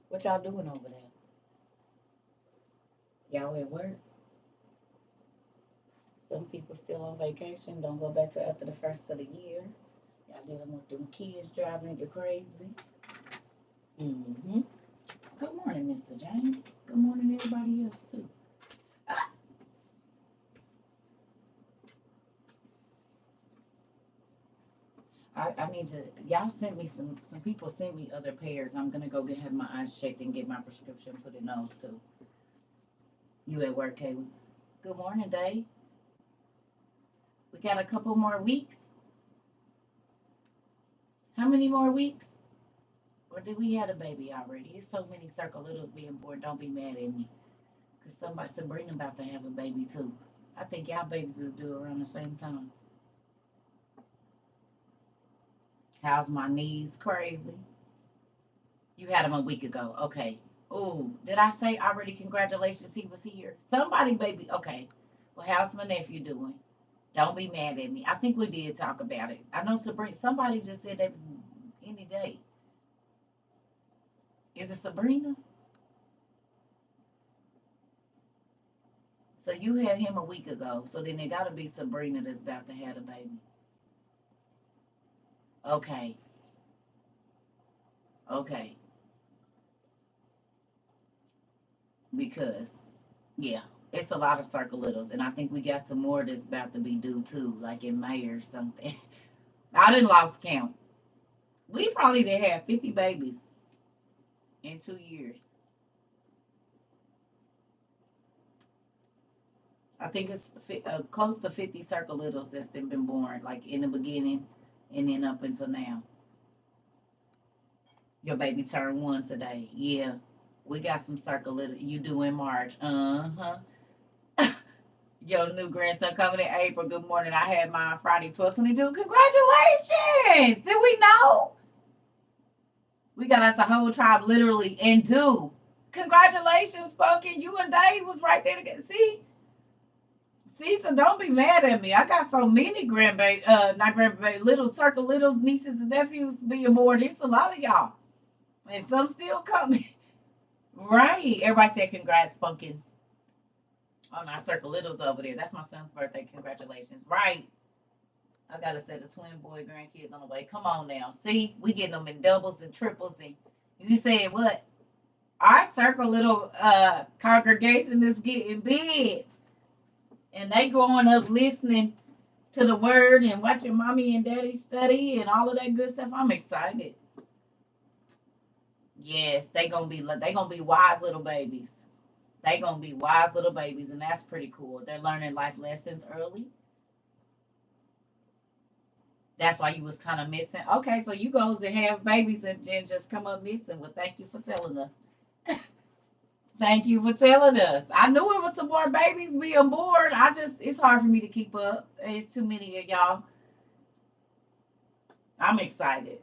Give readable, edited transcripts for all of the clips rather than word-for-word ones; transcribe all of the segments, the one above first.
What y'all doing over there? Y'all at work? Some people still on vacation. Don't go back to after the first of the year. Y'all dealing with them kids driving you crazy. Mm-hmm. Good morning, Mr. James. Good morning, everybody else too. I need to. Y'all sent me some people sent me other pairs. I'm gonna go have my eyes checked and get my prescription put in those too. You at work, Kaylee? Good morning, Dave. We got a couple more weeks. How many more weeks? Or did we have a baby already? It's so many Circle Littles being born. Don't be mad at me. Cause somebody Sabrina about to have a baby too. I think y'all babies is due around the same time. How's my knees? Crazy. You had him a week ago. Okay. Oh, did I say already? Congratulations, he was here. Somebody, baby. Okay. Well, how's my nephew doing? Don't be mad at me. I think we did talk about it. I know Sabrina. Somebody just said that was any day. Is it Sabrina? So you had him a week ago. So then it got to be Sabrina that's about to have a baby. Okay. Okay. Because yeah, it's a lot of Circle Littles, and I think we got some more that's about to be due too, like in May or something. I didn't lost count. We probably did have 50 babies in 2 years. I think it's close to 50 Circle Littles that's been born, like in the beginning, and then up until now. Your baby turned 1 today. Yeah, we got some Circle Little. You do in March. Uh-huh. Your new grandson coming in April. Good morning. I had mine Friday 12/22. Congratulations! Did we know? We got us a whole tribe literally and do. Congratulations, Spunky. You and Dave was right there together. See, so don't be mad at me. I got so many grandbaby, not grandbaby, little Circle Littles, nieces and nephews being born. It's a lot of y'all. And some still coming. Right. Everybody said congrats, Pumpkins. On our Circle Littles over there. That's my son's birthday. Congratulations. Right. I got a set of twin boy grandkids on the way. Come on now. See, we getting them in doubles and triples. And you said what? Our Circle Little congregation is getting big. And they growing up listening to the word and watching mommy and daddy study and all of that good stuff. I'm excited. Yes, they gonna be wise little babies. They gonna be wise little babies, and that's pretty cool. They're learning life lessons early. That's why you was kind of missing. Okay, so you goes to have babies and then just come up missing. Well, thank you for telling us. Thank you for telling us. I knew it was some more babies being born. It's hard for me to keep up. It's too many of y'all. I'm excited.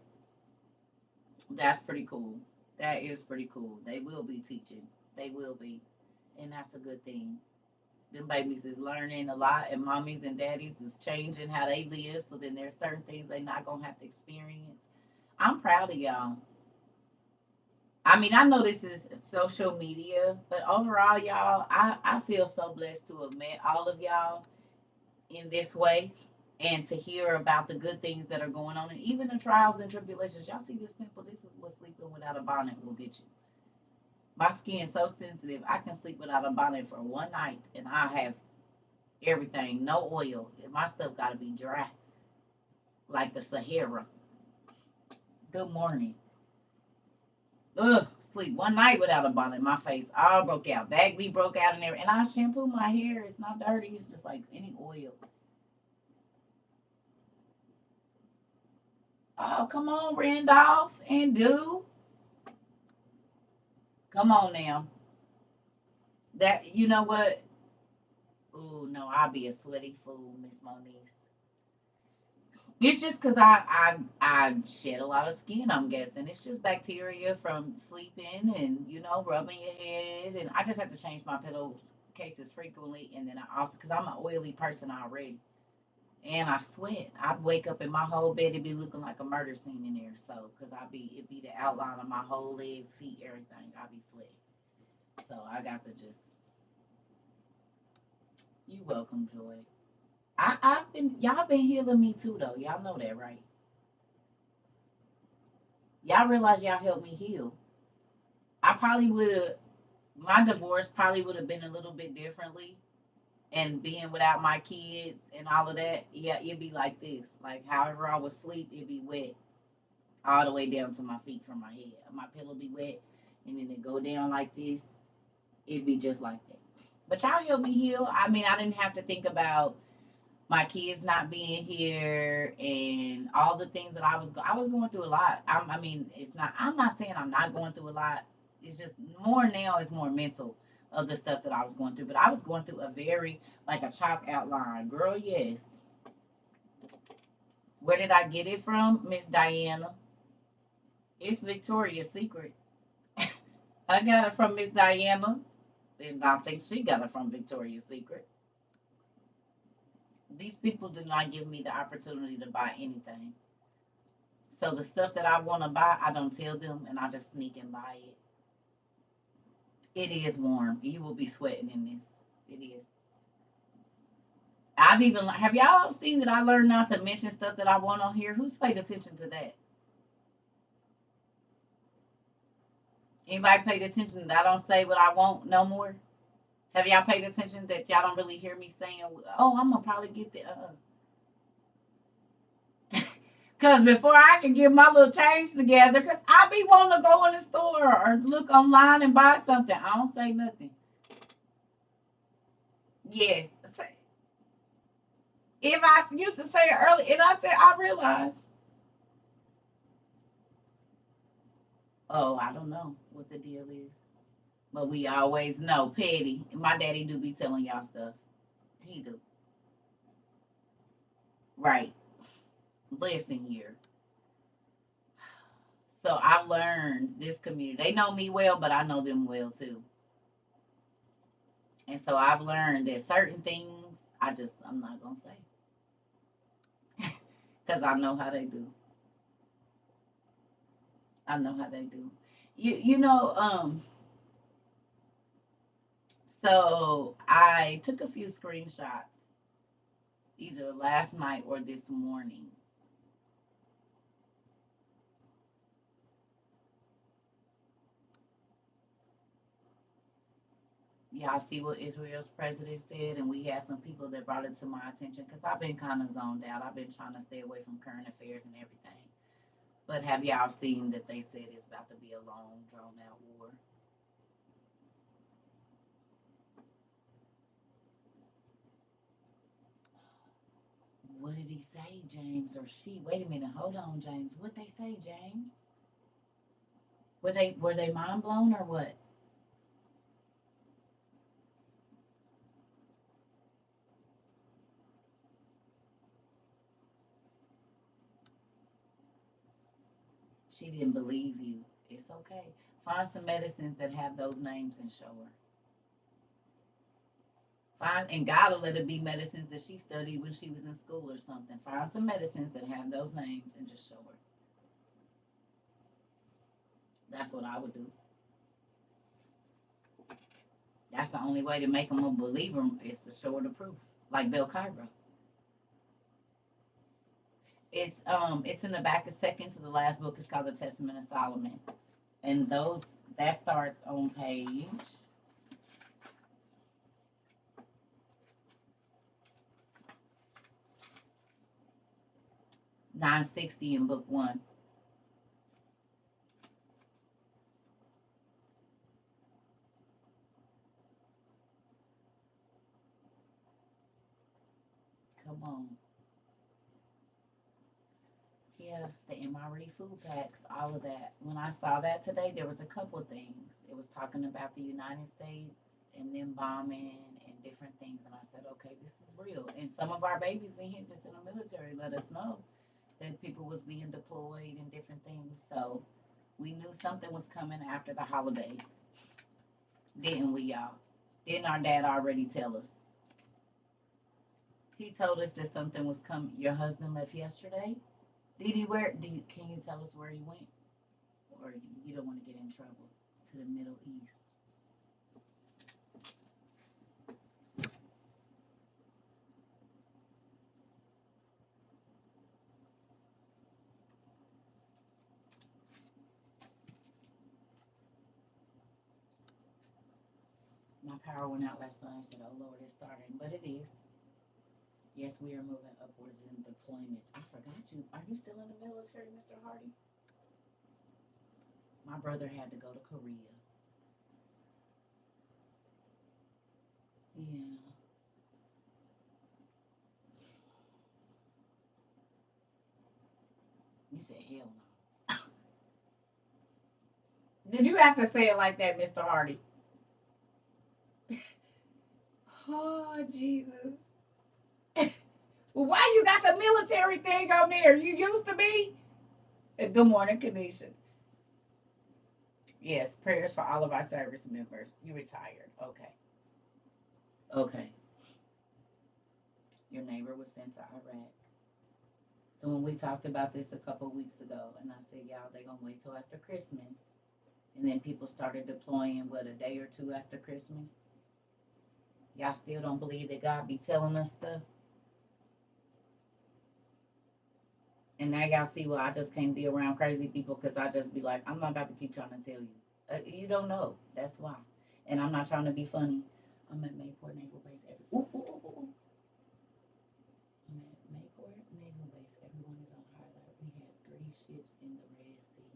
That's pretty cool. That is pretty cool. They will be teaching. They will be. And that's a good thing. Them babies is learning a lot, and mommies and daddies is changing how they live. So then there's certain things they not gonna have to experience. I'm proud of y'all. I mean, I know this is social media, but overall, y'all, I feel so blessed to have met all of y'all in this way and to hear about the good things that are going on and even the trials and tribulations. Y'all see this pimple? This is what sleeping without a bonnet will get you. My skin's so sensitive, I can sleep without a bonnet for one night and I have everything, no oil. My stuff got to be dry, like the Sahara. Good morning. Ugh, sleep one night without a bonnet. My face all broke out. Back be broke out and everything. And I shampoo my hair. It's not dirty. It's just like any oil. Oh, come on, Randolph and do. Come on now. That you know what? Oh no, I'll be a sweaty fool, Miss Monique. It's just because I shed a lot of skin. I'm guessing it's just bacteria from sleeping and rubbing your head. And I just have to change my pillow cases frequently. And then I also because I'm an oily person already, And I sweat. I wake up and my whole bed it be looking like a murder scene in there. So, cause it be the outline of my whole legs, feet, everything. I be sweating. So I got to just. You welcome, Joy. I've been y'all been healing me too though. Y'all know that, right? Y'all realize y'all helped me heal. I probably would have my divorce probably would have been a little bit differently and being without my kids and all of that, yeah, it'd be like this. Like however I would sleep, it'd be wet all the way down to my feet from my head. My pillow be wet, and then it go down like this. It'd be just like that. But y'all helped me heal. I mean, I didn't have to think about my kids not being here and all the things that I was going through a lot. I mean, it's not. I'm not saying I'm not going through a lot. It's just more now. It's more mental of the stuff that I was going through. But I was going through a very like a chalk outline, girl. Yes. Where did I get it from, Miss Diana? It's Victoria's Secret. I got it from Miss Diana, and I think she got it from Victoria's Secret. These people do not give me the opportunity to buy anything. So the stuff that I want to buy, I don't tell them, and I just sneak and buy it. It is warm. You will be sweating in this. It is. I've even have y'all seen that I learned not to mention stuff that I want on here. Who's paid attention to that? Anybody paid attention that I don't say what I want no more? Have y'all paid attention that y'all don't really hear me saying, "Oh, I'm gonna probably get the." Cause before I can get my little change together, cause I be wanting to go in the store or look online and buy something. I don't say nothing. Yes. If I used to say it early, and I said I realized, oh, I don't know what the deal is. But we always know petty. My daddy do be telling y'all stuff. He do. Right. Listen here. So I've learned this community. They know me well, but I know them well too. And so I've learned that certain things I'm not gonna say because I know how they do. I know how they do. You know so I took a few screenshots either last night or this morning. Y'all see what Israel's president said, and we had some people that brought it to my attention because I've been kind of zoned out. I've been trying to stay away from current affairs and everything. But have y'all seen that they said it's about to be a long, drawn out war? What did he say, James or she? Wait a minute, hold on, James. What they say, James? Were they mind blown or what? She didn't believe you. It's okay. Find some medicines that have those names and show her. Find and God will let it be medicines that she studied when she was in school or something. Find some medicines that have those names and just show her. That's what I would do. That's the only way to make them a believer is to show her the proof. Like Bill Cairo. It's in the back, the second to the last book. It's called the Testament of Solomon. And those that starts on page 960 in book one. Come on. Yeah, the MRE food packs, all of that. When I saw that today, there was a couple of things. It was talking about the United States and them bombing and different things. And I said, okay, this is real. And some of our babies in here, just in the military, let us know that people was being deployed and different things. So we knew something was coming after the holidays, didn't we, y'all? Didn't our dad already tell us? He told us that something was coming. Your husband left yesterday. Did he where? Can you tell us where he went? Or you don't want to get in trouble to the Middle East? My power went out last night. I said, "Oh Lord, it's starting," but it is. Yes, we are moving upwards in deployments. I forgot you. Are you still in the military, Mr. Hardy? My brother had to go to Korea. Yeah. You said hell no. Did you have to say it like that, Mr. Hardy? Oh, Jesus. Well, why you got the military thing on there? You used to be? Good morning, Kanisha. Yes, prayers for all of our service members. You retired. Okay. Okay. Your neighbor was sent to Iraq. So when we talked about this a couple weeks ago, and I said, y'all, they gonna wait till after Christmas. And then people started deploying, what, a day or two after Christmas? Y'all still don't believe that God be telling us stuff? And now y'all see why I just can't be around crazy people because I just be like, I'm not about to keep trying to tell you. You don't know. That's why. And I'm not trying to be funny. I'm at Mayport Naval Base. Ooh, ooh, ooh, ooh. I'm at Mayport Naval Base. Everyone is on high alert. We had 3 ships in the Red Sea.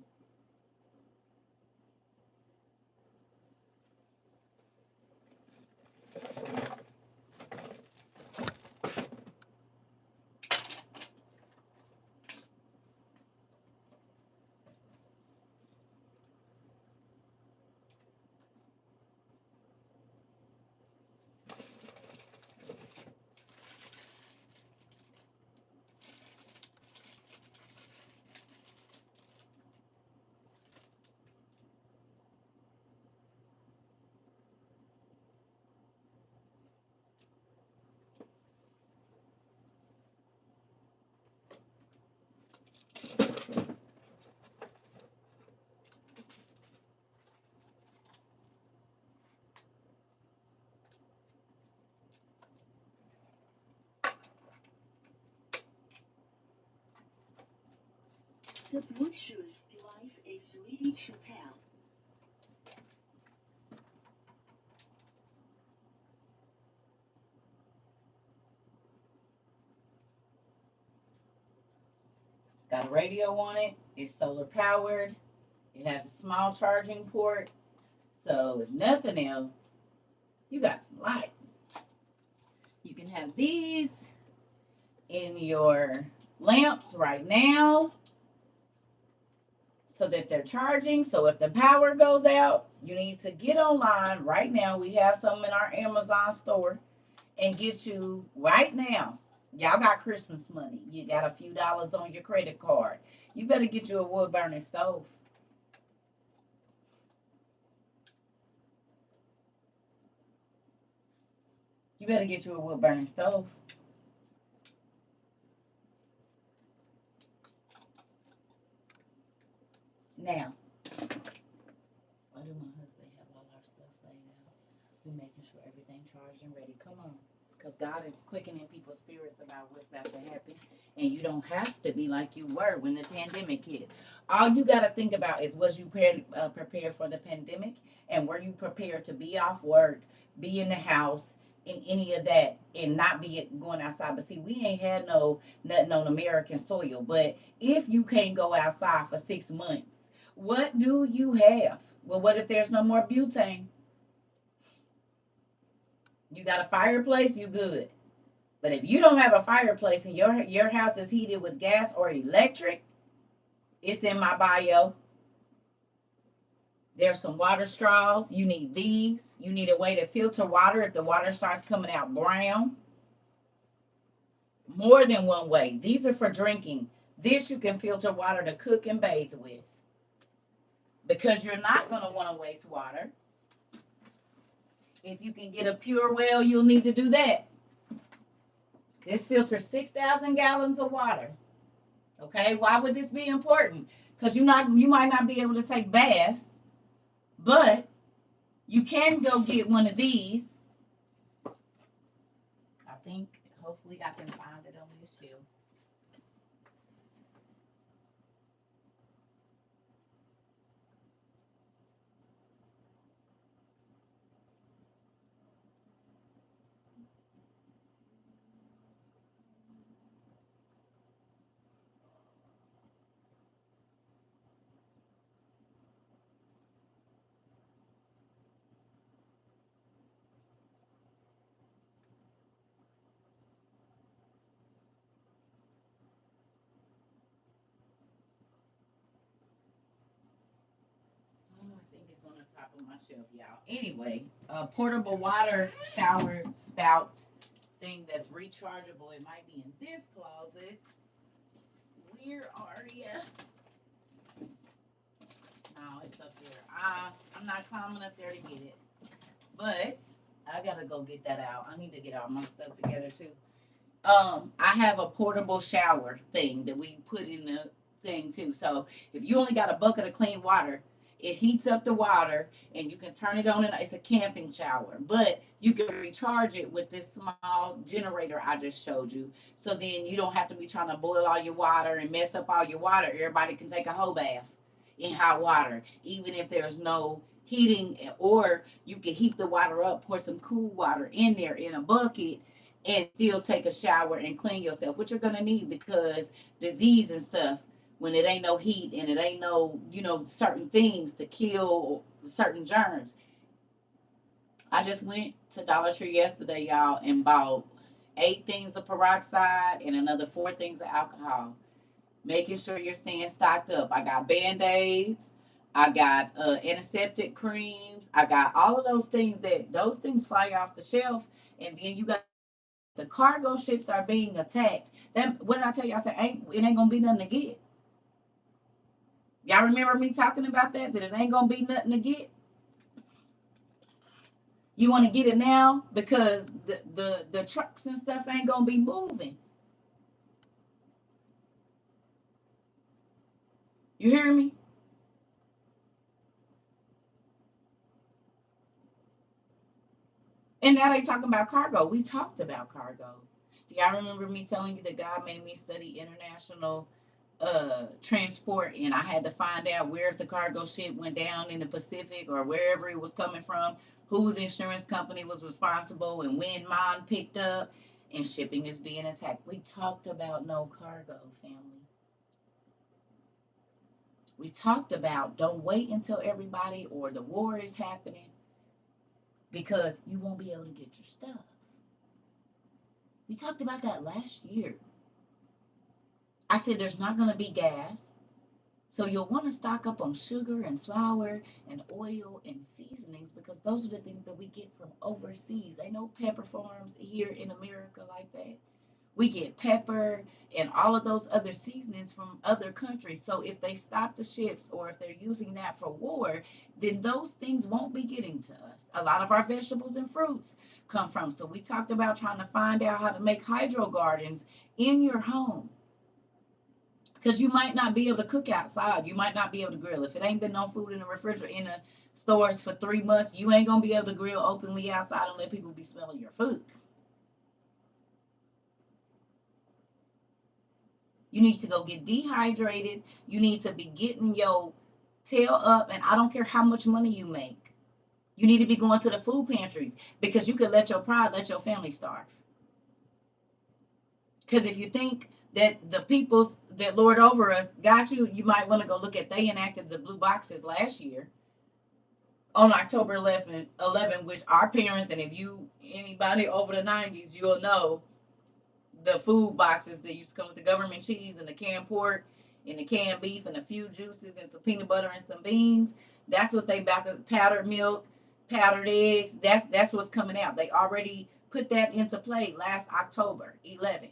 The Bluetooth device is ready to pair. Got a radio on it. It's solar powered. It has a small charging port. So if nothing else, you got some lights. You can have these in your lamps right now so that they're charging. So if the power goes out, you need to get online right now. We have some in our Amazon store and get you right now. Y'all got Christmas money. You got a few dollars on your credit card. You better get you a wood burning stove. You better get you a wood burning stove. Now, why do my husband have all our stuff laid out? We're making sure everything charged and ready. Come on. Because God is quickening people's spirits about what's about to happen. And you don't have to be like you were when the pandemic hit. All you got to think about is was you prepared for the pandemic? And were you prepared to be off work, be in the house, in any of that, and not be going outside? But see, we ain't had nothing on American soil. But if you can't go outside for 6 months, what do you have? Well, what if there's no more butane? You got a fireplace, you good. But if you don't have a fireplace and your house is heated with gas or electric, it's in my bio. There's some water straws. You need these. You need a way to filter water if the water starts coming out brown. More than one way. These are for drinking. This you can filter water to cook and bathe with. Because you're not going to want to waste water. If you can get a pure well, you'll need to do that. This filters 6,000 gallons of water. Okay, why would this be important? Because you might not be able to take baths, but you can go get one of these. I think hopefully I can find it on this shelf. Oh, I think it's on the top of my shelf, y'all. Anyway, a portable water shower spout thing that's rechargeable. It might be in this closet. Where are you? No, it's up there. I'm not climbing up there to get it, but I gotta go get that out. I need to get all my stuff together too. I have a portable shower thing that we put in the thing too. So if you only got a bucket of clean water, it heats up the water and you can turn it on, and it's a camping shower. But you can recharge it with this small generator I just showed you. So then you don't have to be trying to boil all your water and mess up all your water. Everybody can take a whole bath in hot water, even if there's no heating, or you can heat the water up, pour some cool water in there in a bucket, and still take a shower and clean yourself, which you're gonna need because disease and stuff, when it ain't no heat and it ain't no, certain things to kill certain germs. I just went to Dollar Tree yesterday, y'all, and bought 8 things of peroxide and another 4 things of alcohol, making sure you're staying stocked up. I got band-aids, I got antiseptic creams, I got all of those things. That those things fly off the shelf, and then you got the cargo ships are being attacked. That, what did I tell you? I said it ain't gonna be nothing to get. Y'all remember me talking about that? That it ain't gonna be nothing to get. You want to get it now because the trucks and stuff ain't gonna be moving. You hear me? And now they talking about cargo. We talked about cargo. Do y'all remember me telling you that God made me study international transport, and I had to find out where, if the cargo ship went down in the Pacific or wherever it was coming from, whose insurance company was responsible, and when mine picked up, and shipping is being attacked. We talked about no cargo, family. We talked about don't wait until everybody or the war is happening because you won't be able to get your stuff. We talked about that last year. I said there's not going to be gas. So you'll want to stock up on sugar and flour and oil and seasonings because those are the things that we get from overseas. Ain't no pepper farms here in America like that. We get pepper and all of those other seasonings from other countries. So if they stop the ships or if they're using that for war, then those things won't be getting to us. A lot of our vegetables and fruits come from. So we talked about trying to find out how to make hydro gardens in your home because you might not be able to cook outside. You might not be able to grill. If it ain't been no food in the refrigerator in the stores for 3 months, you ain't gonna be able to grill openly outside and let people be smelling your food. You need to go get dehydrated. You need to be getting your tail up, and I don't care how much money you make. You need to be going to the food pantries because you could let your pride let your family starve. Because if you think that the peoples that lord over us got you, you might want to go look at, they enacted the blue boxes last year on October 11, which our parents, and if you anybody over the 90s, you'll know the food boxes that used to come with the government cheese and the canned pork and the canned beef and a few juices and some peanut butter and some beans. That's what they about to powdered milk, powdered eggs. That's what's coming out. They already put that into play last October 11th.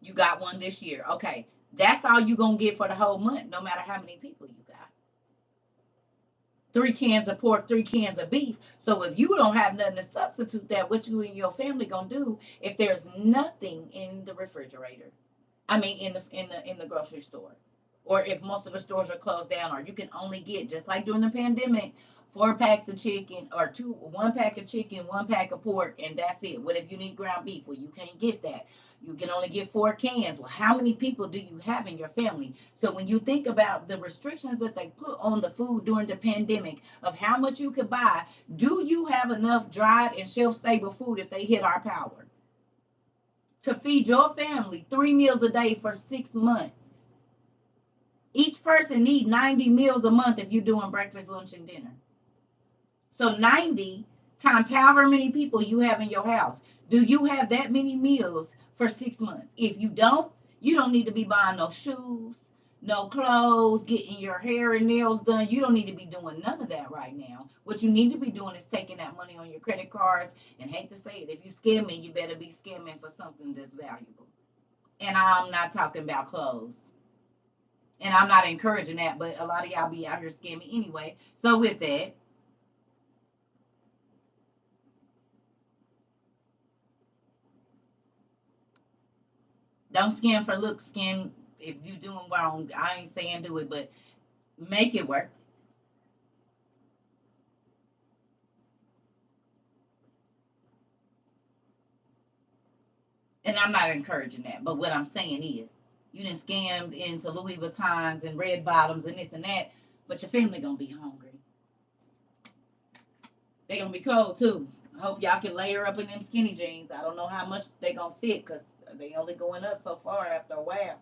You got one this year. Okay. That's all you gonna get for the whole month, no matter how many people you got. 3 cans of pork, 3 cans of beef. So if you don't have nothing to substitute that, what you and your family gonna do if there's nothing in the refrigerator? I mean, in the grocery store, or if most of the stores are closed down, or you can only get, just like during the pandemic, 4 packs of chicken, or 1 pack of chicken, 1 pack of pork, and that's it. What if you need ground beef? Well, you can't get that. You can only get 4 cans. Well, how many people do you have in your family? So when you think about the restrictions that they put on the food during the pandemic of how much you could buy, do you have enough dried and shelf stable food if they hit our power to feed your family 3 meals a day for 6 months? Each person need 90 meals a month if you're doing breakfast, lunch, and dinner. So 90 times however many people you have in your house. Do you have that many meals for 6 months? If you don't need to be buying no shoes, no clothes, getting your hair and nails done. You don't need to be doing none of that right now. What you need to be doing is taking that money on your credit cards. And hate to say it, if you scamming, you better be scamming for something that's valuable. And I'm not talking about clothes. And I'm not encouraging that, but a lot of y'all be out here scamming anyway. So with that, don't scam for looks. Scam if you doing wrong. I ain't saying do it, but make it work. And I'm not encouraging that. But what I'm saying is, you done scammed into Louis Vuittons and red bottoms and this and that, but your family gonna be hungry. They gonna be cold too. I hope y'all can layer up in them skinny jeans. I don't know how much they gonna fit because they only going up so far after a while.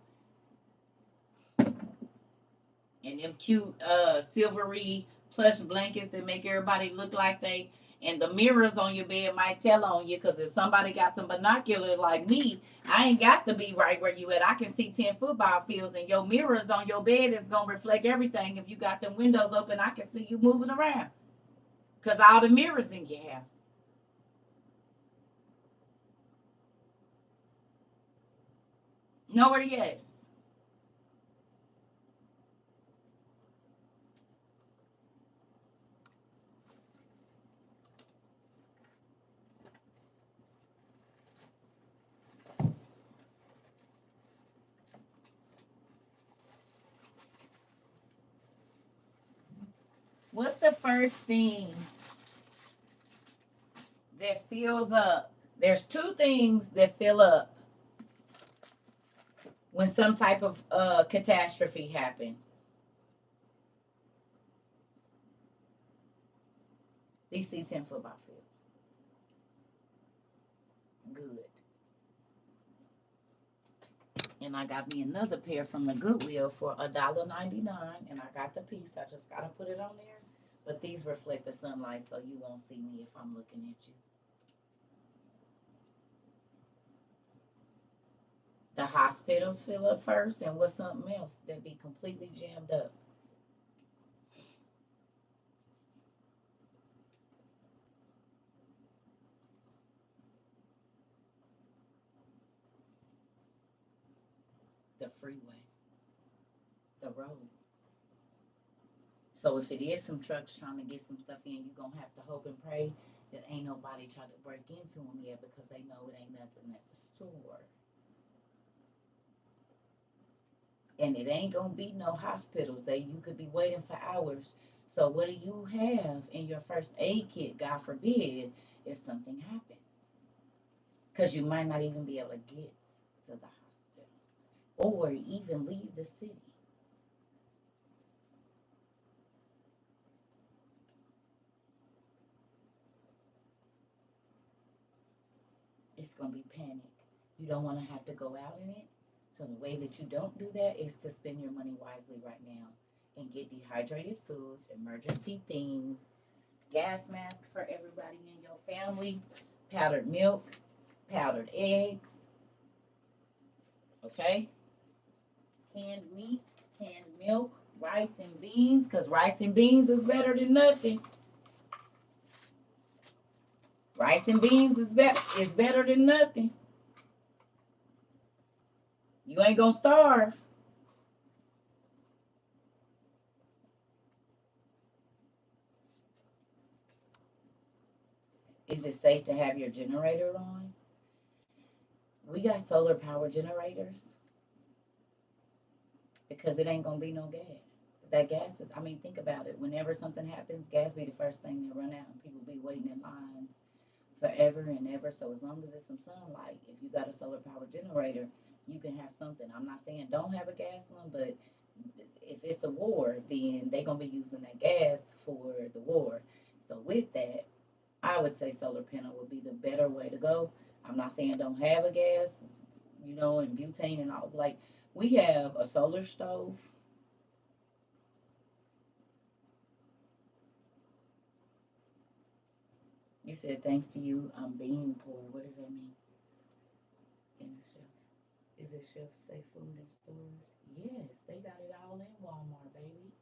And them cute silvery plush blankets that make everybody look like they, and the mirrors on your bed might tell on you, because if somebody got some binoculars like me, I ain't got to be right where you at. I can see 10 football fields, and your mirrors on your bed is gonna reflect everything. If you got them windows open, I can see you moving around because all the mirrors in your house. Nowhere, yes. What's the first thing that fills up? There's two things that fill up when some type of catastrophe happens. DC 10 football fields. Good. And I got me another pair from the Goodwill for $1.99, and I got the piece. I just gotta put it on there. But these reflect the sunlight, so you won't see me if I'm looking at you. The hospitals fill up first, and what's something else that be completely jammed up? The freeway, the roads. So if it is some trucks trying to get some stuff in, you're gonna have to hope and pray that ain't nobody trying to break into them yet, because they know it ain't nothing at the store. And it ain't gonna be no hospitals. They You could be waiting for hours. So what do you have in your first aid kit, God forbid, if something happens? Because you might not even be able to get to the hospital or even leave the city. It's gonna be panic. You don't want to have to go out in it. So the way that you don't do that is to spend your money wisely right now and get dehydrated foods, emergency things, gas mask for everybody in your family, powdered milk, powdered eggs, okay? Canned meat, canned milk, rice and beans, because rice and beans is better than nothing. Rice and beans is better than nothing. You ain't gonna starve. Is it safe to have your generator on? We got solar power generators because it ain't gonna be no gas. That gas is, I mean, think about it. Whenever something happens, gas be the first thing to run out, and people be waiting in lines forever and ever. So as long as there's some sunlight, if you got a solar power generator, you can have something. I'm not saying don't have a gas one, but if it's a war, then they're gonna be using that gas for the war. So with that, I would say solar panel would be the better way to go. I'm not saying don't have a gas, and butane and all. Like we have a solar stove. You said thanks to you, I'm being poor. What does that mean? In the shelf. Is it shelf safe food in stores? Yes, they got it all in Walmart, baby.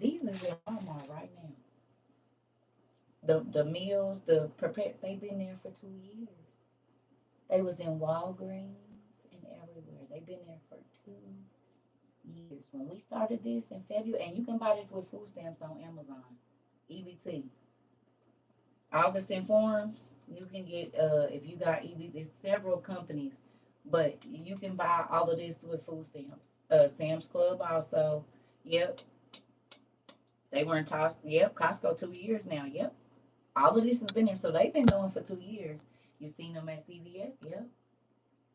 These is in Walmart right now. The meals, the prepared, they've been there for 2 years. They was in Walgreens and everywhere. They've been there for 2 years. When we started this in February, and you can buy this with food stamps on Amazon, EBT. August Informs, you can get if you got EBT, there's several companies, but you can buy all of this with food stamps. Sam's Club also. Yep. They weren't tossed. Yep. Costco 2 years now. Yep. All of this has been there. So they've been going for 2 years. You seen them at CVS? Yep.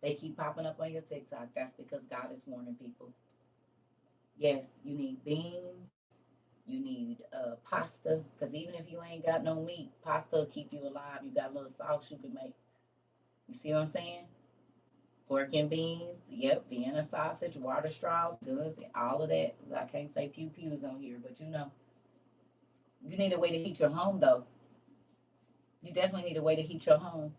They keep popping up on your TikTok. That's because God is warning people. Yes, you need beans. You need pasta. Because even if you ain't got no meat, pasta will keep you alive. You got a little sauce you can make. You see what I'm saying? Pork and beans. Yep. Vienna sausage, water straws, goods, all of that. I can't say pew pews on here, but you need a way to heat your home, though. You definitely need a way to heat your home.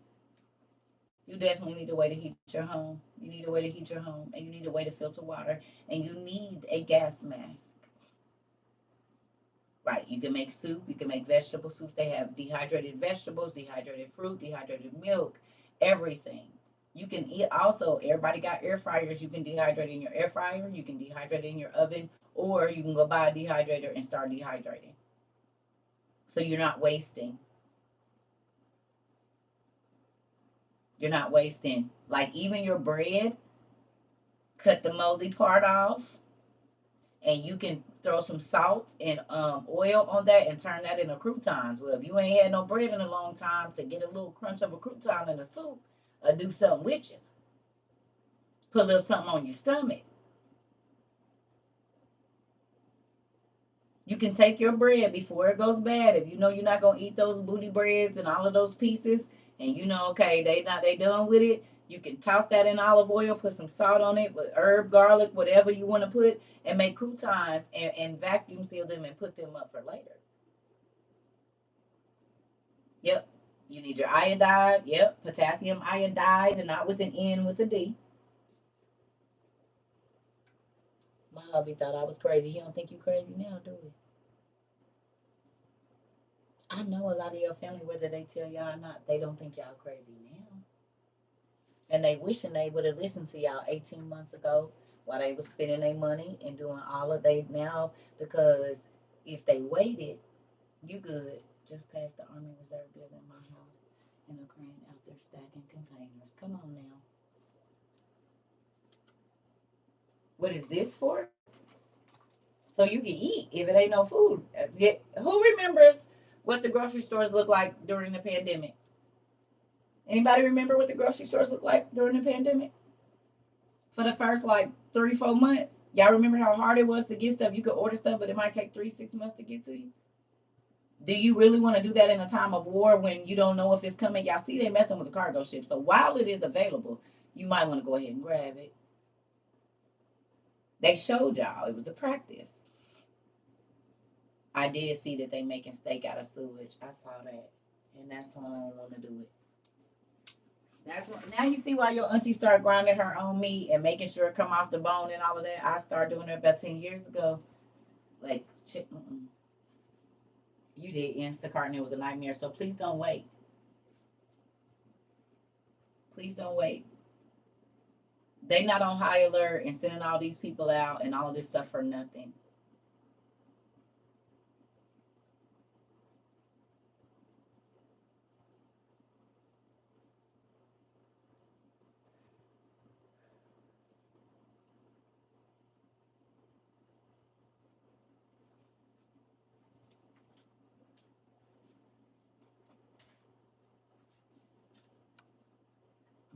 You definitely need a way to heat your home. You need a way to heat your home, and you need a way to filter water, and you need a gas mask. Right. You can make soup. You can make vegetable soup. They have dehydrated vegetables, dehydrated fruit, dehydrated milk, everything. You can eat also, everybody got air fryers. You can dehydrate in your air fryer. You can dehydrate in your oven, or you can go buy a dehydrator and start dehydrating. So you're not wasting. You're not wasting. Like even your bread, cut the moldy part off, and you can throw some salt and oil on that and turn that into croutons. Well, if you ain't had no bread in a long time, to get a little crunch of a crouton in the soup, do something with you. Put a little something on your stomach. You can take your bread before it goes bad. If you know you're not gonna eat those booty breads and all of those pieces, and you know, okay, they done with it. You can toss that in olive oil, put some salt on it, with herb, garlic, whatever you want to put, and make croutons and vacuum seal them and put them up for later. Yep. You need your iodide. Yep. Potassium iodide, and not with an N, with a D. My hubby thought I was crazy. He don't think you crazy now, do we? I know a lot of your family, whether they tell y'all or not, they don't think y'all crazy now. And they wishing they would have listened to y'all 18 months ago while they was spending their money and doing all of they now, because if they waited, you good. Just past the Army Reserve building, my house, and a crane out there stacking containers. Come on now. What is this for? So you can eat if it ain't no food. Who remembers what the grocery stores looked like during the pandemic? Anybody remember what the grocery stores looked like during the pandemic? For the first like 3, 4 months. Y'all remember how hard it was to get stuff? You could order stuff, but it might take 3, 6 months to get to you. Do you really want to do that in a time of war when you don't know if it's coming? Y'all see they messing with the cargo ship. So while it is available, you might want to go ahead and grab it. They showed y'all. It was a practice. I did see that they making steak out of sewage. I saw that. And that's why I don't want to do it. That's what, now you see why your auntie started grinding her own meat and making sure it come off the bone and all of that. I started doing it about 10 years ago. Like, you did Instacart and it was a nightmare. So please don't wait. Please don't wait. They not on high alert and sending all these people out and all this stuff for nothing.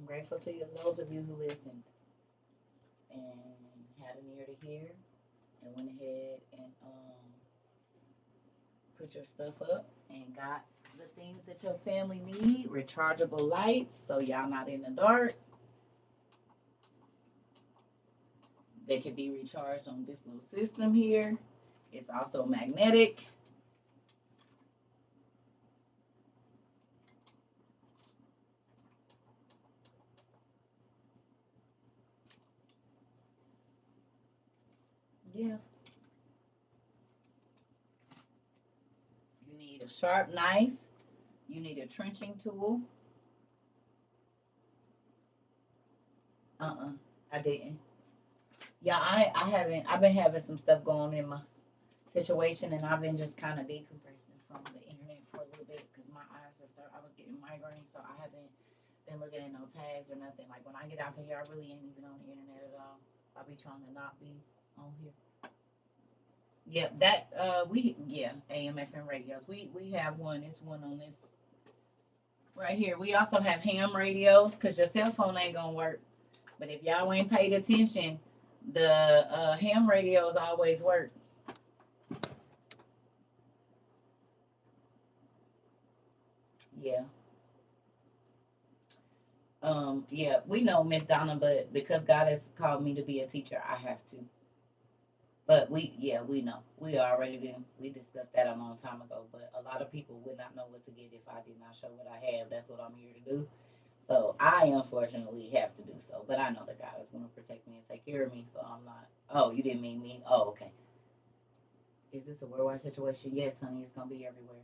grateful to you, those of you who listened and had an ear to hear and went ahead and put your stuff up and got the things that your family need. Rechargeable lights, so y'all not in the dark. They can be recharged on this little system here. It's also magnetic. Yeah. You need a sharp knife. You need a trenching tool. I didn't. Yeah, I haven't. I've been having some stuff going in my situation, and I've been just kind of decompressing from the internet for a little bit because my eyes have started. I was getting migraines, so I haven't been looking at no tags or nothing. Like when I get out of here, I really ain't even on the internet at all. I'll be trying to not be on here. Yep, that we yeah, AM FM radios. We have one. It's one on this right here. We also have ham radios because your cell phone ain't gonna work. But if y'all ain't paid attention, the ham radios always work. Yeah. Yeah, we know Miss Donna, but because God has called me to be a teacher, I have to. But yeah, we know. We discussed that a long time ago. But a lot of people would not know what to get if I did not show what I have. That's what I'm here to do. So I unfortunately have to do so. But I know that God is going to protect me and take care of me. So I'm not. Oh, you didn't mean me. Oh, okay. Is this a worldwide situation? Yes, honey. It's going to be everywhere.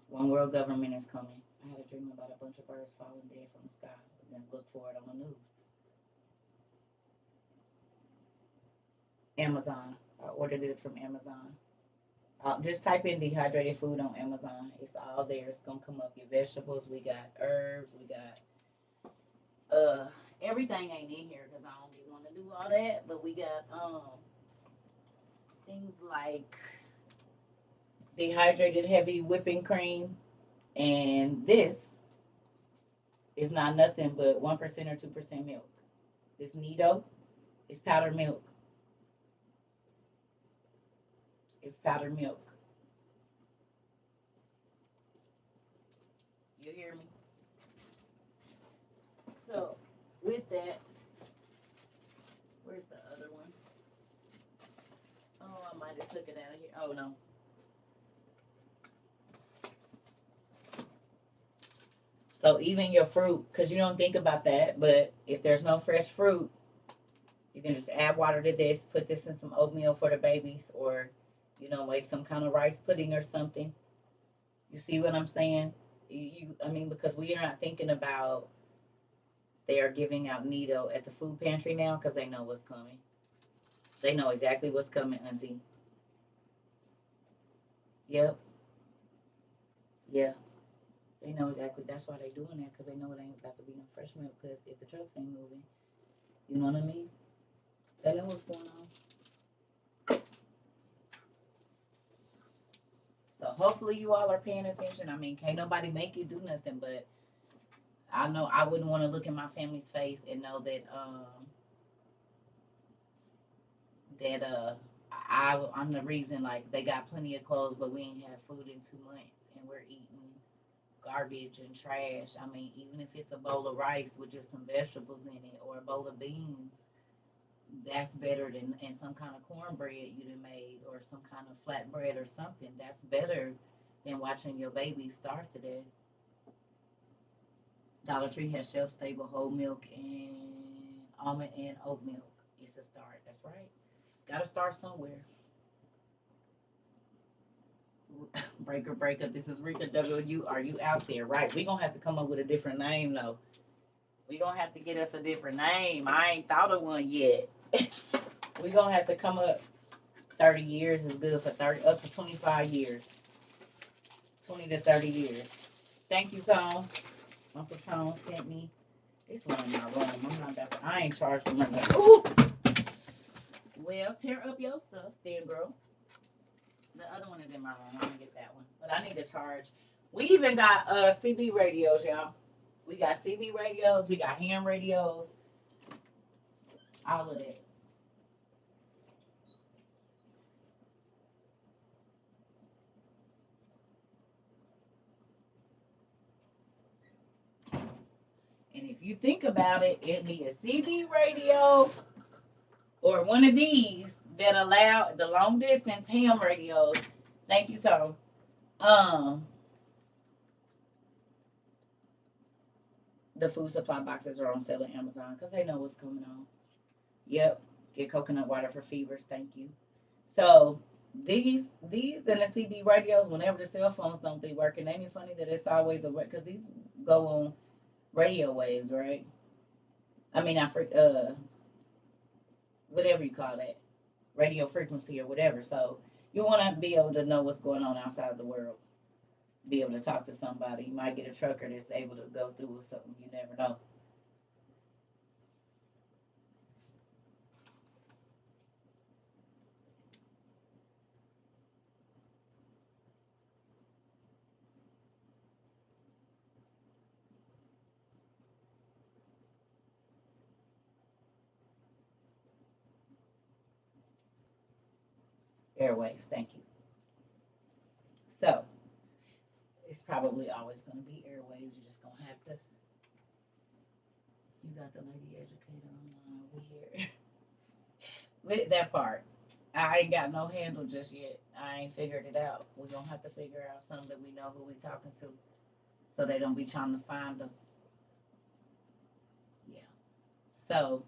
One world government is coming. I had a dream about a bunch of birds falling dead from the sky. And then look for it on the news. Amazon. I ordered it from Amazon. Just type in dehydrated food on Amazon. It's all there. It's gonna come up. Your vegetables. We got herbs. We got everything ain't in here because I don't be want to do all that. But we got things like dehydrated heavy whipping cream, and this is not nothing but 1% or 2% milk. This Nido is powdered milk. It's powdered milk. You hear me? So with that, where's the other one? Oh, I might have took it out of here. Oh no. So even your fruit, because you don't think about that, but if there's no fresh fruit, you can just add water to this, put this in some oatmeal for the babies, or make some kind of rice pudding or something. You see what I'm saying? I mean, because we are not thinking about they are giving out Nido at the food pantry now because they know what's coming. They know exactly what's coming, Auntie. Yep. Yeah. They know exactly. That's why they doing that because they know it ain't about to be no fresh milk. Because if the trucks ain't moving, you know what I mean? They know what's going on. So hopefully you all are paying attention. I mean, can't nobody make you do nothing, but I know I wouldn't want to look in my family's face and know that I'm the reason like they got plenty of clothes, but we ain't have food in 2 months, and we're eating garbage and trash. I mean, even if it's a bowl of rice with just some vegetables in it, or a bowl of beans, that's better than and some kind of cornbread you done made, or some kind of flatbread or something. That's better than watching your baby starve to death. Dollar Tree has shelf stable whole milk and almond and oat milk. It's a start. That's right. Got to start somewhere. Breaker. This is Rika W. Are you out there? Right. We're going to have to come up with a different name, though. We're going to have to get us a different name. I ain't thought of one yet. We're going to have to come up. 30 years is good for 30, up to 25 years. 20 to 30 years. Thank you, Tom. Uncle Tom sent me. This one in my room. I ain't charged for money. Ooh. Well, tear up your stuff, then, girl. The other one is in my room. I'm gonna get that one. But I need to charge. We even got CB radios, y'all. We got CB radios, we got ham radios, all of that. And if you think about it, it'd be a CB radio or one of these that allow the long distance ham radios. Thank you, Tom. Um, the food supply boxes are on sale at Amazon because they know what's coming on. Yep, get coconut water for fevers. Thank you. So these and the CB radios, whenever the cell phones don't be working, ain't it funny that it's always a because these go on radio waves, right? I mean, I for whatever you call that, radio frequency or whatever. So you want to be able to know what's going on outside the world, be able to talk to somebody. You might get a trucker that's able to go through with something. You never know. Airwaves. Thank you. So it's probably always going to be airwaves. You're just going to have to. You got the lady educator online over here. With that part. I ain't got no handle just yet. I ain't figured it out. We're gonna have to figure out something that we know who we talking to, so they don't be trying to find us. Yeah. So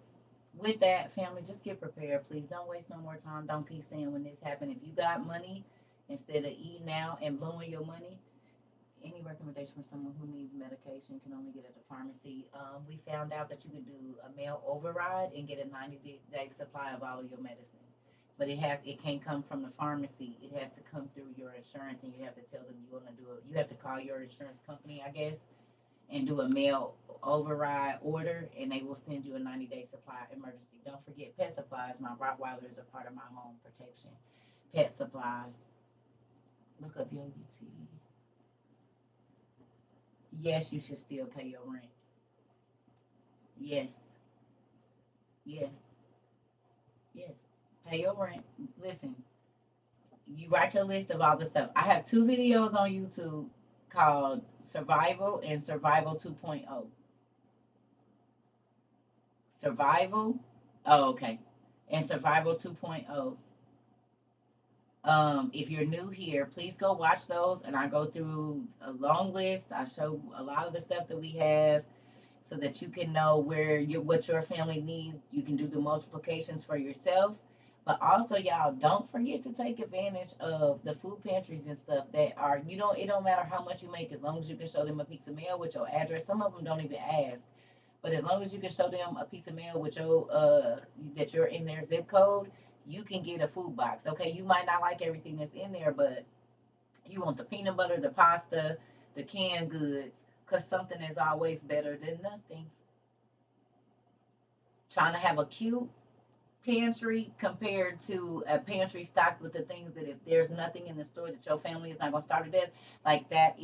with that, family, just get prepared. Please don't waste no more time. Don't keep saying when this happened. If you got money, instead of eating out and blowing your money, any recommendation for someone who needs medication can only get at the pharmacy. We found out that you could do a mail override and get a 90-day supply of all of your medicine. But it can't come from the pharmacy. It has to come through your insurance, and you have to tell them you want to do it. You have to call your insurance company, I guess, and do a mail override order, and they will send you a 90-day supply emergency. Don't forget pet supplies. My Rottweilers are part of my home protection. Pet supplies. Look up Yogi T. Yes, you should still pay your rent. Yes, yes, yes. Pay your rent. Listen, you write your list of all the stuff. I have two videos on YouTube called Survival and Survival 2.0. Survival, oh, okay. And Survival 2.0. If you're new here, please go watch those. And I go through a long list. I show a lot of the stuff that we have so that you can know what your family needs. You can do the multiplications for yourself. But also, y'all, don't forget to take advantage of the food pantries and stuff that are it don't matter how much you make as long as you can show them a piece of mail with your address. Some of them don't even ask. But as long as you can show them a piece of mail with your that you're in their zip code, you can get a food box. Okay, you might not like everything that's in there, but you want the peanut butter, the pasta, the canned goods, because something is always better than nothing. Trying to have a cute pantry compared to a pantry stocked with the things that if there's nothing in the store that your family is not going to starve to death, like that's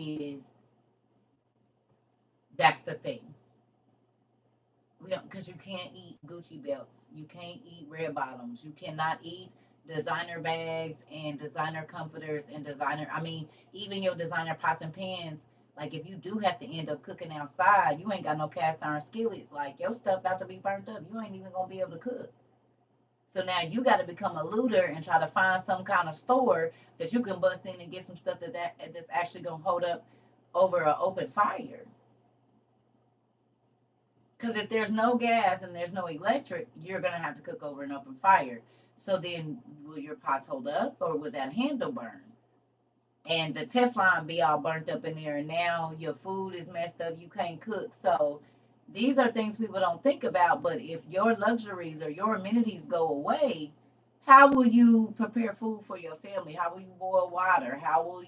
the thing. We don't because you can't eat Gucci belts, you can't eat red bottoms, you cannot eat designer bags and designer comforters and designer. I mean, even your designer pots and pans. Like if you do have to end up cooking outside, you ain't got no cast iron skillets. Like your stuff about to be burnt up. You ain't even gonna be able to cook. So now you got to become a looter and try to find some kind of store that you can bust in and get some stuff that's actually gonna hold up over an open fire. Because if there's no gas and there's no electric, you're gonna have to cook over an open fire. So then, will your pots hold up, or will that handle burn? And the Teflon be all burnt up in there, and now your food is messed up. You can't cook. So these are things people don't think about. But if your luxuries or your amenities go away, how will you prepare food for your family? How will you boil water? How will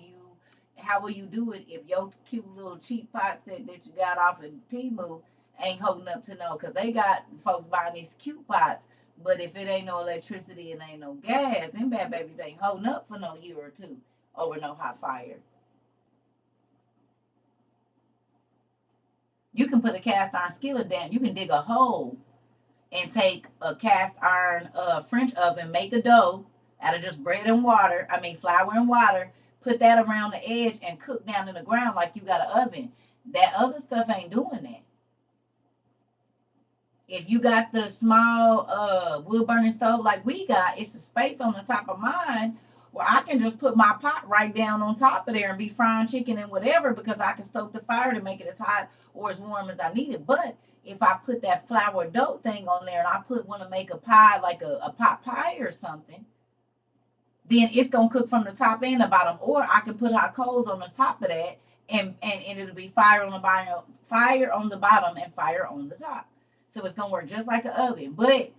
you do it if your cute little cheap pot set that you got off of Timu ain't holding up to no? Because they got folks buying these cute pots, but if it ain't no electricity and ain't no gas, them bad babies ain't holding up for no year or two over no hot fire. You can put a cast iron skillet down. You can dig a hole and take a cast iron French oven, make a dough out of just bread and water. I mean, flour and water. Put that around the edge and cook down in the ground like you got an oven. That other stuff ain't doing that. If you got the small wood burning stove like we got, it's a space on the top of mine where I can just put my pot right down on top of there and be frying chicken and whatever because I can stoke the fire to make it as hot or as warm as I need it. But if I put that flour dough thing on there and I want to make a pie like a pot pie or something, then it's gonna cook from the top and the bottom. Or I can put hot coals on the top of that and it'll be fire on the bottom, and fire on the top. So it's gonna work just like an oven. But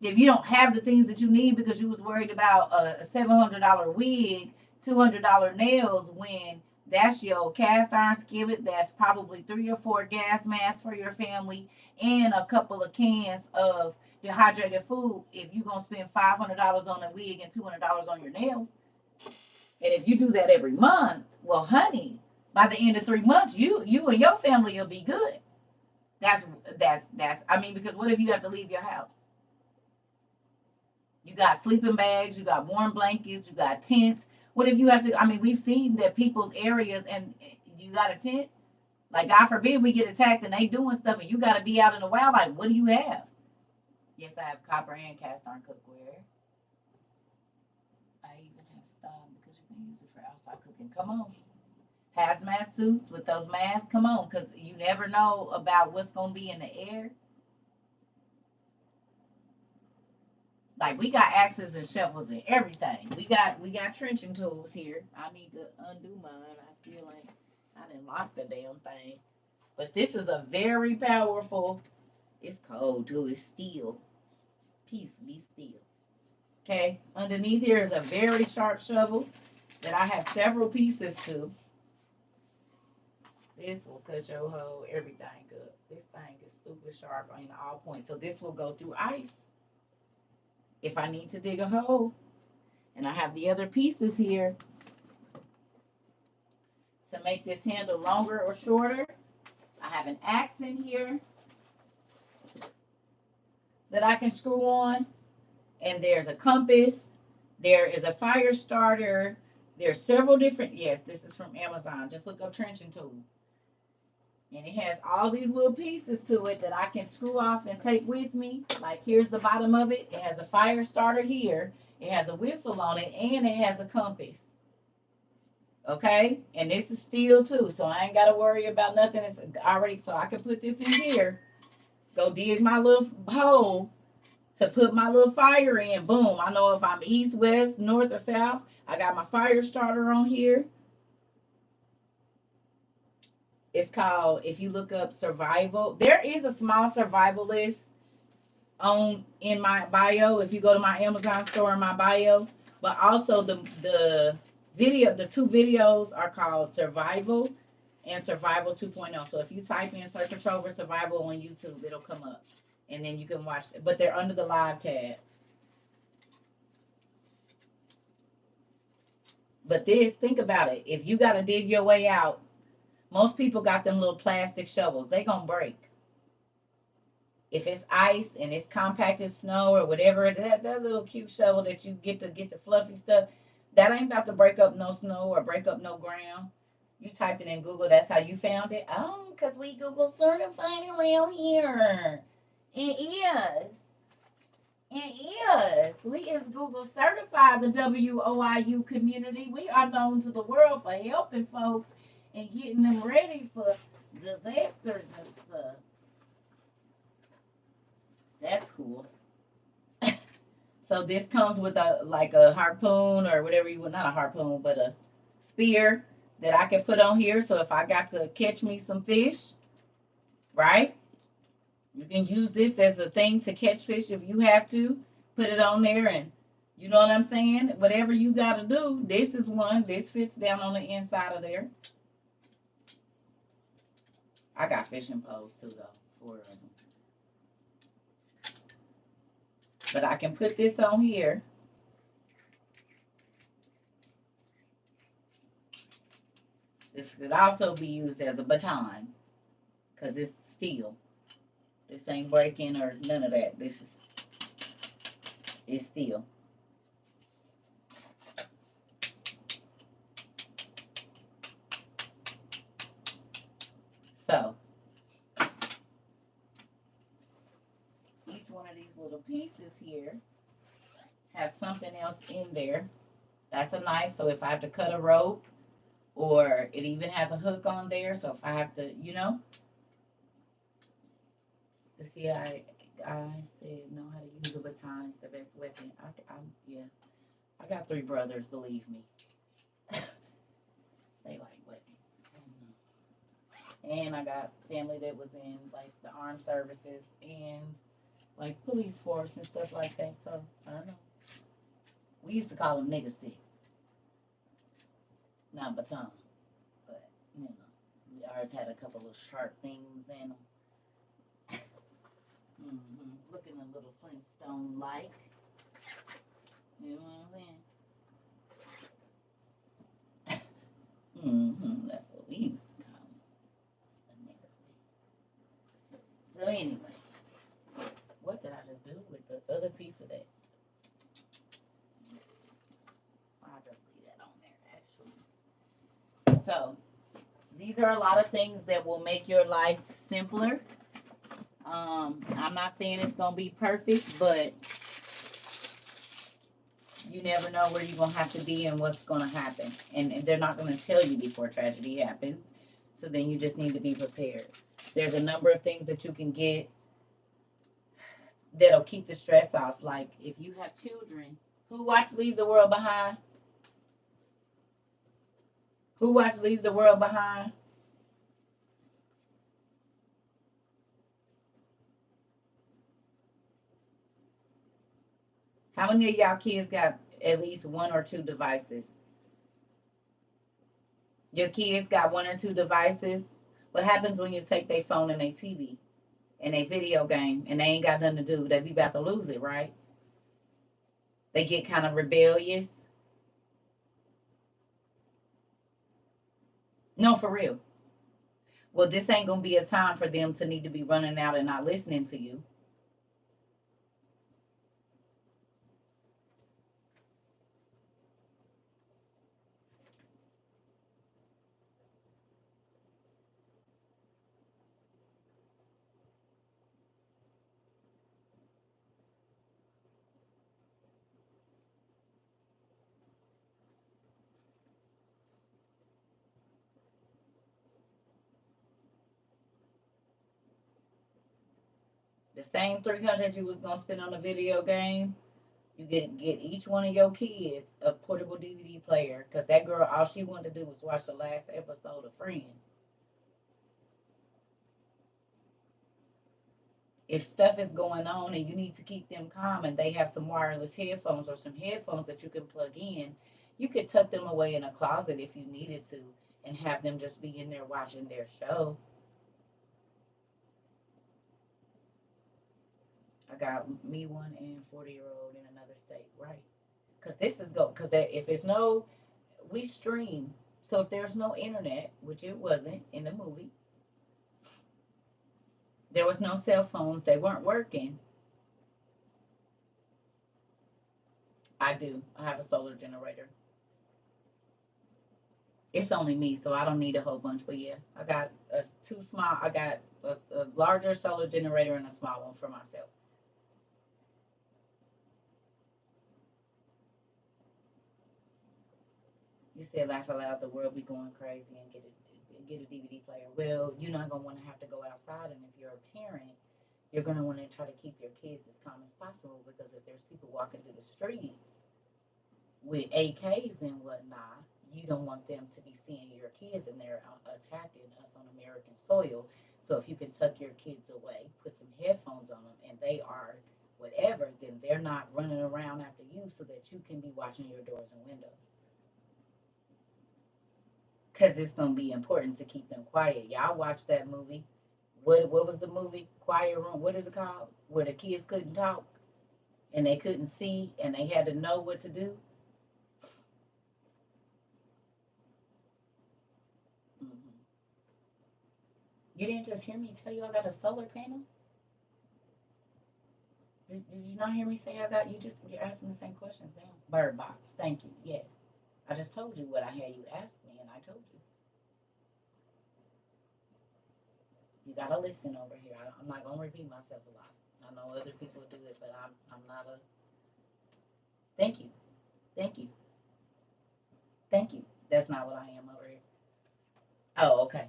if you don't have the things that you need because you was worried about a $700 wig, $200 nails, when that's your cast iron skillet, that's probably 3 or 4 gas masks for your family, and a couple of cans of dehydrated food. If you're gonna spend $500 on a wig and $200 on your nails, and if you do that every month, well, honey, by the end of 3 months, you and your family will be good. That's. I mean, because what if you have to leave your house? You got sleeping bags, you got warm blankets, you got tents. What if you have to? I mean, we've seen that people's areas, and you got a tent. Like, God forbid we get attacked and they doing stuff, and you got to be out in the wild. Like, what do you have? Yes, I have copper and cast iron cookware. I even have style because you can use it for outside cooking. Come on. Hazmat suits with those masks. Come on, because you never know about what's going to be in the air. Like, we got axes and shovels and everything. We got trenching tools here. I need to undo mine. I didn't lock the damn thing. But this is a very powerful. It's cold too. It's steel. Peace be still. Okay. Underneath here is a very sharp shovel that I have several pieces to. This will cut your whole everything up. This thing is super sharp on all points. So this will go through ice if I need to dig a hole. And I have the other pieces here to make this handle longer or shorter. I have an axe in here that I can screw on. And there's a compass. There is a fire starter. There's several different, yes, this is from Amazon. Just look up trenching tool. And it has all these little pieces to it that I can screw off and take with me. Like, here's the bottom of it. It has a fire starter here. It has a whistle on it, and it has a compass. Okay? And this is steel too, so I ain't got to worry about nothing. It's already, so I can put this in here. Go dig my little hole to put my little fire in. Boom. I know if I'm east, west, north, or south. I got my fire starter on here. It's called, if you look up survival, there is a small survival list in my bio. If you go to my Amazon store in my bio, but also the two videos are called Survival and Survival 2.0. So if you type in CERCA TROVA Survival on YouTube, it'll come up, and then you can watch it. But they're under the live tab. But think about it. If you got to dig your way out, most people got them little plastic shovels. They gonna break. If it's ice and it's compacted snow or whatever, that little cute shovel that you get to get the fluffy stuff, that ain't about to break up no snow or break up no ground. You typed it in Google. That's how you found it. Oh, because we Google certified around here. It is. It is. We is Google certified, the WOIU community. We are known to the world for helping folks and getting them ready for disasters and stuff. That's cool. So this comes with a harpoon or whatever you want, not a harpoon, but a spear that I can put on here. So if I got to catch me some fish, right? You can use this as a thing to catch fish if you have to. Put it on there, and you know what I'm saying? Whatever you got to do, this is one. This fits down on the inside of there. I got fishing poles too, though, 4 of them. But I can put this on here. This could also be used as a baton, because it's steel. This ain't breaking or none of that. It's steel. So each one of these little pieces here has something else in there. That's a knife, so if I have to cut a rope, or it even has a hook on there, so if I have to, see, I said know how to use a baton is the best weapon. Yeah, I got 3 brothers, believe me. They like weapons. And I got family that was in like the armed services and like police force and stuff like that. So I don't know. We used to call them nigga sticks, not baton. But ours had a couple of sharp things in them. Looking a little Flintstone like. You know what I'm saying? That's what we used to call them. So anyway, what did I just do with the other piece of that? I'll just leave that on there, actually. So these are a lot of things that will make your life simpler. I'm not saying it's gonna be perfect, but you never know where you're gonna have to be and what's gonna happen. And they're not gonna tell you before tragedy happens. So then you just need to be prepared. There's a number of things that you can get that'll keep the stress off. Like if you have children, who watch Leave the World Behind? Who watched Leave the World Behind? How many of y'all kids got at least 1 or 2 devices? Your kids got 1 or 2 devices? What happens when you take their phone and their TV and their video game and they ain't got nothing to do? They be about to lose it, right? They get kind of rebellious. No, for real. Well, this ain't going to be a time for them to need to be running out and not listening to you. The same 300 you was going to spend on a video game, you get each one of your kids a portable DVD player, because that girl, all she wanted to do was watch the last episode of Friends. If stuff is going on and you need to keep them calm and they have some wireless headphones or some headphones that you can plug in, you could tuck them away in a closet if you needed to and have them just be in there watching their show. I got me one and 40-year-old in another state, right? Because this is because if it's no, we stream. So if there's no internet, which it wasn't in the movie, there was no cell phones, they weren't working. I do. I have a solar generator. It's only me, so I don't need a whole bunch. But yeah, I got two small. I got a larger solar generator and a small one for myself. You said laugh aloud, the world be going crazy and get a DVD player. Well, you're not gonna want to have to go outside, and if you're a parent, you're gonna want to try to keep your kids as calm as possible, because if there's people walking through the streets with AKs and whatnot, you don't want them to be seeing your kids and they're attacking us on American soil. So if you can tuck your kids away, put some headphones on them, and they are whatever, then they're not running around after you, so that you can be watching your doors and windows. Because it's going to be important to keep them quiet. Y'all watch that movie. What was the movie? Quiet Room. What is it called? Where the kids couldn't talk and they couldn't see and they had to know what to do. Mm-hmm. You didn't just hear me tell you I got a solar panel? Did you not hear me say I got, you're asking the same questions now. Bird box. Thank you. Yes. I just told you what I had you ask me, and I told you. You gotta listen over here. I'm not gonna repeat myself a lot. I know other people do it, but I'm not a. Thank you, thank you, thank you. That's not what I am over here. Oh, okay.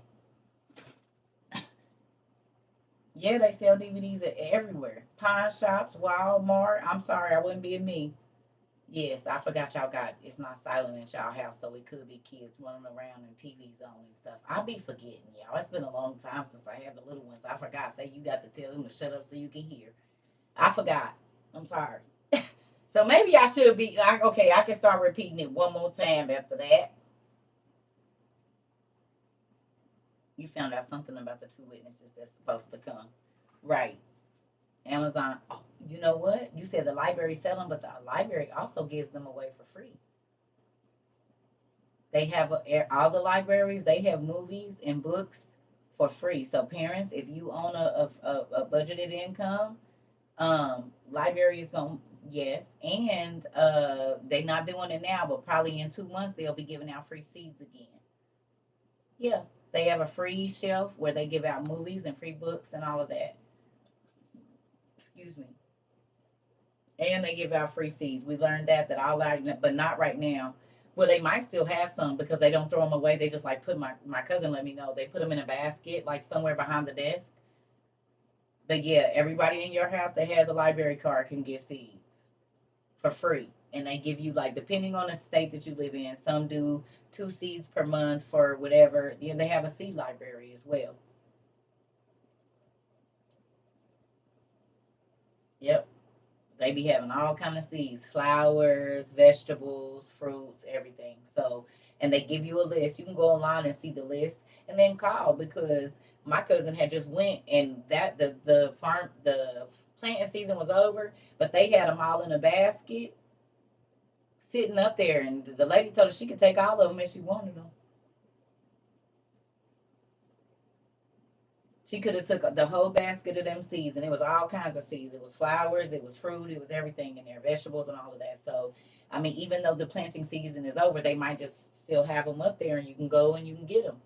Yeah, they sell DVDs everywhere. Pawn shops, Walmart. I'm sorry, I wouldn't be me. Yes, I forgot y'all got it's not silent in y'all house, so it could be kids running around and TVs on and stuff. I be forgetting, y'all. It's been a long time since I had the little ones. I forgot that you got to tell them to shut up so you can hear. I forgot. I'm sorry. So maybe I should be like, okay, I can start repeating it one more time after that. You found out something about the two witnesses that's supposed to come. Right. Amazon. Oh, you know what? You said the library sell them, but the library also gives them away for free. They have all the libraries. They have movies and books for free. So parents, if you own a budgeted income, library is going to, yes, and they not doing it now, but probably in 2 months they'll be giving out free seeds again. Yeah, they have a free shelf where they give out movies and free books and all of that. Excuse me. And they give out free seeds. We learned that all that, but not right now. Well, they might still have some because they don't throw them away. They just like put my cousin let me know they put them in a basket like somewhere behind the desk. But yeah, everybody in your house that has a library card can get seeds for free. And they give you like depending on the state that you live in, some do 2 seeds per month for whatever. Yeah, they have a seed library as well. Yep. They be having all kind of seeds, flowers, vegetables, fruits, everything. So, and they give you a list. You can go online and see the list, and then call because my cousin had just went and that the planting season was over, but they had them all in a basket sitting up there, and the lady told her she could take all of them if she wanted them. She could have took the whole basket of them seeds, and it was all kinds of seeds. It was flowers, it was fruit, it was everything in there, vegetables and all of that. So, I mean, even though the planting season is over, they might just still have them up there, and you can go and you can get them.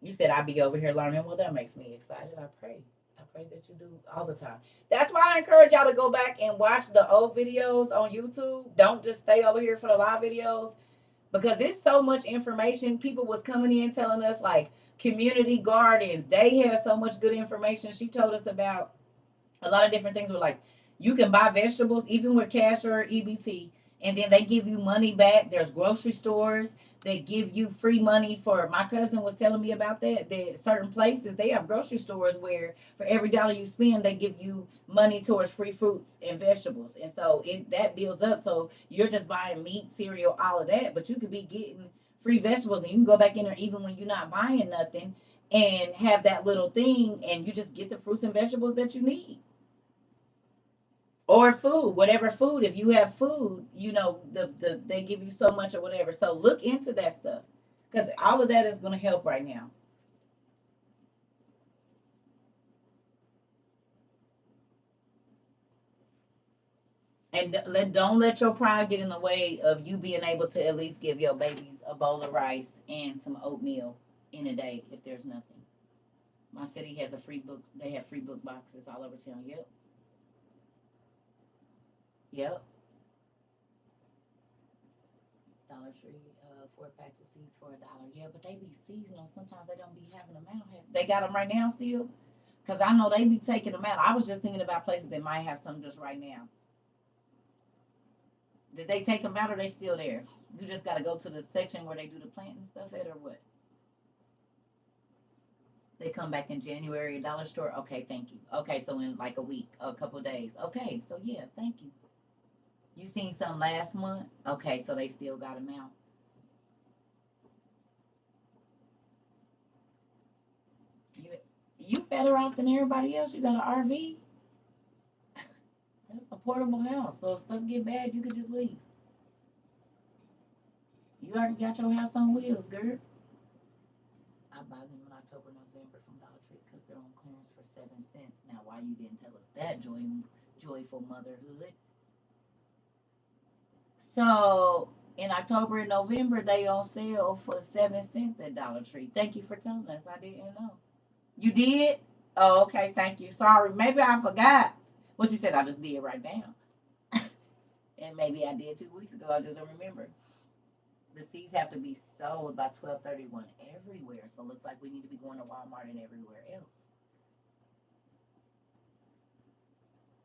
You said I'd be over here learning. Well, that makes me excited. I pray. I pray that you do all the time. That's why I encourage y'all to go back and watch the old videos on YouTube. Don't just stay over here for the live videos because it's so much information. People was coming in telling us like community gardens. They have so much good information. She told us about a lot of different things. Were like you can buy vegetables even with cash or EBT, and then they give you money back. There's grocery stores that give you free money for. My cousin was telling me about that. That certain places they have grocery stores where for every dollar you spend, they give you money towards free fruits and vegetables, and so it that builds up. So you're just buying meat, cereal, all of that, but you could be getting free vegetables, and you can go back in there even when you're not buying nothing and have that little thing, and you just get the fruits and vegetables that you need or food, whatever food. If you have food, they give you so much or whatever. So look into that stuff because all of that is going to help right now. And don't let your pride get in the way of you being able to at least give your babies a bowl of rice and some oatmeal in a day if there's nothing. My city has a free book. They have free book boxes all over town. Yep, yep. Dollar Tree, 4 packs of seeds for $1. Yeah, but they be seasonal. Sometimes they don't be having them out. They got them right now still. Cause I know they be taking them out. I was just thinking about places that might have some just right now. Did they take them out or they still there? You just got to go to the section where they do the planting stuff at or what? They come back in January, dollar store. Okay, thank you. Okay, so in like a week, a couple of days. Okay, so yeah, thank you. You seen some last month? Okay, so they still got them out. You you better off than everybody else. You got an RV. That's a portable house. So if stuff get bad, you could just leave. You already got your house on wheels, girl. I buy them when October, November from Dollar Tree because they're on clearance for 7 cents. Now, why you didn't tell us that, joyful motherhood? So in October and November, they on sale for 7 cents at Dollar Tree. Thank you for telling us. I didn't know. You did? Oh, okay. Thank you. Sorry. Maybe I forgot what you said. I just did right now. And maybe I did 2 weeks ago. I just don't remember. The seeds have to be sold by 12/31 everywhere. So it looks like we need to be going to Walmart and everywhere else.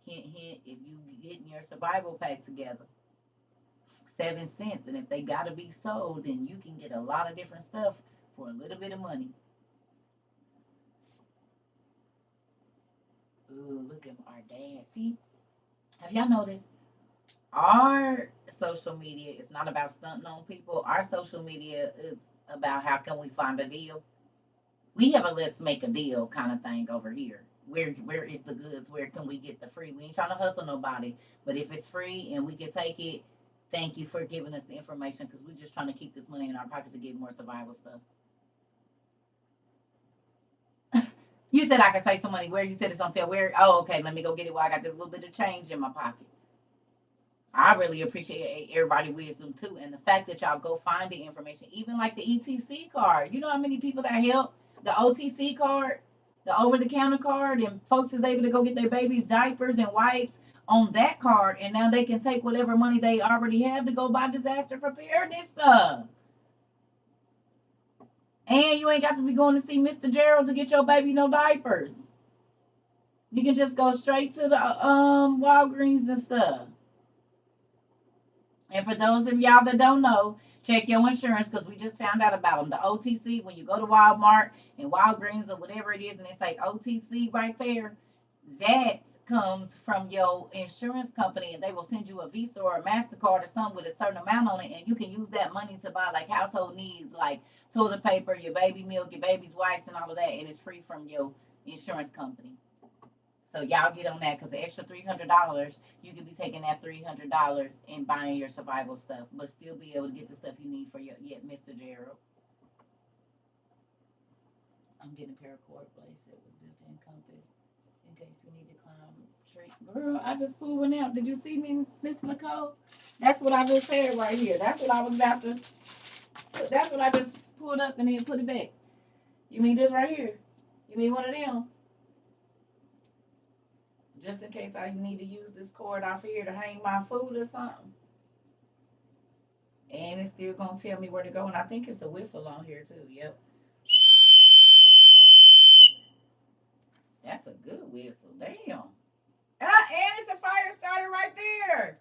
Hint, hint, if you getting your survival pack together, 7 cents. And if they got to be sold, then you can get a lot of different stuff for a little bit of money. Ooh, look at our dad. See, have y'all noticed? Our social media is not about stunting on people. Our social media is about how can we find a deal. We have a let's make a deal kind of thing over here. Where is the goods? Where can we get the free? We ain't trying to hustle nobody, but if it's free and we can take it, thank you for giving us the information because we're just trying to keep this money in our pocket to get more survival stuff. You said I could say some money. Where you said it's on sale? Where? Oh, okay. Let me go get it while I got this little bit of change in my pocket. I really appreciate everybody' wisdom too, and the fact that y'all go find the information, even like the ETC card. You know how many people that help the OTC card, the over-the-counter card, and folks is able to go get their babies diapers and wipes on that card, and now they can take whatever money they already have to go buy disaster preparedness stuff. And you ain't got to be going to see Mr. Gerald to get your baby no diapers. You can just go straight to the Walgreens and stuff. And for those of y'all that don't know, check your insurance because we just found out about them. The OTC, when you go to Walmart and Walgreens or whatever it is, and they say OTC right there, that comes from your insurance company, and they will send you a Visa or a MasterCard or something with a certain amount on it, and you can use that money to buy like household needs, like toilet paper, your baby milk, your baby's wipes, and all of that, and it's free from your insurance company. So y'all get on that because the extra $300, you could be taking that $300 and buying your survival stuff, but still be able to get the stuff you need for your Mr. Gerald. I'm getting a paracord bracelet with built-in compass in case we need to climb a tree. Girl, I just pulled one out. Did you see me, Miss Nicole? That's what I just had right here. That's what I was about to. That's what I just pulled up and then put it back. You mean this right here? You mean one of them? Just in case I need to use this cord off here to hang my food or something. And it's still gonna tell me where to go. And I think it's a whistle on here too. Yep. That's a good whistle. Damn. And it's a fire starter right there.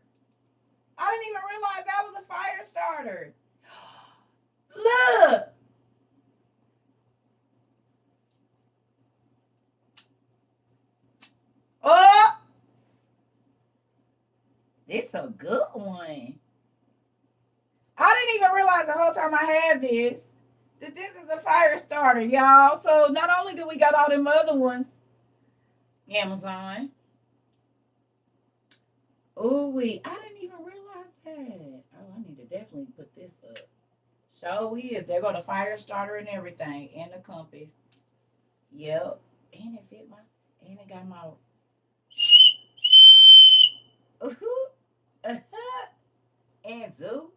I didn't even realize that was a fire starter. Look. Oh, this a good one. I didn't even realize the whole time I had this that this is a fire starter, y'all. So not only do we got all them other ones, Amazon. Oh, I didn't even realize that. Oh, I need to definitely put this up. So is. They're going to fire starter and everything, and the compass. Yep. And it fit my, and it got my, and zoo.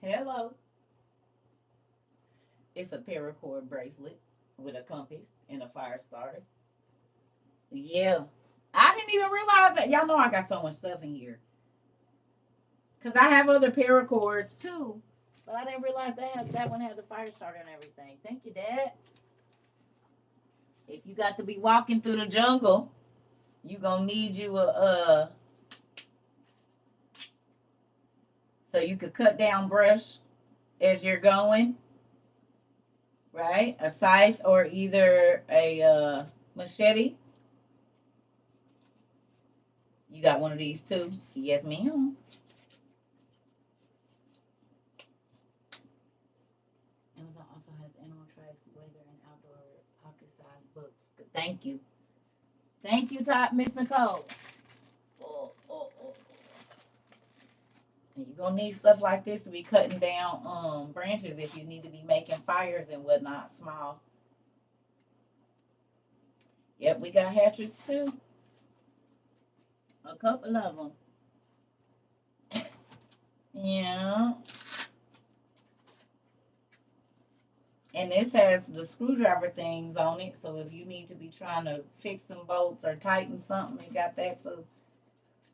Hello. It's a paracord bracelet with a compass and a fire starter. Yeah. I didn't even realize that. Y'all know I got so much stuff in here. Because I have other paracords too. But I didn't realize that one had the fire starter and everything. Thank you, Dad. If you got to be walking through the jungle, you gonna need you a so you could cut down brush as you're going, right? A scythe or either a machete. You got one of these too? Yes, ma'am. Amazon also has animal tracks, weather, and outdoor pocket-sized books. Thank you. Thank you, Miss Nicole. Oh, oh, oh. And you're gonna need stuff like this to be cutting down branches if you need to be making fires and whatnot, small. Yep, we got hatchets too. A couple of them. Yeah. And this has the screwdriver things on it. So if you need to be trying to fix some bolts or tighten something, it got that too.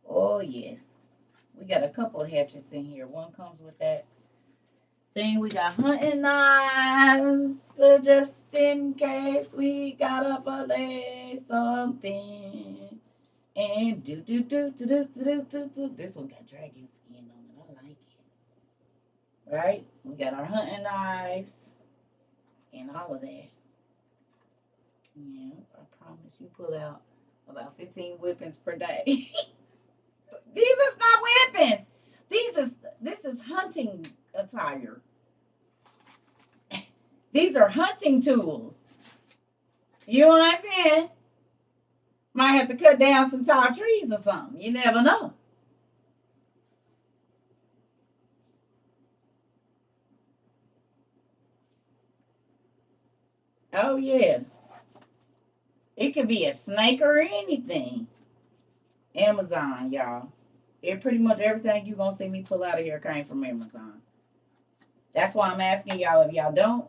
Oh, yes. We got a couple of hatchets in here. One comes with that thing. We got hunting knives just in case we gotta fillet something. And do. This one got dragon skin on it. I like it. Right? We got our hunting knives and all of that. Yeah, I promise you pull out about 15 whippings per day. These is not weapons. This is hunting attire. These are hunting tools. You know what I'm saying? Might have to cut down some tall trees or something. You never know. Oh yeah. It could be a snake or anything. Amazon, y'all. It pretty much everything you gonna see me pull out of here came from Amazon. That's why I'm asking y'all, if y'all don't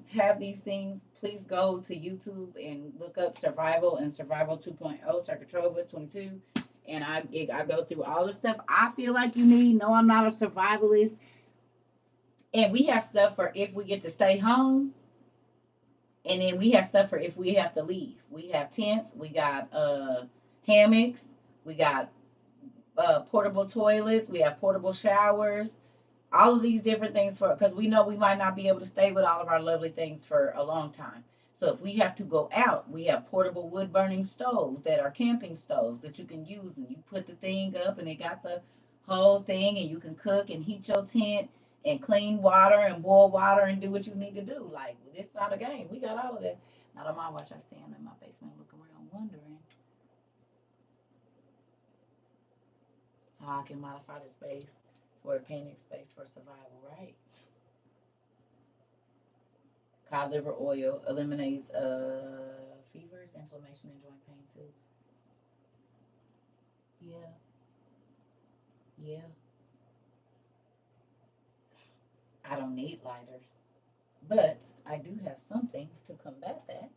have these things, please go to YouTube and look up Survival and Survival 2.0, CERCA TROVA 22. And I go through all the stuff I feel like you need. No, I'm not a survivalist. And we have stuff for if we get to stay home. And then we have stuff for if we have to leave. We have tents, we got hammocks, we got portable toilets, we have portable showers, all of these different things for because we know we might not be able to stay with all of our lovely things for a long time. So if we have to go out, we have portable wood burning stoves that are camping stoves that you can use, and you put the thing up and it got the whole thing, and you can cook and heat your tent and clean water and boil water and do what you need to do. Like, it's not a game. We got all of that. Not on my watch. I stand in my basement looking around wondering how I can modify the space for a panic space for survival, right? Cod liver oil eliminates fevers, inflammation, and joint pain too. Yeah, yeah. I don't need lighters, but I do have something to combat that.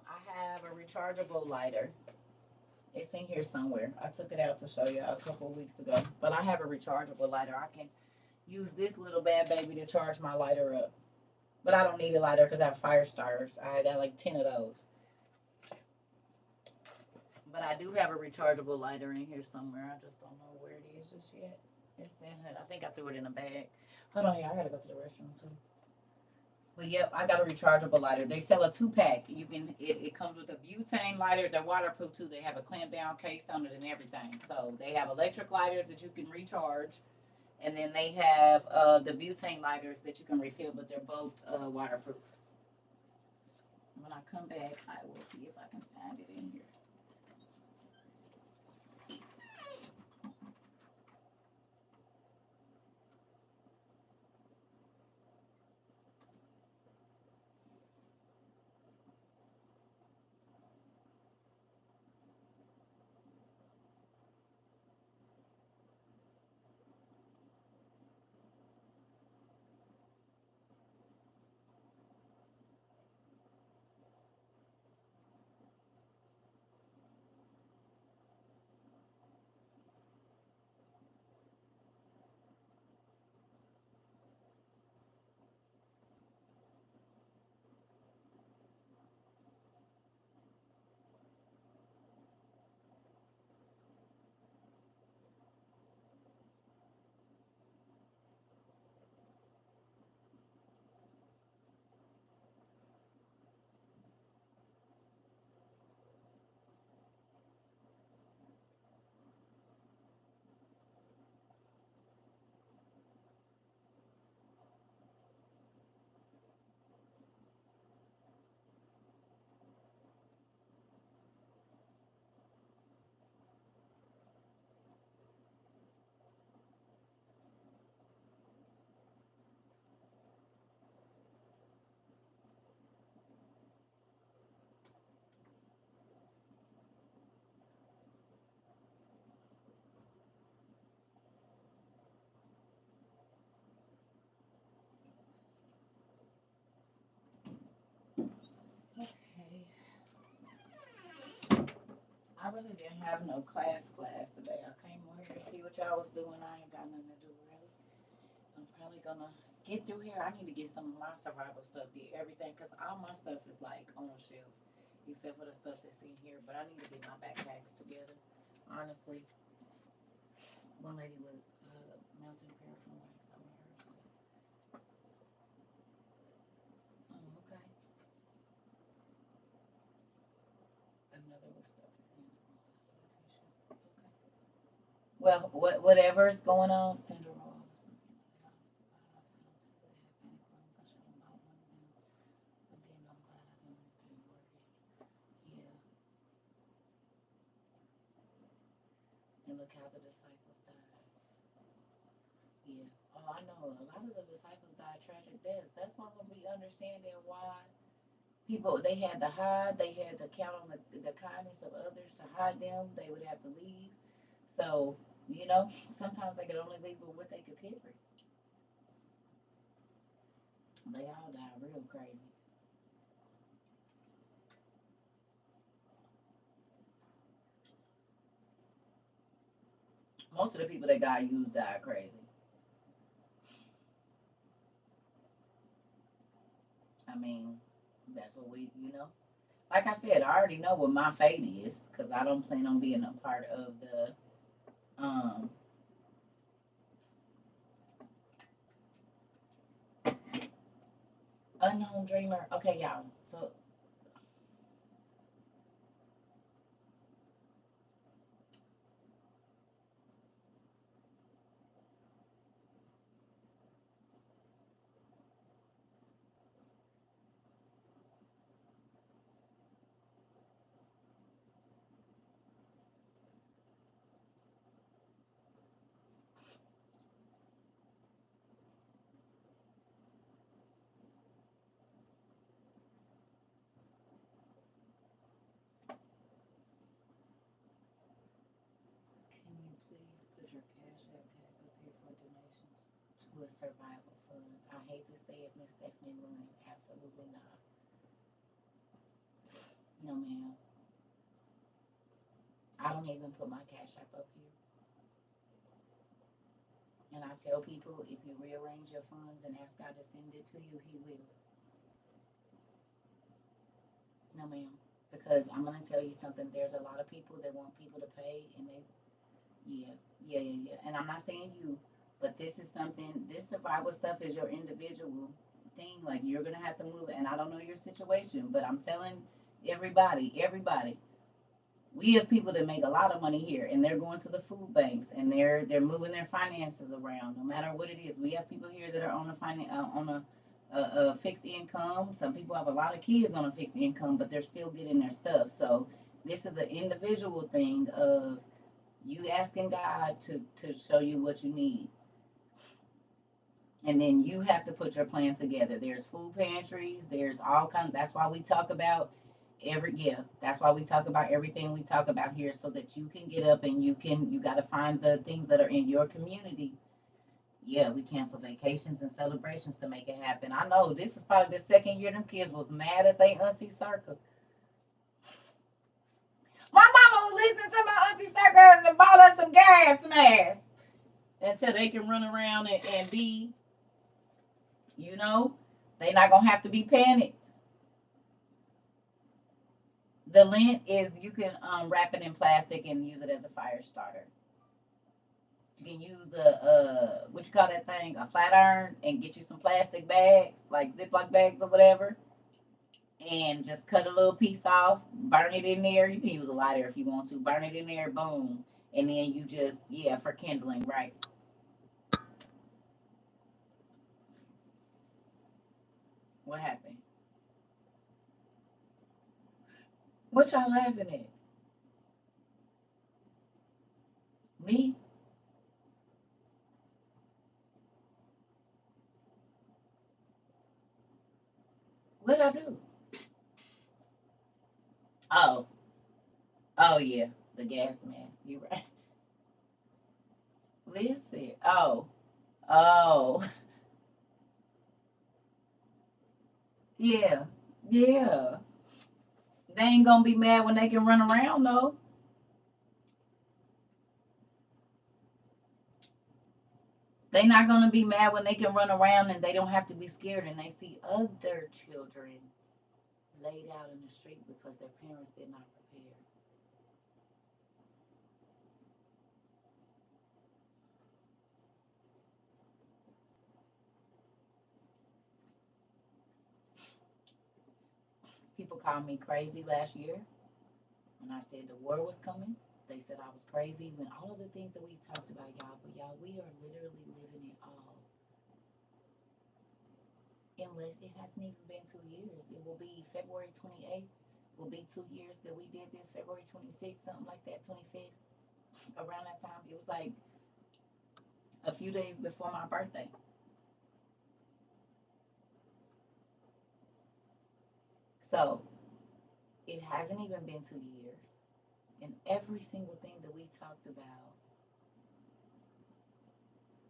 I have a rechargeable lighter. It's in here somewhere. I took it out to show you a couple of weeks ago. But I have a rechargeable lighter. I can use this little bad baby to charge my lighter up. But I don't need a lighter because I have fire starters. I got like 10 of those. But I do have a rechargeable lighter in here somewhere. I just don't know where it is just yet. It's in here. I think I threw it in a bag. Hold on, yeah, I gotta go to the restroom too. But yep, I got a rechargeable lighter. They sell a 2 pack. You can it comes with a butane lighter. They're waterproof too. They have a clamp down case on it and everything. So they have electric lighters that you can recharge, and then they have the butane lighters that you can refill, but they're both waterproof. When I come back, I will see if I can find it in here. really didn't have no class today. I came over here to see what y'all was doing. I ain't got nothing to do really. I'm probably gonna get through here. I need to get some of my survival stuff, get everything, cause all my stuff is like on the shelf, except for the stuff that's in here. But I need to get my backpacks together. Honestly, one lady was melting paraffin wax on her stuff. Oh, okay. Another was stuff. Okay. Well, whatever's going on, Central Ross. Yeah, and look how the disciples died. Yeah. Oh, I know. A lot of the disciples died tragic deaths. That's why when we understanding why people they had to hide, they had to count on the kindness of others to hide them. They would have to leave. So sometimes they could only leave with what they could carry. They all died real crazy. Most of the people that God used died crazy. I mean, that's what we. Like I said, I already know what my fate is because I don't plan on being a part of the um unknown dreamer. Okay, y'all. So can you please put your cash app tag up here for donations to a survival fund? I hate to say it, Miss Stephanie Lynn. Absolutely not. No, ma'am. I don't even put my cash app up here. And I tell people if you rearrange your funds and ask God to send it to you, He will. No, ma'am. Because I'm gonna tell you something. There's a lot of people that want people to pay, and yeah, yeah. And I'm not saying you, but this is something. This survival stuff is your individual thing. Like you're gonna have to move it. And I don't know your situation, but I'm telling everybody, we have people that make a lot of money here, and they're going to the food banks, and they're moving their finances around. No matter what it is, we have people here that are on a fixed income. Some people have a lot of kids on a fixed income, but they're still getting their stuff. So this is an individual thing of you asking God to show you what you need, and then you have to put your plan together. There's food pantries. There's all kinds. That's why we talk about That's why we talk about everything we talk about here, so that you can get up and you got to find the things that are in your community. Yeah, we cancel vacations and celebrations to make it happen. I know this is probably the second year them kids was mad at their auntie Circle. My mama was listening to my auntie Circle and bought us some gas masks until they can run around and be, you know, they not gonna have to be panicked. The lint is you can wrap it in plastic and use it as a fire starter. You can use a what you call that thing, a flat iron, and get you some plastic bags, like Ziploc bags or whatever, and just cut a little piece off, burn it in there. You can use a lighter if you want to. Burn it in there, boom, and then you just for kindling, right? What happened? What y'all laughing at? Me? What I do? Oh, oh yeah, the gas mask. You right. Listen. Oh, oh, yeah, yeah. They ain't gonna be mad when they can run around though. They're not going to be mad when they can run around and they don't have to be scared and they see other children laid out in the street because their parents did not prepare. People called me crazy last year when I said the war was coming. They said I was crazy when all of the things that we talked about, y'all, but y'all, we are literally living it all. Unless it hasn't even been 2 years. It will be February 28th. Will be 2 years that we did this. February 26th, something like that, 25th. Around that time, it was like a few days before my birthday. So it hasn't even been 2 years. And every single thing that we talked about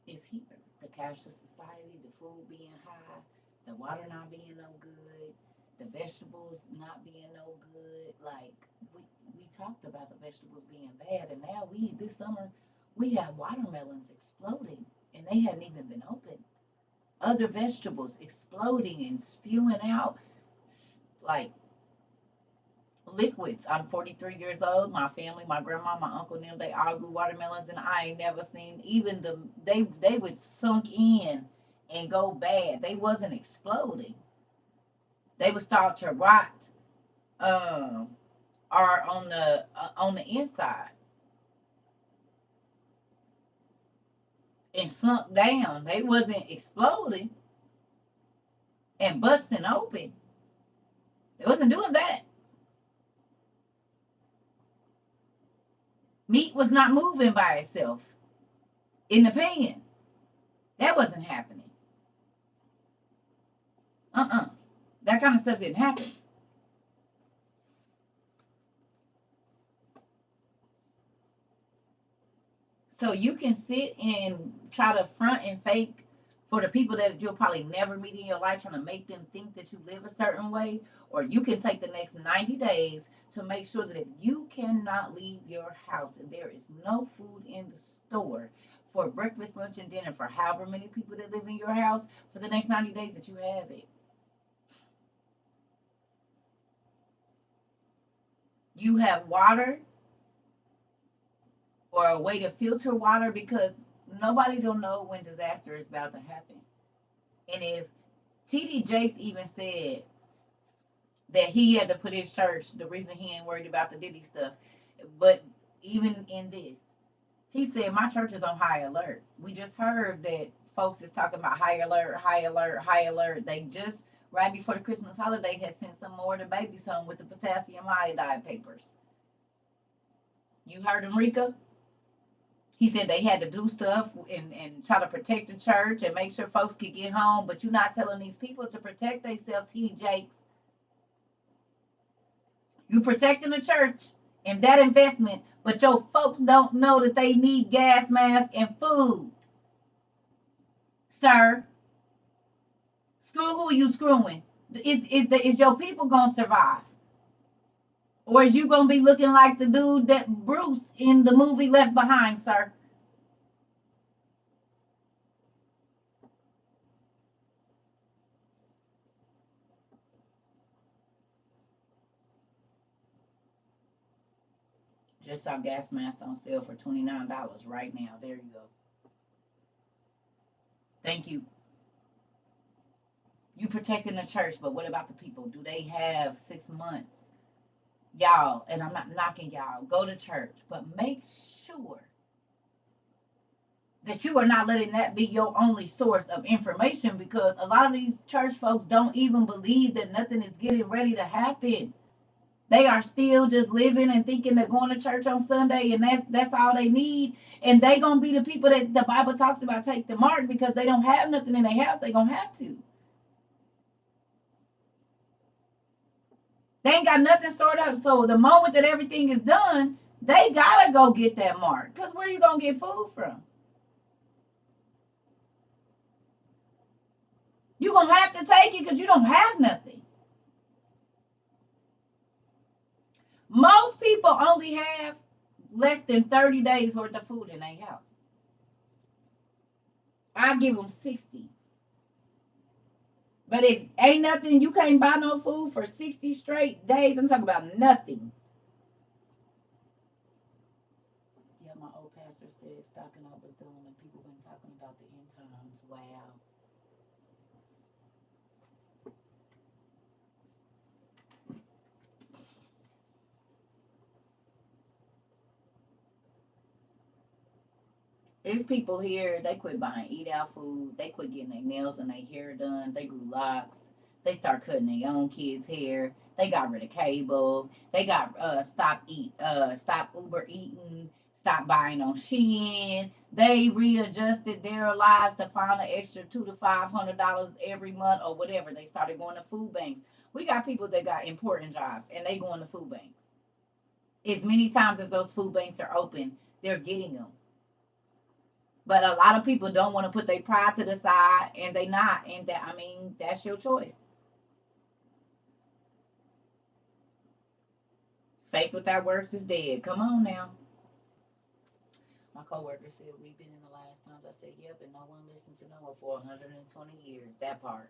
is here. The cashless society, the food being high, the water not being no good, the vegetables not being no good. Like we talked about the vegetables being bad, and now we this summer we have watermelons exploding, and they hadn't even been open. Other vegetables exploding and spewing out like liquids. I'm 43 years old. My family, my grandma, my uncle, and them, they all grew watermelons, and I ain't never seen even they would sunk in and go bad. They wasn't exploding. They would start to rot, um, or on the inside and slunk down. They wasn't exploding and busting open. It wasn't doing that. Meat was not moving by itself in the pan. That wasn't happening. Uh-uh. That kind of stuff didn't happen. So you can sit and try to front and fake for the people that you'll probably never meet in your life, trying to make them think that you live a certain way, or you can take the next 90 days to make sure that you cannot leave your house and there is no food in the store for breakfast, lunch, and dinner for however many people that live in your house for the next 90 days that you have it. You have water or a way to filter water because nobody don't know when disaster is about to happen. And if TD Jakes even said that he had to put his church, the reason he ain't worried about the Diddy stuff, but even in this, he said, my church is on high alert. We just heard that folks is talking about high alert, high alert, high alert. They just, right before the Christmas holiday, had sent some more of the babies home with the potassium iodide papers. You heard Enrica? He said they had to do stuff and try to protect the church and make sure folks could get home, but you're not telling these people to protect themselves, T. Jakes. You protecting the church and that investment, but your folks don't know that they need gas masks and food. Sir, screw who you screwing. Is your people gonna survive? Or is you gonna be looking like the dude that Bruce in the movie Left Behind, sir? Just saw gas masks on sale for $29 right now. There you go. Thank you. You protecting the church, but what about the people? Do they have 6 months? Y'all, and I'm not knocking y'all, go to church, but make sure that you are not letting that be your only source of information because a lot of these church folks don't even believe that nothing is getting ready to happen. They are still just living and thinking they're going to church on Sunday and that's all they need. And they gonna be the people that the Bible talks about take the mark because they don't have nothing in their house. They gonna have to. They ain't got nothing stored up. So the moment that everything is done, they gotta go get that mark. Cause where you gonna get food from? You gonna have to take it because you don't have nothing. Most people only have less than 30 days worth of food in their house. I give them 60. But if ain't nothing, you can't buy no food for 60 straight days. I'm talking about nothing. Yeah, my old pastor said stocking up was done, and people been talking about the end times. Wow. There's people here, they quit buying eat out food. They quit getting their nails and their hair done. They grew locks. They start cutting their own kids' hair. They got rid of cable. They got stop Uber eating, stop buying on Shein. They readjusted their lives to find an extra $200 to $500 every month or whatever. They started going to food banks. We got people that got important jobs and they going to food banks. As many times as those food banks are open, they're getting them. But a lot of people don't want to put their pride to the side, and they not. And that, I mean, that's your choice. Faith without works is dead. Come on now. My coworker said we've been in the last times. I said, yep, and no one listened to Noah for 120 years. That part.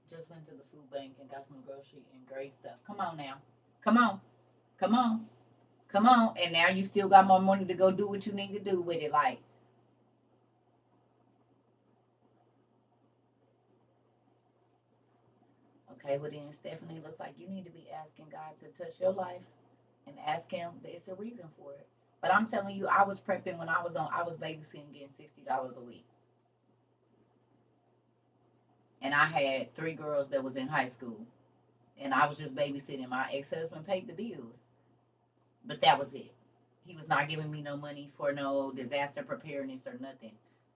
Just went to the food bank and got some grocery and great stuff. Come on now. Come on. Come on. Come on. And now you still got more money to go do what you need to do with it. Like, okay, well then, Stephanie, looks like you need to be asking God to touch your life and ask Him. It's a reason for it. But I'm telling you, I was prepping when I was babysitting, getting $60 a week, and I had three girls that was in high school, and I was just babysitting. My ex husband paid the bills, but that was it. He was not giving me no money for no disaster preparedness or nothing.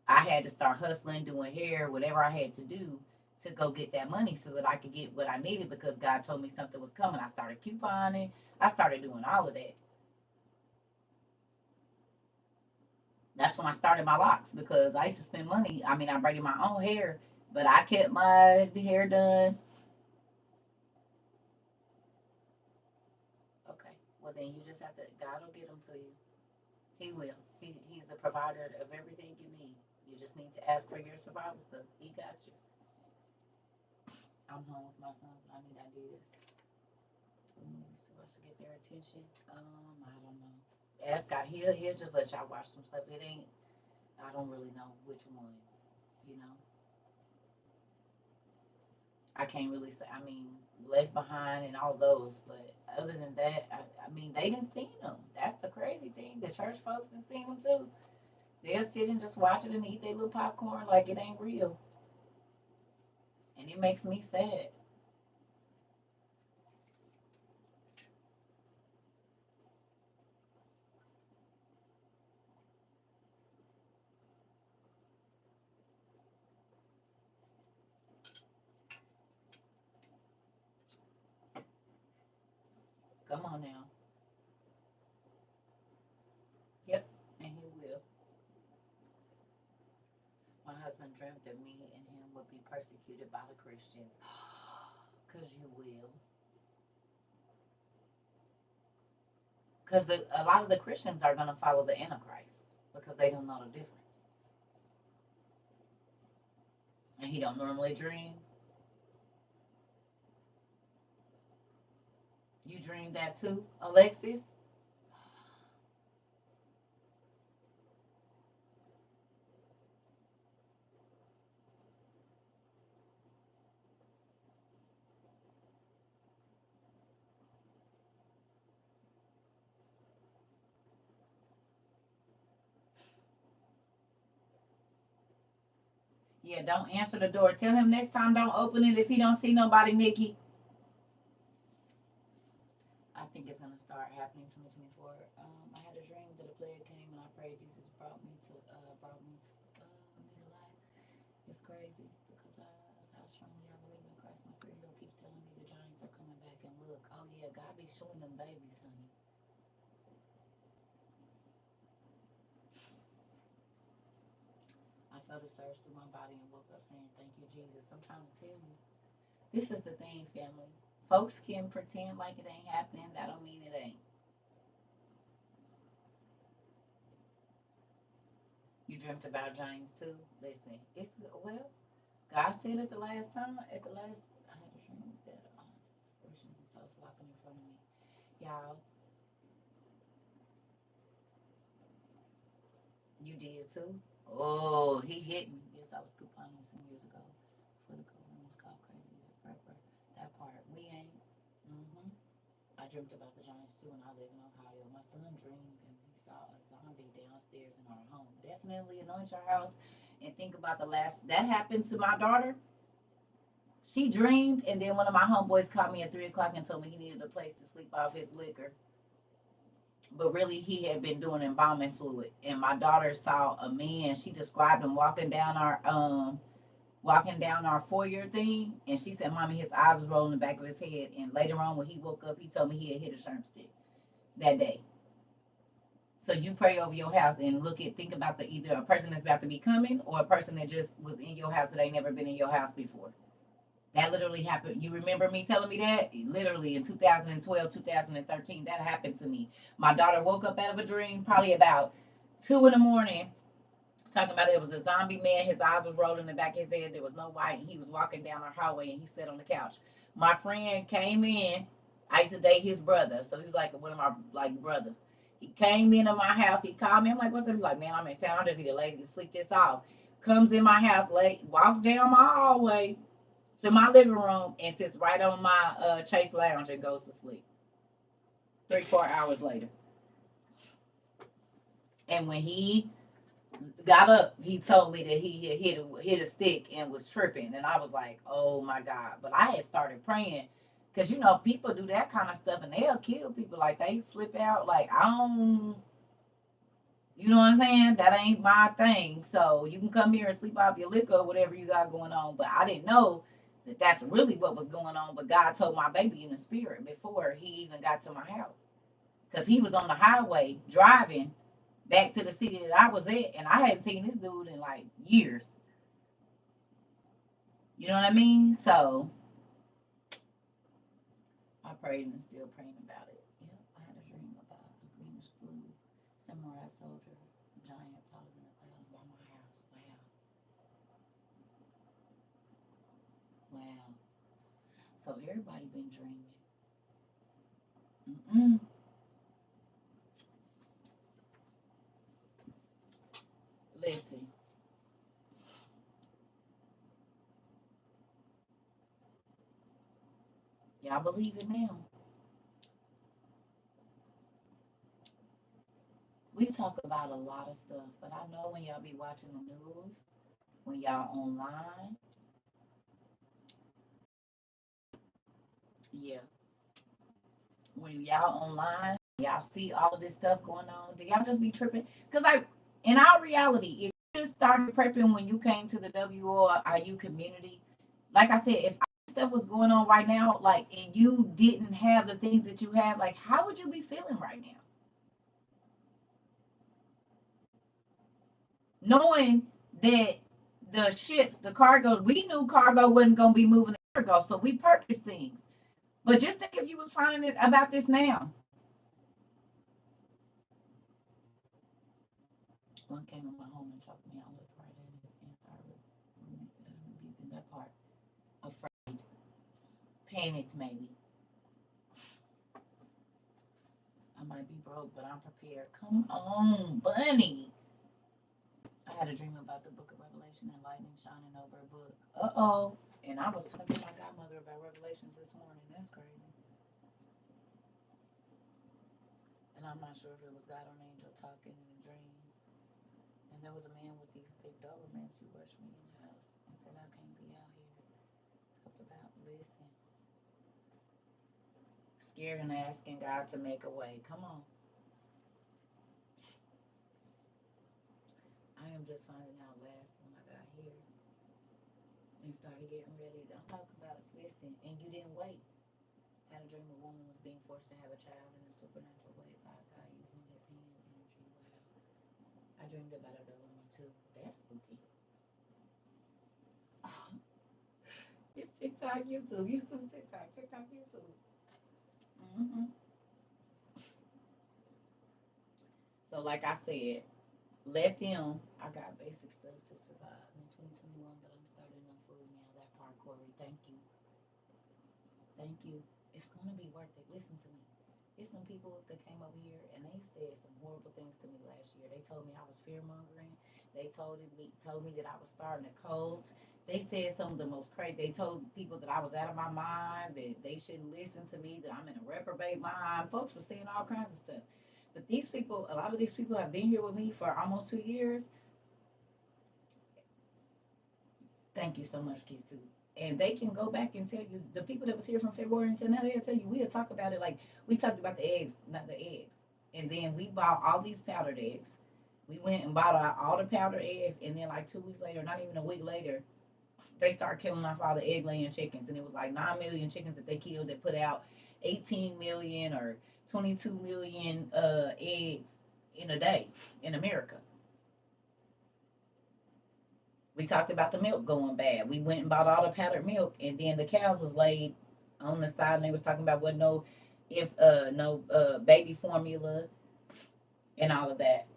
I had to start hustling, doing hair, whatever I had to do to go get that money so that I could get what I needed because God told me something was coming. I started couponing. I started doing all of that. That's when I started my locks because I used to spend money. I mean, I braided my own hair, but I kept my hair done. Okay. Well, then you just have to, God will get them to you. He will. He's the provider of everything you need. You just need to ask for your survival stuff. He got you. I'm home with my sons. I need ideas. Movies to watch to get their attention. I don't know. Ask God. He'll just let y'all watch some stuff. It ain't. I don't really know which ones. You know. I can't really say. I mean, Left Behind and all those. But other than that, I mean, they didn't see them. That's the crazy thing. The church folks didn't see them too. They'll sit and just watch it and eat their little popcorn like it ain't real. And it makes me sad. Come on now. Yep, and he will. My husband dreamt that me and him would be persecuted by the Christians. Because you will. Because a lot of the Christians are going to follow the Antichrist because they don't know the difference. And he don't normally dream. You dream that too, Alexis? Yeah, don't answer the door. Tell him next time don't open it if he don't see nobody, Nikki. I think it's gonna start happening 2024. I had a dream that a plague came and I prayed Jesus brought me to life. It's crazy because of how strongly I believe in Christ. My 3-year-old keeps telling me the Giants are coming back and look. Oh yeah, God be showing them babies, honey. I felt a surge through my body and woke up saying, "Thank you, Jesus." I'm trying to tell you. This is the thing, family. Folks can pretend like it ain't happening. That don't mean it ain't. You dreamt about James too. Listen, it's well. God said at the last time. At the last, I had a dream that Christians and stuff walking in front of me. Y'all, you did too. Oh, he hit me. Yes, I was couponing some years ago. For the coupon was called Crazy as a Prepper. That part we ain't. Mm-hmm. I dreamt about the Giants too, and I live in Ohio. My son dreamed and he saw a zombie downstairs in our home. Definitely anoint your house and think about the last. That happened to my daughter. She dreamed, and then one of my homeboys called me at 3 o'clock and told me he needed a place to sleep off his liquor. But really, he had been doing embalming fluid. And my daughter saw a man. She described him walking down our foyer thing, and she said, "Mommy, his eyes was rolling in the back of his head." And later on, when he woke up, he told me he had hit a sherm stick that day. So you pray over your house and think about the either a person that's about to be coming or a person that just was in your house that ain't never been in your house before. That literally happened. You remember me telling me that? Literally in 2012, 2013, that happened to me. My daughter woke up out of a dream, probably about 2 in the morning, talking about it was a zombie man. His eyes was rolling in the back of his head. There was no light. And he was walking down our hallway and he sat on the couch. My friend came in. I used to date his brother, so he was like one of my brothers. He came into my house. He called me. I'm like, "What's up?" He's like, "Man, I'm in town. I just need a lady to sleep this off." Comes in my house late, walks down my hallway to my living room and sits right on my Chase lounge and goes to sleep. 3 4 hours later, and when he got up, he told me that he had hit a stick and was tripping, and I was like, "Oh my God!" But I had started praying because people do that kind of stuff and they'll kill people. Like they flip out. Like I don't, you know what I'm saying? That ain't my thing. So you can come here and sleep off your liquor or whatever you got going on. But I didn't know that that's really what was going on. But God told my baby in the spirit before he even got to my house because he was on the highway driving back to the city that I was at, and I hadn't seen this dude in like years. You know what I mean? So I prayed and still praying about it. Yep, I had a dream about a greenish blue samurai soldier, giant taller than the clouds by my house. Wow. Wow. So everybody been dreaming. Mm-mm. Listen, y'all believe it now. We talk about a lot of stuff, but I know when y'all be watching the news, when y'all online, yeah, when y'all online, y'all see all of this stuff going on, do y'all just be tripping? Because like in our reality, if you just started prepping when you came to the WOIU community, like I said, if stuff was going on right now, like and you didn't have the things that you have, like how would you be feeling right now? Knowing that the ships, the cargo, we knew cargo wasn't gonna be moving the cargo, so we purchased things. But just think if you was finding it about this now. One came in my home and choked me. I looked right at it and started rebuking that part. Afraid, panicked maybe. I might be broke, but I'm prepared. Come on, bunny. I had a dream about the book of Revelation and lightning shining over a book. Uh-oh. And I was talking to my godmother about Revelations this morning. That's crazy. And I'm not sure if it was God or an angel talking in a dream. And there was a man with these big Dobermans who rushed me in the house and said, "I can't be out here." Talked about listen. Scared and asking God to make a way. Come on. I am just finding out last when I got here and started getting ready. I'm talking about listen, and you didn't wait. Had a dream a woman was being forced to have a child in a supernatural way by God using his hand energy. Wow. I dreamed about a Doberman too. That's spooky. It's TikTok, YouTube, TikTok, YouTube. hmm So, like I said, let them. I got basic stuff to survive in 2021, but I'm starting on food now. That part, Corey. Thank you. Thank you. It's gonna be worth it. Listen to me. There's some people that came over here and they said some horrible things to me last year. They told me I was fear mongering. They told me that I was starting a cult. They said some of the most crazy. They told people that I was out of my mind, that they shouldn't listen to me, that I'm in a reprobate mind. Folks were saying all kinds of stuff. But these people, a lot of these people have been here with me for almost 2 years. Thank you so much, Kiss Too. And they can go back and tell you the people that was here from February until now. They'll tell you we'll talk about it like we talked about the eggs, not the eggs. And then we bought all these powdered eggs. We went and bought all the powdered eggs, and then like 2 weeks later, not even a week later, they started killing off all the egg laying chickens, and it was like 9 million chickens that they killed that put out 18 million or 22 million eggs in a day in America. We talked about the milk going bad. We went and bought all the powdered milk, and then the cows was laid on the side, and they was talking about what no, if no baby formula and all of that.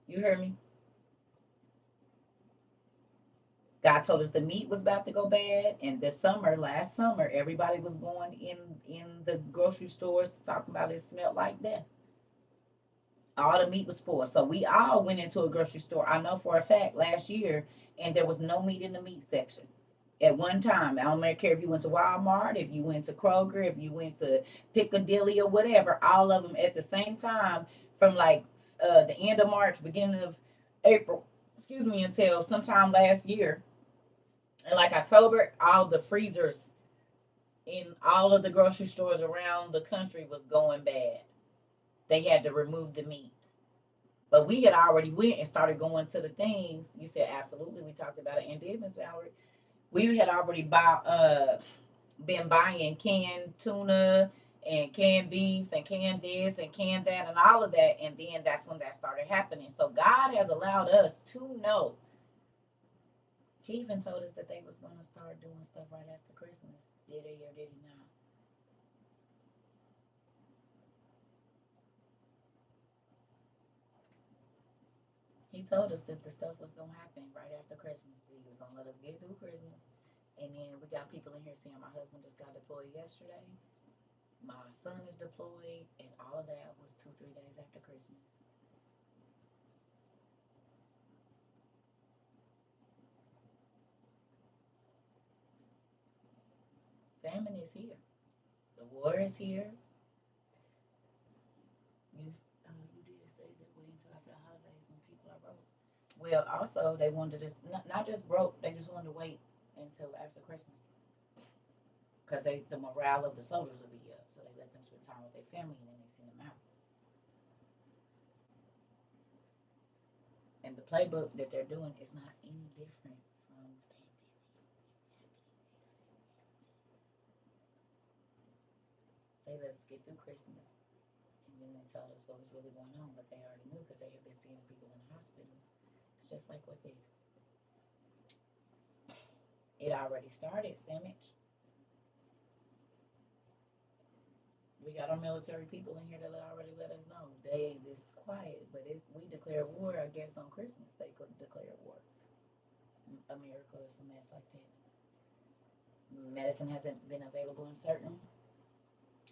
You heard me? God told us the meat was about to go bad, and this summer, last summer, everybody was going in the grocery stores talking about it smelled like death. All the meat was spoiled. So we all went into a grocery store. I know for a fact last year, and there was no meat in the meat section at one time. I don't care if you went to Walmart, if you went to Kroger, if you went to Piccadilly or whatever, all of them at the same time from like the end of March, beginning of April, excuse me, until sometime last year. And like October, all the freezers in all of the grocery stores around the country was going bad. They had to remove the meat. But we had already went and started going to the things. You said absolutely. We talked about it and did, Miss Valerie. We had already been buying canned tuna and canned beef and canned this and canned that and all of that. And then that's when that started happening. So God has allowed us to know. He even told us that they was going to start doing stuff right after Christmas. Did he or did he not? He told us that the stuff was gonna happen right after Christmas. He was gonna let us get through Christmas, and then we got people in here saying my husband just got deployed yesterday. My son is deployed, and all of that was 2, 3 days after Christmas. Famine is here. The war is here. You did say that wait until after the holidays when people are broke. Well, also they wanted to just not just broke. They just wanted to wait until after Christmas because the morale of the soldiers will be up, so they let them spend time with their family and then they send them out. And the playbook that they're doing is not any different from the pandemic. They let us get through Christmas, and then they told us what was really going on, but they already knew because they have been seeing people in hospitals. It's just like with this. It already started, Samich. We got our military people in here that already let us know. It's quiet, but we declare war, I guess, on Christmas. They could declare war. America is a mess like that. Medicine hasn't been available in certain.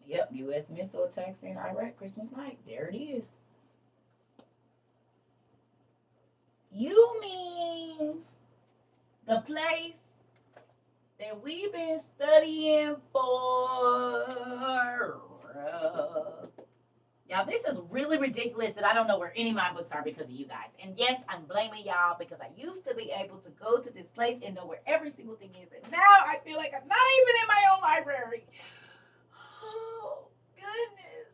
Yep, U.S. missile attacks in Iraq Christmas night. There it is. You mean the place that we've been studying for? Y'all, this is really ridiculous that I don't know where any of my books are because of you guys. And yes, I'm blaming y'all because I used to be able to go to this place and know where every single thing is. And now I feel like I'm not even in my own library. Oh, goodness.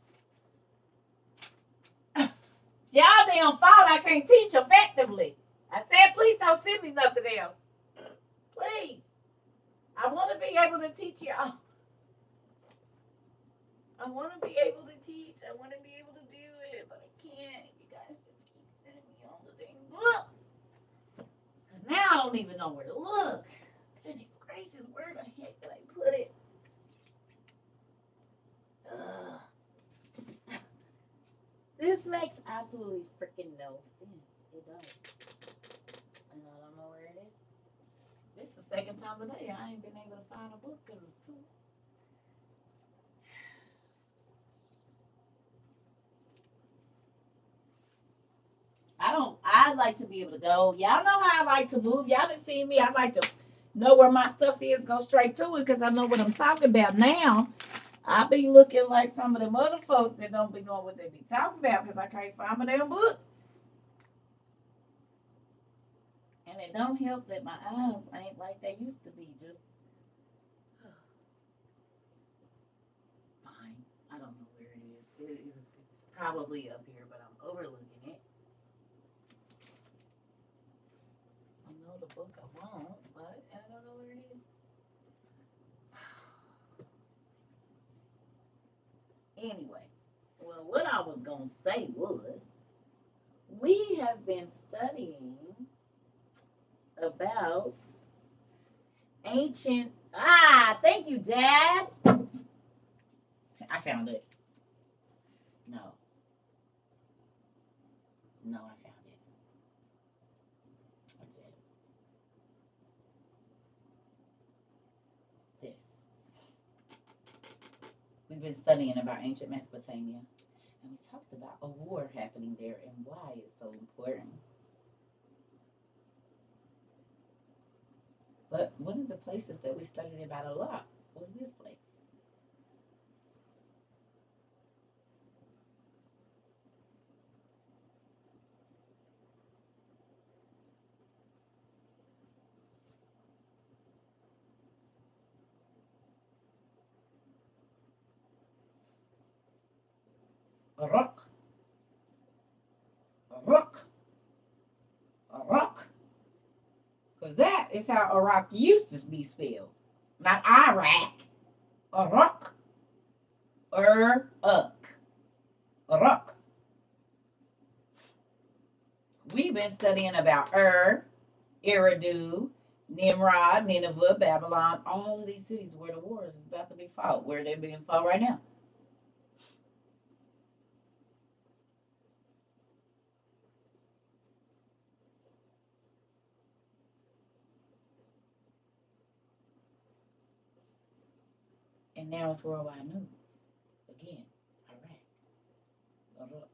Y'all damn fault I can't teach effectively. I said, please don't send me nothing else. Please. I want to be able to teach y'all. I want to be able to teach. I want to be able to do it, but I can't. You guys just keep sending me all the dang book. Because now I don't even know where to look. Goodness gracious, where the heck did I put it? Ugh. This makes absolutely freaking no sense. It don't. And I don't know where it is. This is the second time today I ain't been able to find a book because it's too. I like to be able to go. Y'all know how I like to move. Y'all done seen me. I like to know where my stuff is, go straight to it because I know what I'm talking about now. I be looking like some of them other folks that don't be knowing what they be talking about because I can't find my damn books. And it don't help that my eyes ain't like they used to be. Just fine. I don't know where it is. It's probably up here, but I'm overlooking it. I know the book I want, but I don't know where it is. Anyway, well, what I was going to say was we have been studying about ancient. Ah, thank you, Dad. I found it. No, no, I found it. That's it. This. We've been studying about ancient Mesopotamia, and we talked about a war happening there and why it's so important. But one of the places that we studied about a lot was this place. Iraq, Iraq, Iraq. Because that is how Iraq used to be spelled. Not Iraq, Iraq, Iraq, Iraq. We've been studying about Eridu, Nimrod, Nineveh, Babylon, all of these cities where the wars is about to be fought, where they're being fought right now. And now it's worldwide news. Again, Iraq,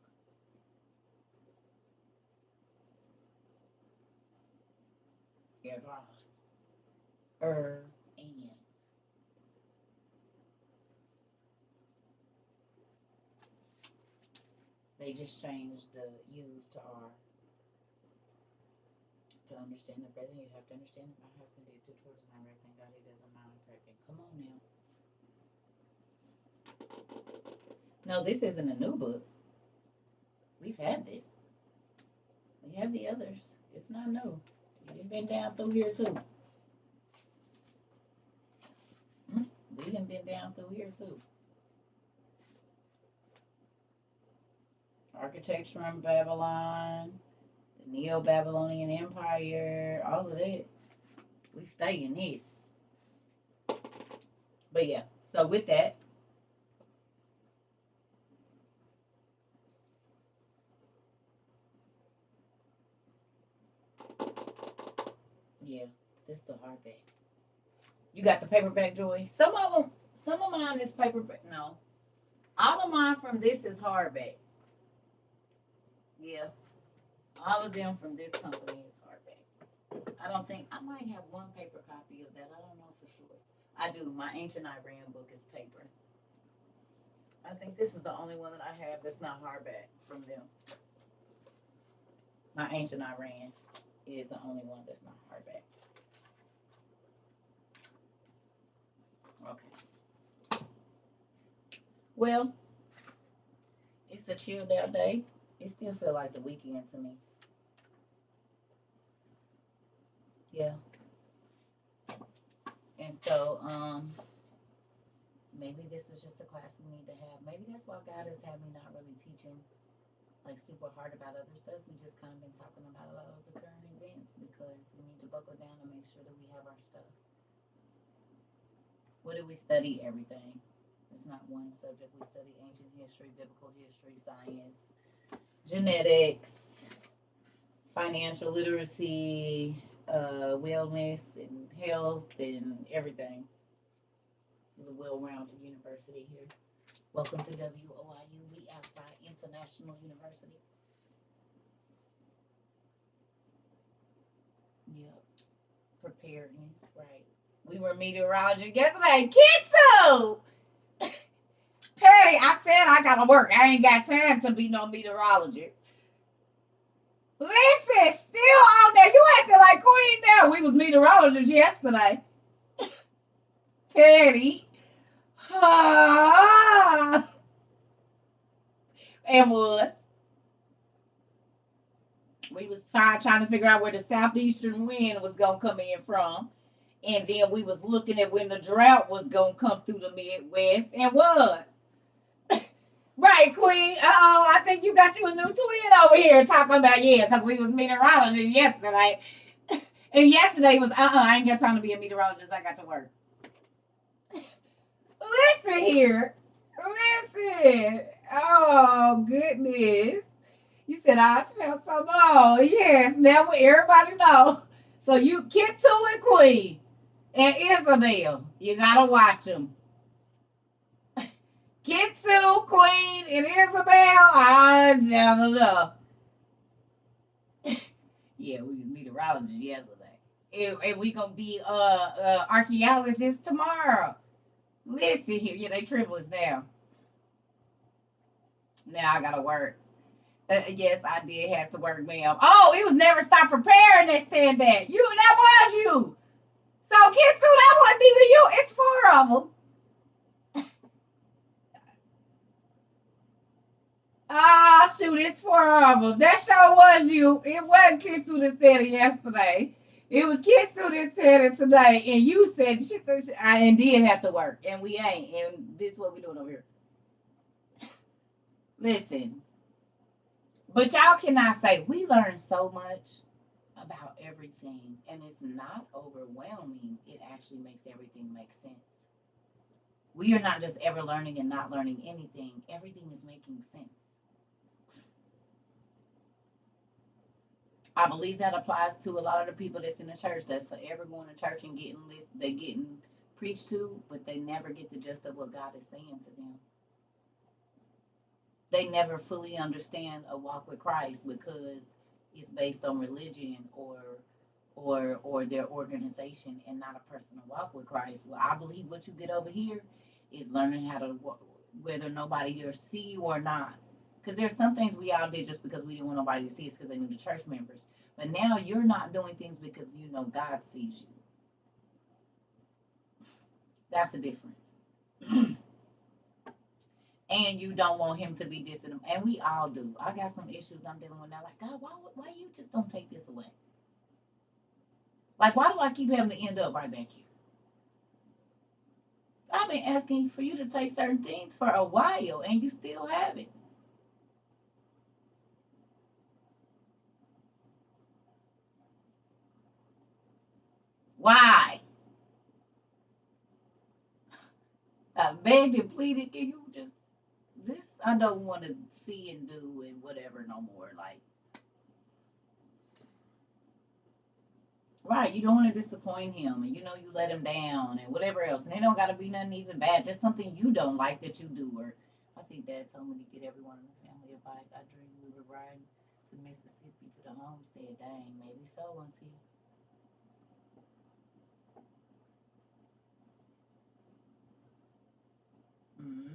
Iraq, Iran, and they just changed the U's to R to understand the present. You have to understand that my husband did two chores in Iraq. Thank God he doesn't mind cracking. Come on now. No, this isn't a new book. We've had this. We have the others. It's not new. We've been down through here too. We've been down through here too. Architecture in Babylon, the Neo-Babylonian Empire, all of that. We stay in this. But yeah, so with that, yeah, this is the hardback. You got the paperback, Joy? Some of mine is paperback. No, all of mine from this is hardback. Yeah, all of them from this company is hardback. I don't think I might have one paper copy of that. I don't know for sure. I do. My ancient Iran book is paper. I think this is the only one that I have that's not hardback from them. My ancient Iran is the only one that's not hardback. Okay. Well, it's a chilled out day. It still feel like the weekend to me. Yeah. And so, maybe this is just a class we need to have. Maybe that's why God has had me not really teaching like super hard about other stuff. We just kind of been talking about a lot of the current events because we need to buckle down and make sure that we have our stuff. What do we study? Everything. It's not one subject. We study ancient history, biblical history, science, genetics, financial literacy, wellness and health and everything. This is a well-rounded university here. Welcome to WOIU. We outside International University. Yep. Preparedness, right. We were meteorologists yesterday. Kitsu! Patty, I said I gotta work. I ain't got time to be no meteorologist. Listen, still on there. You acting like Queen now. We was meteorologists yesterday. Patty. And was. We was trying to figure out where the southeastern wind was gonna come in from. And then we was looking at when the drought was gonna come through the Midwest and was. Right, Queen. I think you got you a new twin over here talking about, yeah, because we was meteorologists yesterday. And yesterday was, I ain't got time to be a meteorologist. I got to work. Listen here. Listen. Oh, goodness. You said, I smell so low. Yes, now everybody know. So you, Kitsu and Queen and Isabel, you got to watch them. Kitsu, Queen, and Isabel, I don't know. Yeah, we was meteorologists yesterday. And we gonna be archaeologists tomorrow. Listen here, yeah, they triple us down. Now I gotta work. Yes, I did have to work, ma'am. Oh, it was never stop preparing that said that. That was you. So Kitsu, that wasn't even you. It's four of them. Ah, shoot, it's four of them. That sure was you. It wasn't Kitsu that said it yesterday. It was Kitsu that said it today. And you said shit, I did have to work. And we ain't. And this is what we doing over here. Listen. But y'all cannot say we learn so much about everything. And it's not overwhelming. It actually makes everything make sense. We are not just ever learning and not learning anything. Everything is making sense. I believe that applies to a lot of the people that's in the church that forever going to church and they getting preached to, but they never get the gist of what God is saying to them. They never fully understand a walk with Christ because it's based on religion or their organization and not a personal walk with Christ. Well, I believe what you get over here is learning how to whether nobody will see you or not. Because there's some things we all did just because we didn't want nobody to see us because they knew the church members. But now you're not doing things because you know God sees you. That's the difference. And you don't want him to be dissing. And we all do. I got some issues I'm dealing with now. Like, God, why you just don't take this away? Like, why do I keep having to end up right back here? I've been asking for you to take certain things for a while, and you still haven't. Why? I begged and pleaded. Can you just this? I don't want to see and do and whatever no more. Like, right? You don't want to disappoint him, and you know you let him down and whatever else. And it don't got to be nothing even bad. Just something you don't like that you do. Or I think Dad told me to get everyone in the family a bike. I dreamed we were riding to Mississippi to the homestead. Dang, maybe so, auntie. Mm-hmm.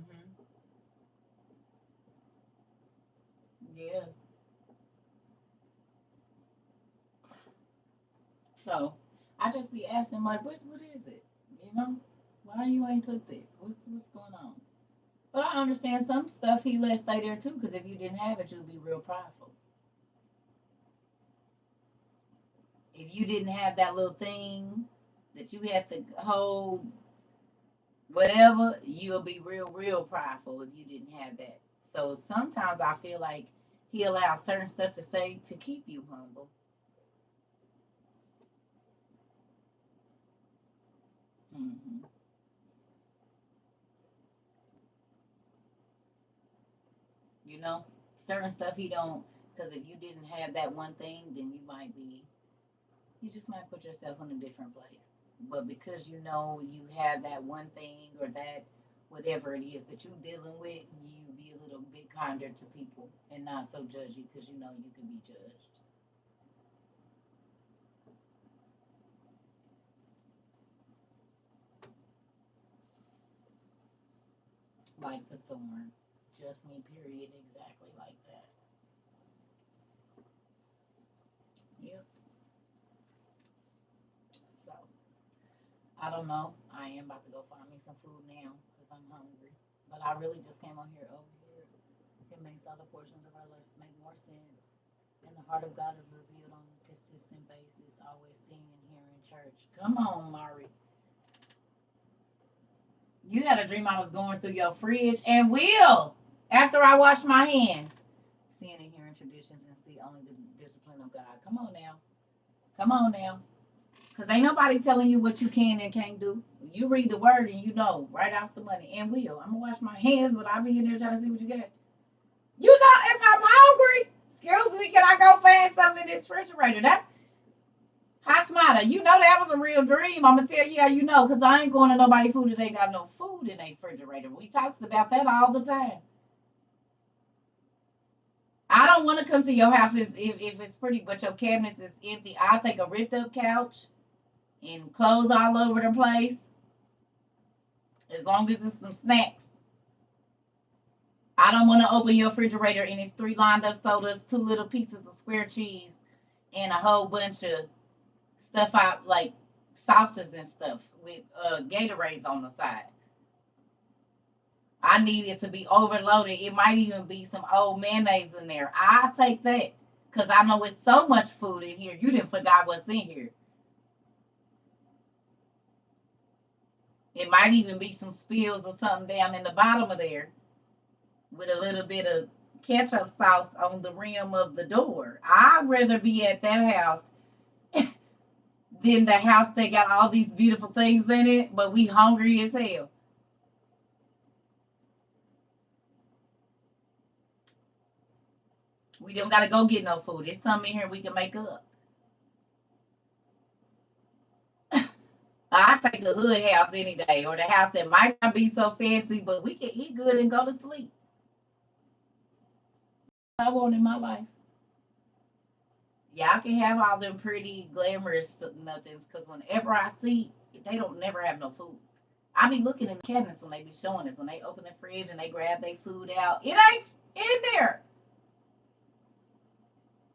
Yeah. So I just be asking like, what is it? You know, why you ain't took this? What's going on? But I understand some stuff he let stay there too, because if you didn't have it, you'd be real prideful. If you didn't have that little thing that you have to hold, whatever, you'll be real prideful if you didn't have that. So sometimes I feel like he allows certain stuff to stay to keep you humble. Hmm. You know, certain stuff he don't. Because if you didn't have that one thing, then you just might put yourself in a different place. But because you know you have that one thing or that whatever it is that you're dealing with, you be a little bit kinder to people and not so judgy because you know you can be judged. Like the thorn. Just me, period. Exactly like that. Yep. So, I don't know. I am about to go find me some food now because I'm hungry. But I really just came on here over here. It makes other portions of our lives make more sense. And the heart of God is revealed on a consistent basis, always seeing and hearing church. Come on, Mari. You had a dream I was going through your fridge and will after I wash my hands. Seeing and hearing traditions and see only the discipline of God. Come on now. Come on now. Because ain't nobody telling you what you can and can't do. You read the word and you know right off the money. And will. I'm going to wash my hands, but I'll be in there trying to see what you got. You know, if I'm hungry, excuse me, can I go find something in this refrigerator? That's hot tomato. You know that was a real dream. I'm going to tell you how you know. Because I ain't going to nobody food that ain't got no food in their refrigerator. We talks about that all the time. I don't want to come to your house if it's pretty, but your cabinets is empty. I'll take a ripped up couch and clothes all over the place. As long as it's some snacks. I don't want to open your refrigerator and it's three lined up sodas, two little pieces of square cheese, and a whole bunch of stuff out like sauces and stuff with Gatorades on the side. I need it to be overloaded. It might even be some old mayonnaise in there. I take that because I know it's so much food in here. You didn't forget what's in here. It might even be some spills or something down in the bottom of there with a little bit of ketchup sauce on the rim of the door. I'd rather be at that house than the house that got all these beautiful things in it, but we hungry as hell. We don't gotta go get no food. There's something in here we can make up. I take the hood house any day, or the house that might not be so fancy, but we can eat good and go to sleep. I want in my life. Y'all can have all them pretty glamorous nothings, cause whenever I see, they don't never have no food. I be looking in the cabinets when they be showing us when they open the fridge and they grab their food out. It ain't in there.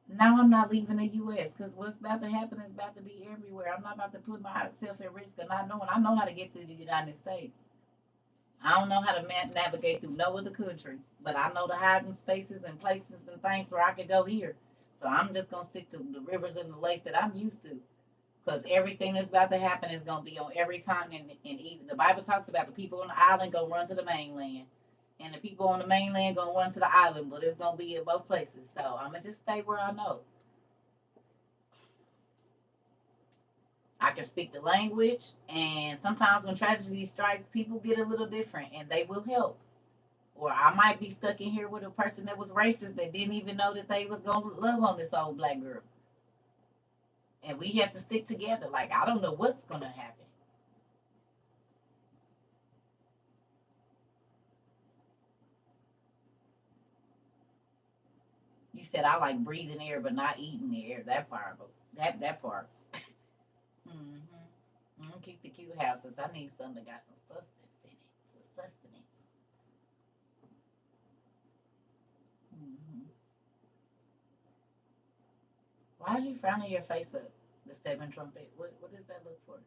Now I'm not leaving the U.S. because what's about to happen is about to be everywhere. I'm not about to put myself at risk of not knowing. I know how to get to the United States. I don't know how to navigate through no other country, but I know the hiding spaces and places and things where I could go here. So I'm just gonna stick to the rivers and the lakes that I'm used to, because everything that's about to happen is gonna be on every continent. And even the Bible talks about the people on the island gonna run to the mainland, and the people on the mainland gonna run to the island. But it's gonna be in both places. So I'm gonna just stay where I know. I can speak the language, and sometimes when tragedy strikes, people get a little different, and they will help. Or I might be stuck in here with a person that was racist that didn't even know that they was gonna love on this old black girl, and we have to stick together. Like I don't know what's gonna happen. You said I like breathing air but not eating the air. That part, that part. Keep the cute houses. I need something that got some substance in it. Some sustenance. hmm Why is you frowning your face up? The seven trumpet. What does that look for?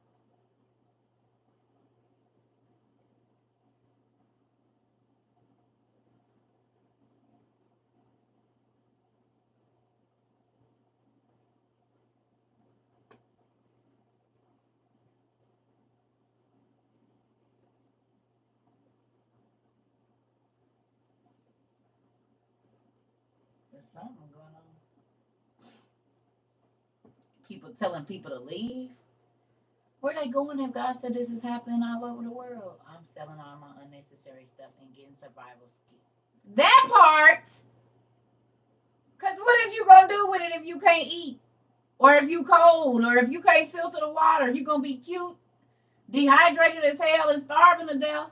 There's something going on. People telling people to leave. Where they going if God said this is happening all over the world? I'm selling all my unnecessary stuff and getting survival skills. That part. what is you gonna do with it if you can't eat? Or if you cold, or if you can't filter the water, you gonna be cute, dehydrated as hell, and starving to death.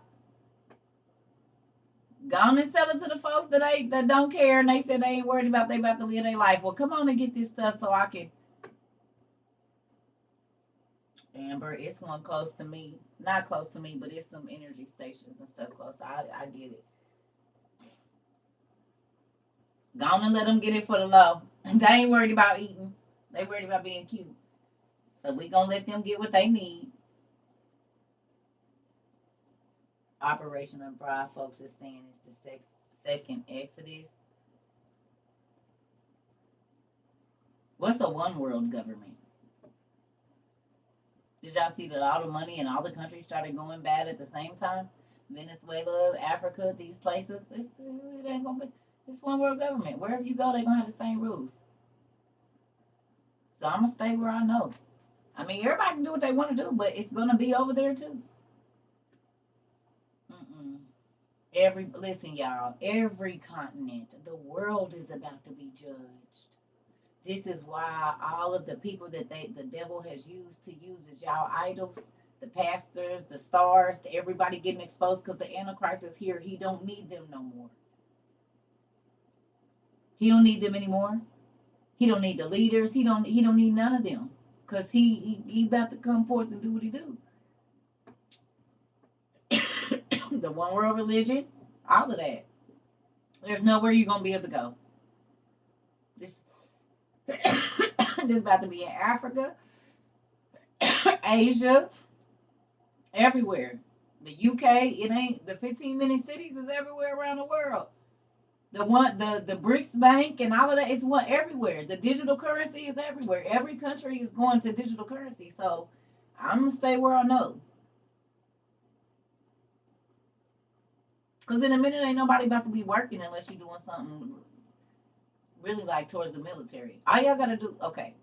Go on and sell it to the folks that don't care, and they said they ain't worried about they about to live their life. Well, come on and get this stuff so I can. Amber, it's one close to me, not close to me, but it's some energy stations and stuff close. I get it. Go on and let them get it for the low. They ain't worried about eating. They worried about being cute. So we gonna let them get what they need. Operation Umbrella, folks, is saying it's the second Exodus. What's a one world government? Did y'all see that all the money in all the countries started going bad at the same time? Venezuela, Africa, these places. It ain't gonna be. It's one world government. Wherever you go, they're gonna have the same rules. So I'm gonna stay where I know. I mean, everybody can do what they want to do, but it's gonna be over there too. Mm-mm. Listen, y'all. Every continent, the world is about to be judged. This is why all of the people that the devil has used to use as y'all idols, the pastors, the stars, everybody getting exposed because the Antichrist is here. He don't need them no more. He don't need them anymore. He don't need the leaders. He don't need none of them because he about to come forth and do what he do. The one world religion, all of that. There's nowhere you're gonna be able to go. This this about to be in Africa, Asia, everywhere. The UK, it ain't the 15-minute cities is everywhere around the world. The BRICS Bank and all of that is one everywhere. The digital currency is everywhere. Every country is going to digital currency. So I'm gonna stay where I know. Cause in a minute ain't nobody about to be working unless you're doing something really like towards the military. All y'all gotta do okay.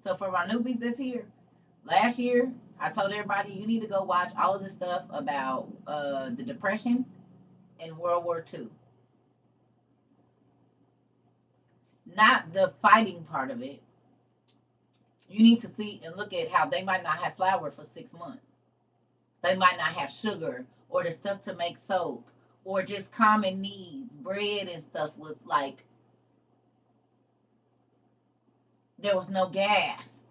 So for my newbies this year, last year I told everybody you need to go watch all of the stuff about the Depression and World War II. Not the fighting part of it. You need to see and look at how they might not have flour for 6 months. They might not have sugar or the stuff to make soap or just common needs. Bread and stuff was like, there was no gas.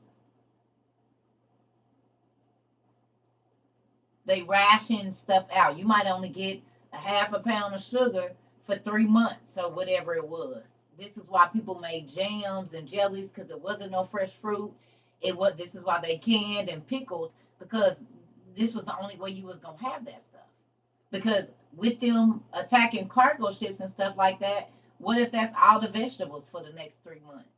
They ration stuff out. You might only get a half a pound of sugar for 3 months or whatever it was. This is why people made jams and jellies because there wasn't no fresh fruit. This is why they canned and pickled because this was the only way you was gonna have that stuff. Because with them attacking cargo ships and stuff like that, what if that's all the vegetables for the next 3 months?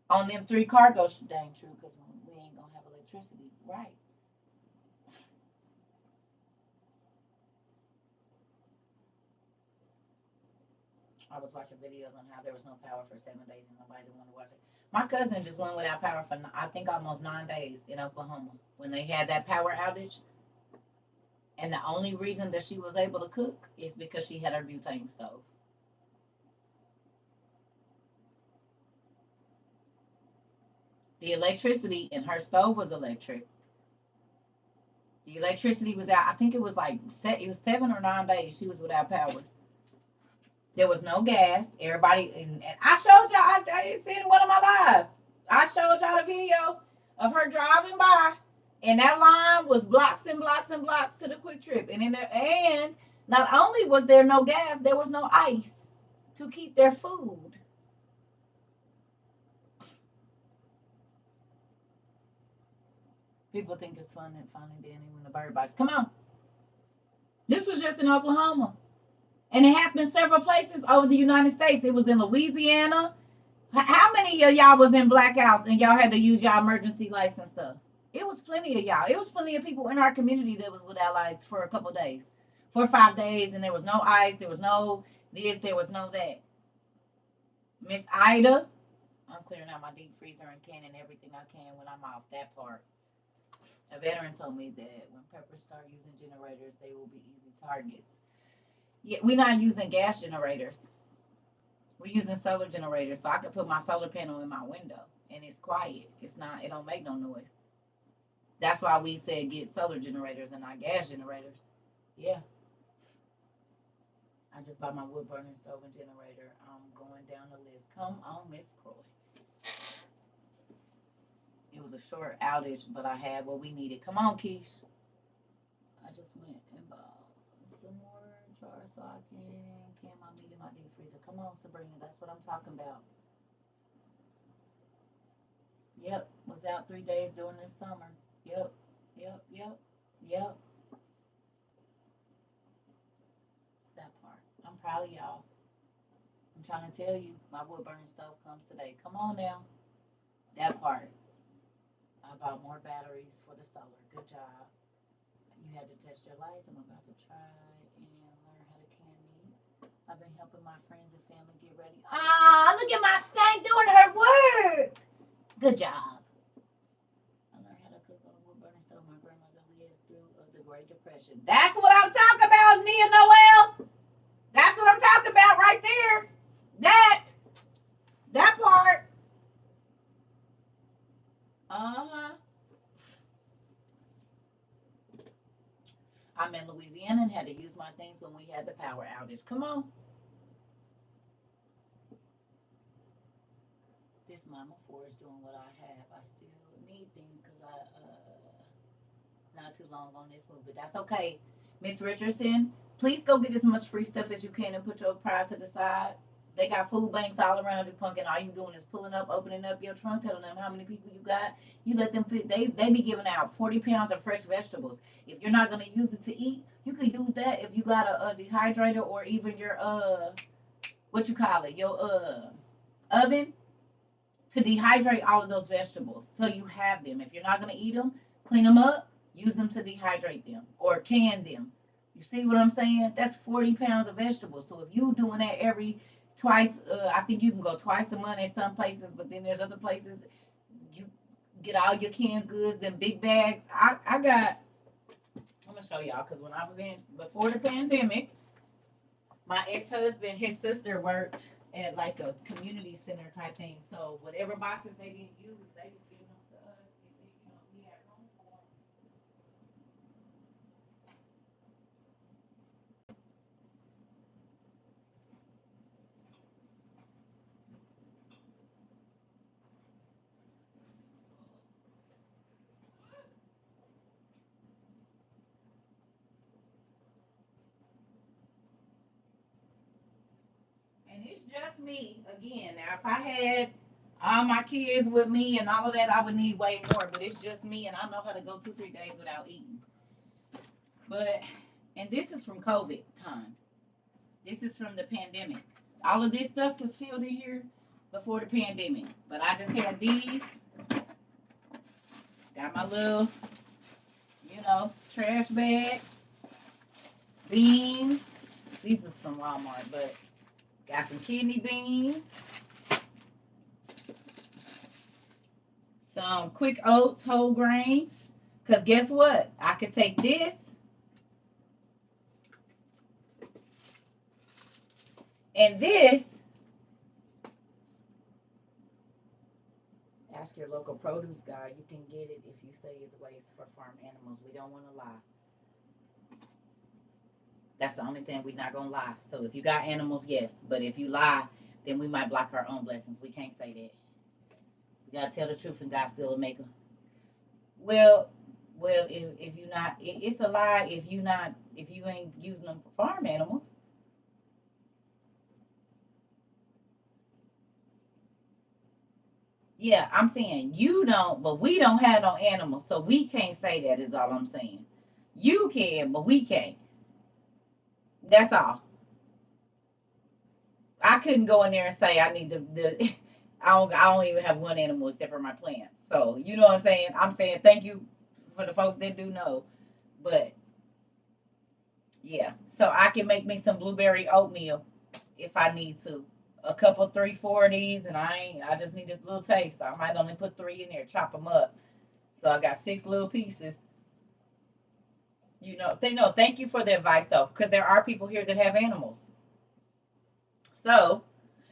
On them three cargo ships, that ain't true because we ain't gonna have electricity, right? I was watching videos on how there was no power for 7 days and nobody didn't want to watch it. My cousin just went without power for I think almost 9 days in Oklahoma when they had that power outage. And the only reason that she was able to cook is because she had her butane stove. The electricity in her stove was electric. The electricity was out. I think it was like it was 7 or 9 days she was without power. There was no gas. Everybody and I showed y'all. I seen one of my lives. I showed y'all the video of her driving by, and that line was blocks and blocks and blocks to the Quick Trip. And not only was there no gas, there was no ice to keep their food. People think it's fun and dandy when the bird bites. Come on. This was just in Oklahoma. And it happened several places over the United States. It was in Louisiana. How many of y'all was in blackouts and y'all had to use y'all emergency lights and stuff? It was plenty of y'all. It was plenty of people in our community that was without lights for a couple of days. 4 or 5 days, and there was no ice. There was no this. There was no that. Miss Ida, I'm clearing out my deep freezer and canning everything I can when I'm off that part. A veteran told me that when peppers start using generators, they will be easy targets. Yeah, we're not using gas generators. We're using solar generators, so I could put my solar panel in my window and it's quiet. It's not. It don't make no noise. That's why we said get solar generators and not gas generators. Yeah, I just bought my wood burning stove and generator. I'm going down the list. Come on, Miss Croy. It was a short outage, but I had what we needed. Come on, Keish. I just went and bought some more jars so I can my meat in my deep freezer. Come on, Sabrina. That's what I'm talking about. Yep, was out 3 days during this summer. Yep, yep, yep, yep. That part. I'm proud of y'all. I'm trying to tell you, my wood burning stove comes today. Come on now. That part. I bought more batteries for the solar. Good job. You had to test your lights. I'm about to try and learn how to can meat. I've been helping my friends and family get ready. Ah, look at my stank doing her work. Good job. I learned how to cook on a wood burning stove. My grandmother lived through the Great Depression. That's what I'm talking about, Nia Noel. That's what I'm talking about right there. That part. Uh-huh. I'm in Louisiana and had to use my things when we had the power outage. Come on. This mama four is doing what I have. I still need things because I not too long on this move, but that's okay. Miss Richardson, please go get as much free stuff as you can and put your pride to the side. They got food banks all around you, pumpkin. All you doing is pulling up, opening up your trunk, telling them how many people you got. You let them fit. They be giving out 40 pounds of fresh vegetables. If you're not gonna use it to eat, you could use that if you got a dehydrator or even your what you call it, your oven to dehydrate all of those vegetables. So you have them. If you're not gonna eat them, clean them up, use them to dehydrate them or can them. You see what I'm saying? That's 40 pounds of vegetables. So if you're doing that every twice, I think you can go twice a month at some places, but then there's other places you get all your canned goods, them big bags. I got, I'm gonna show y'all because when I was in before the pandemic, my ex-husband, his sister worked at like a community center type thing. So whatever boxes they didn't use, they was giving them to us. We had room for them. And it's just me again. Now, if I had all my kids with me and all of that, I would need way more. But it's just me, and I know how to go 2 3 days without eating. But and this is from COVID time. This is from the pandemic. All of this stuff was filled in here before the pandemic. But I just had these. Got my little, trash bag, beans. These is from Walmart, but got some kidney beans, some quick oats, whole grain. Because guess what? I could take this and this. Ask your local produce guy. You can get it if you say it's waste for farm animals. We don't want to lie. That's the only thing we're not going to lie. So if you got animals, yes. But if you lie, then we might block our own blessings. We can't say that. We got to tell the truth and God still will make them. Well, if you not, it's a lie if you ain't using them for farm animals. Yeah, I'm saying you don't, but we don't have no animals, so we can't say that. Is all I'm saying. You can, but we can't. That's all. I couldn't go in there and say I need the I don't even have one animal except for my plants. So you know what I'm saying? I'm saying thank you for the folks that do know. But yeah. So I can make me some blueberry oatmeal if I need to. A couple, three, four of these, and I just need a little taste. So I might only put three in there, chop them up. So I got six little pieces. They know. Thank you for the advice though, because there are people here that have animals. So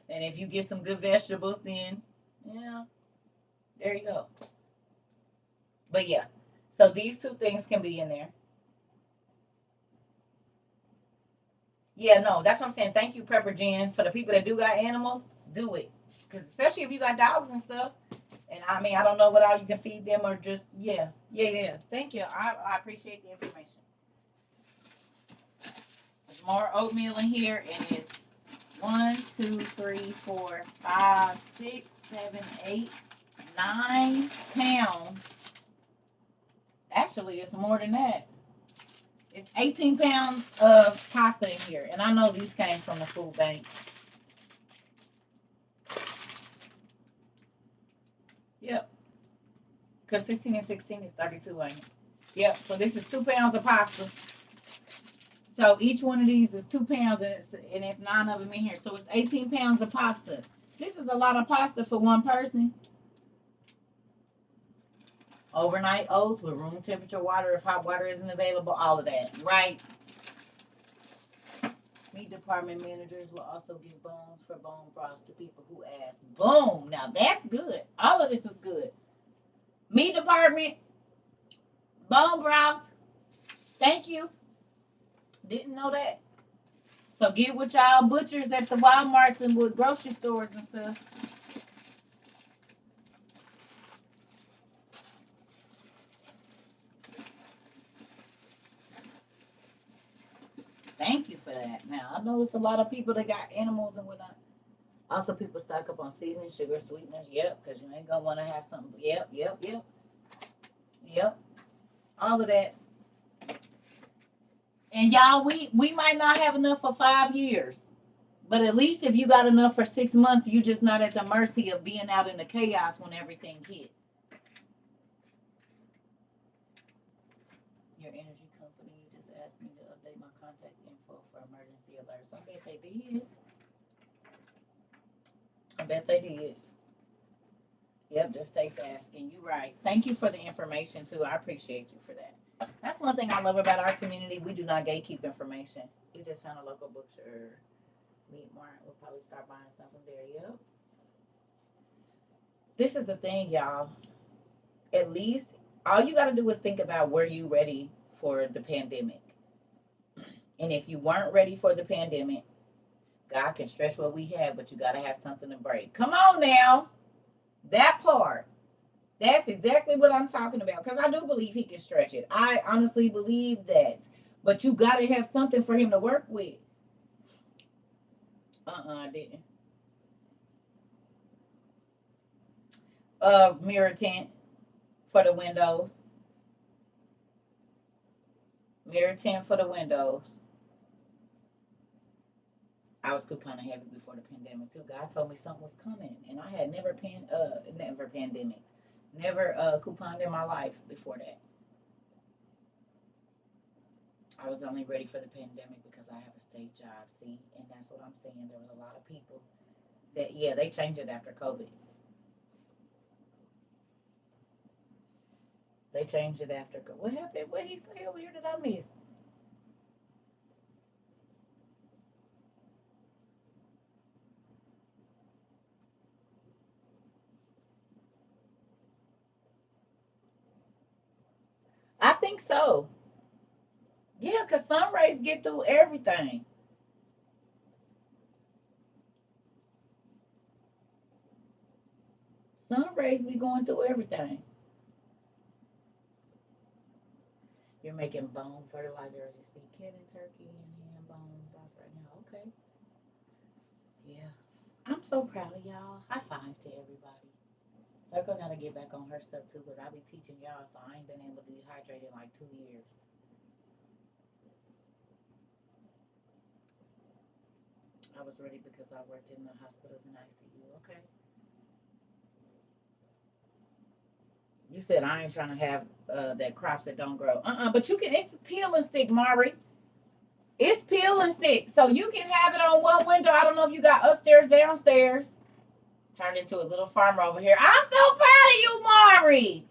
And if you get some good vegetables, then yeah, there you go. But yeah, so these two things can be in there. Yeah, no, that's what I'm saying. Thank you, Pepper Jen. For the people that do got animals, do it. Because especially if you got dogs and stuff. And I mean, I don't know what all you can feed them or just, yeah. Yeah, yeah. Thank you. I appreciate the information. There's more oatmeal in here, and it's 1, 2, 3, 4, 5, 6, 7, 8, 9 pounds. Actually, it's more than that. It's 18 pounds of pasta in here. And I know these came from the food bank. Yep. Because 16 and 16 is 32, ain't it? Yep. So this is 2 pounds of pasta. So each one of these is 2 pounds, and it's 9 of them in here. So it's 18 pounds of pasta. This is a lot of pasta for one person. Overnight oats with room temperature water if hot water isn't available. All of that, right? Meat department managers will also give bones for bone broths to people who ask. Boom! Now that's good. All of this is good. Meat departments, bone broth. Thank you. Didn't know that. So get with y'all butchers at the Walmarts and with grocery stores and stuff. Thank you for that. Now I know it's a lot of people that got animals and whatnot. Also, people stock up on seasoning, sugar, sweeteners. Yep, because you ain't gonna want to have something. Yep, yep, yep, yep. All of that. And y'all, we might not have enough for 5 years, but at least if you got enough for 6 months, you just not at the mercy of being out in the chaos when everything hit. Your energy company just asked me to update my contact info for emergency alerts. I bet they did. I bet they did. Yep, just takes asking. You right. Thank you for the information too. I appreciate you for that. That's one thing I love about our community. We do not gatekeep information. We just found a local butcher, meat mart. We'll probably start buying stuff from there. Yep. This is the thing, y'all. At least all you got to do is think about were you ready for the pandemic. And if you weren't ready for the pandemic, God can stretch what we have, but you got to have something to break. Come on now. That part. That's exactly what I'm talking about. Because I do believe he can stretch it. I honestly believe that. But you got to have something for him to work with. I didn't. Mirror tint for the windows. Mirror tint for the windows. I was couponing heavy before the pandemic too. God told me something was coming, and I had never pandemic, never couponed in my life before that. I was only ready for the pandemic because I have a state job. See, and that's what I'm saying. There was a lot of people that they changed it after COVID. They changed it after. What happened? What he say over here that I missed? I think so. Yeah, cause sun rays get through everything. Sun rays be going through everything. You're making bone fertilizer as you speak. Kid and turkey and ham bone broth right now. Okay. Yeah. I'm so proud of y'all. High five to everybody. Circle gotta get back on her stuff too, because I be teaching y'all, so I ain't been able to dehydrate in like 2 years. I was ready because I worked in the hospitals and ICU. Okay. You said I ain't trying to have that crops that don't grow. But you can. It's peel and stick, Mari. It's peel and stick, so you can have it on one window. I don't know if you got upstairs, downstairs. Turned into a little farmer over here. I'm so proud of you, Mari.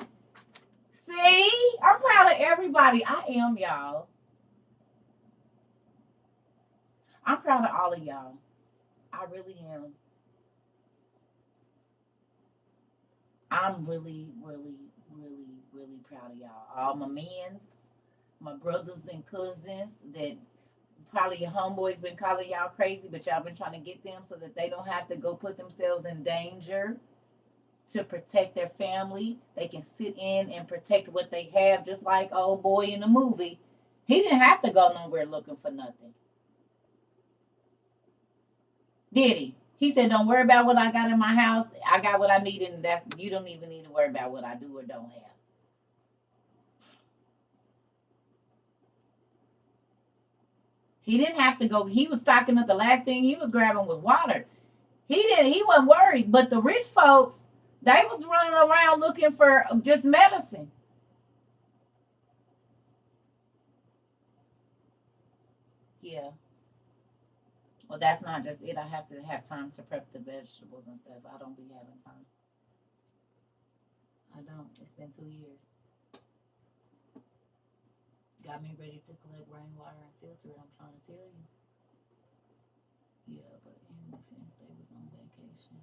See, I'm proud of everybody. I am, y'all. I'm proud of all of y'all. I really am. I'm really, really, really, really proud of y'all. All my mans, my brothers and cousins that probably your homeboys been calling y'all crazy, but y'all been trying to get them so that they don't have to go put themselves in danger to protect their family. They can sit in and protect what they have, just like old boy in the movie. He didn't have to go nowhere looking for nothing, did he? He said, "Don't worry about what I got in my house. I got what I need, and that's you don't even need to worry about what I do or don't have." He didn't have to go. He was stocking up. The last thing he was grabbing was water. He didn't. He wasn't worried. But the rich folks, they was running around looking for just medicine. Yeah. Well, that's not just it. I have to have time to prep the vegetables and stuff. I don't be having time. I don't. It's been 2 years. Got me ready to collect rainwater and filter it. I'm trying to tell you. Yeah, but in defense, they was on vacation.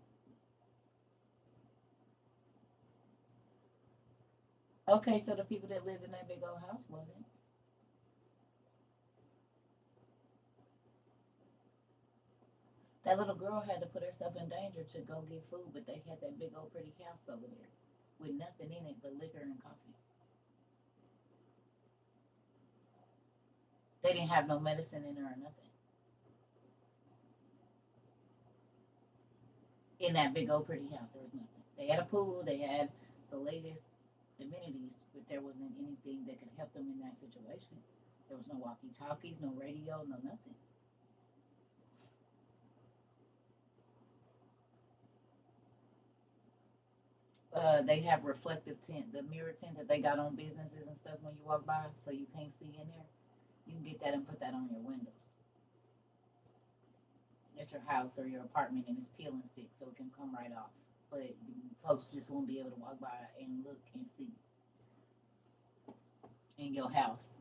Okay, so the people that lived in that big old house wasn't. That little girl had to put herself in danger to go get food, but they had that big old pretty house over there with nothing in it but liquor and coffee. They didn't have no medicine in her or nothing. In that big old pretty house, there was nothing. They had a pool, they had the latest amenities, but there wasn't anything that could help them in that situation. There was no walkie talkies, no radio, no nothing. They have reflective tint, the mirror tint that they got on businesses and stuff when you walk by, so you can't see in there. You can get that and put that on your windows at your house or your apartment, and it's peel and stick, so it can come right off. But folks just won't be able to walk by and look and see in your house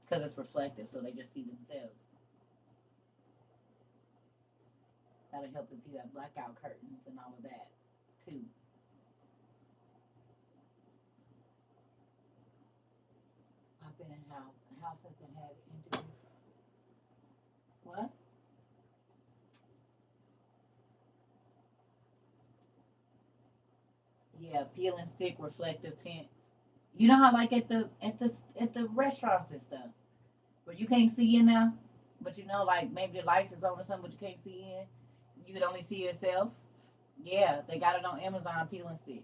because it's reflective, so they just see themselves. That'll help if you have blackout curtains and all of that too. I've been in houses that had indoor. What? Yeah, peel and stick reflective tint. You know how like at the restaurants and stuff where you can't see in there, but you know like maybe the lights is on or something, but you can't see in. You can only see yourself. Yeah, they got it on Amazon peel and stick,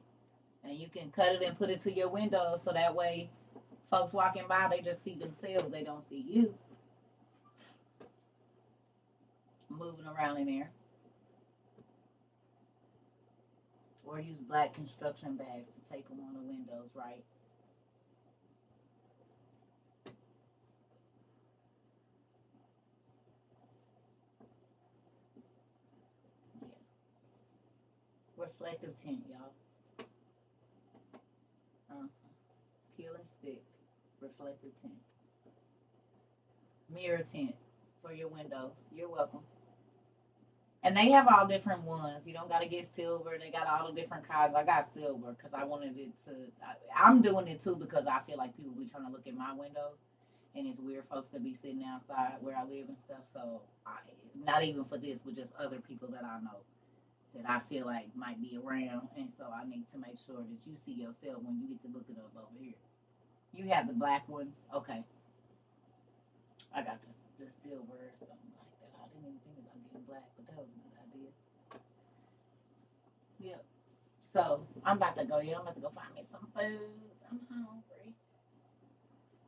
and you can cut it and put it to your window so that way folks walking by they just see themselves. They don't see you moving around in there. Or use black construction bags to tape them on the windows, right? Yeah. Reflective tint, y'all. Uh, Peel and stick. Reflective tint. Mirror tint for your windows. You're welcome. And they have all different ones. You don't got to get silver. They got all the different kinds. I got silver because I wanted it to. I'm doing it too because I feel like people be trying to look at my windows, and it's weird folks to be sitting outside where I live and stuff. So, not even for this, but just other people that I know that I feel like might be around, and so I need to make sure that you see yourself when you get to look it up over here. You have the black ones, okay? I got the silver or something like that. I didn't even think about getting black, but that was a good idea. Yep. So I'm about to go. Yeah, I'm about to go find me some food. I'm hungry,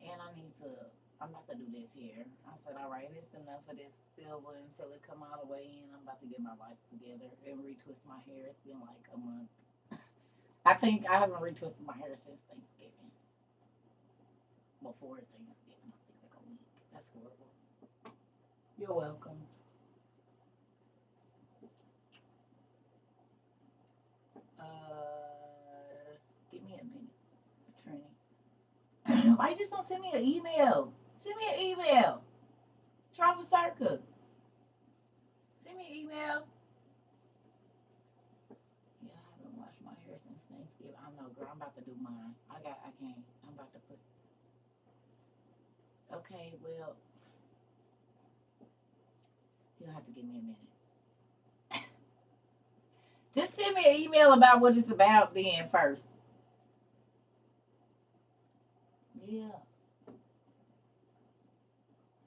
and I need to. I'm about to do this here. I said, all right, it's enough of this silver until it come all the way in. I'm about to get my life together and retwist my hair. It's been like a month. I think I haven't retwisted my hair since Thanksgiving. Before Thanksgiving, I think like a week. That's horrible. You're welcome. Give me a minute, Trini. Why you just don't send me an email? Send me an email. Travel Circa. Send me an email. since Thanksgiving. I know, girl. I'm about to do mine. I can't. I'm about to put. Okay, well, you'll have to give me a minute. Just send me an email about what it's about then first. Yeah.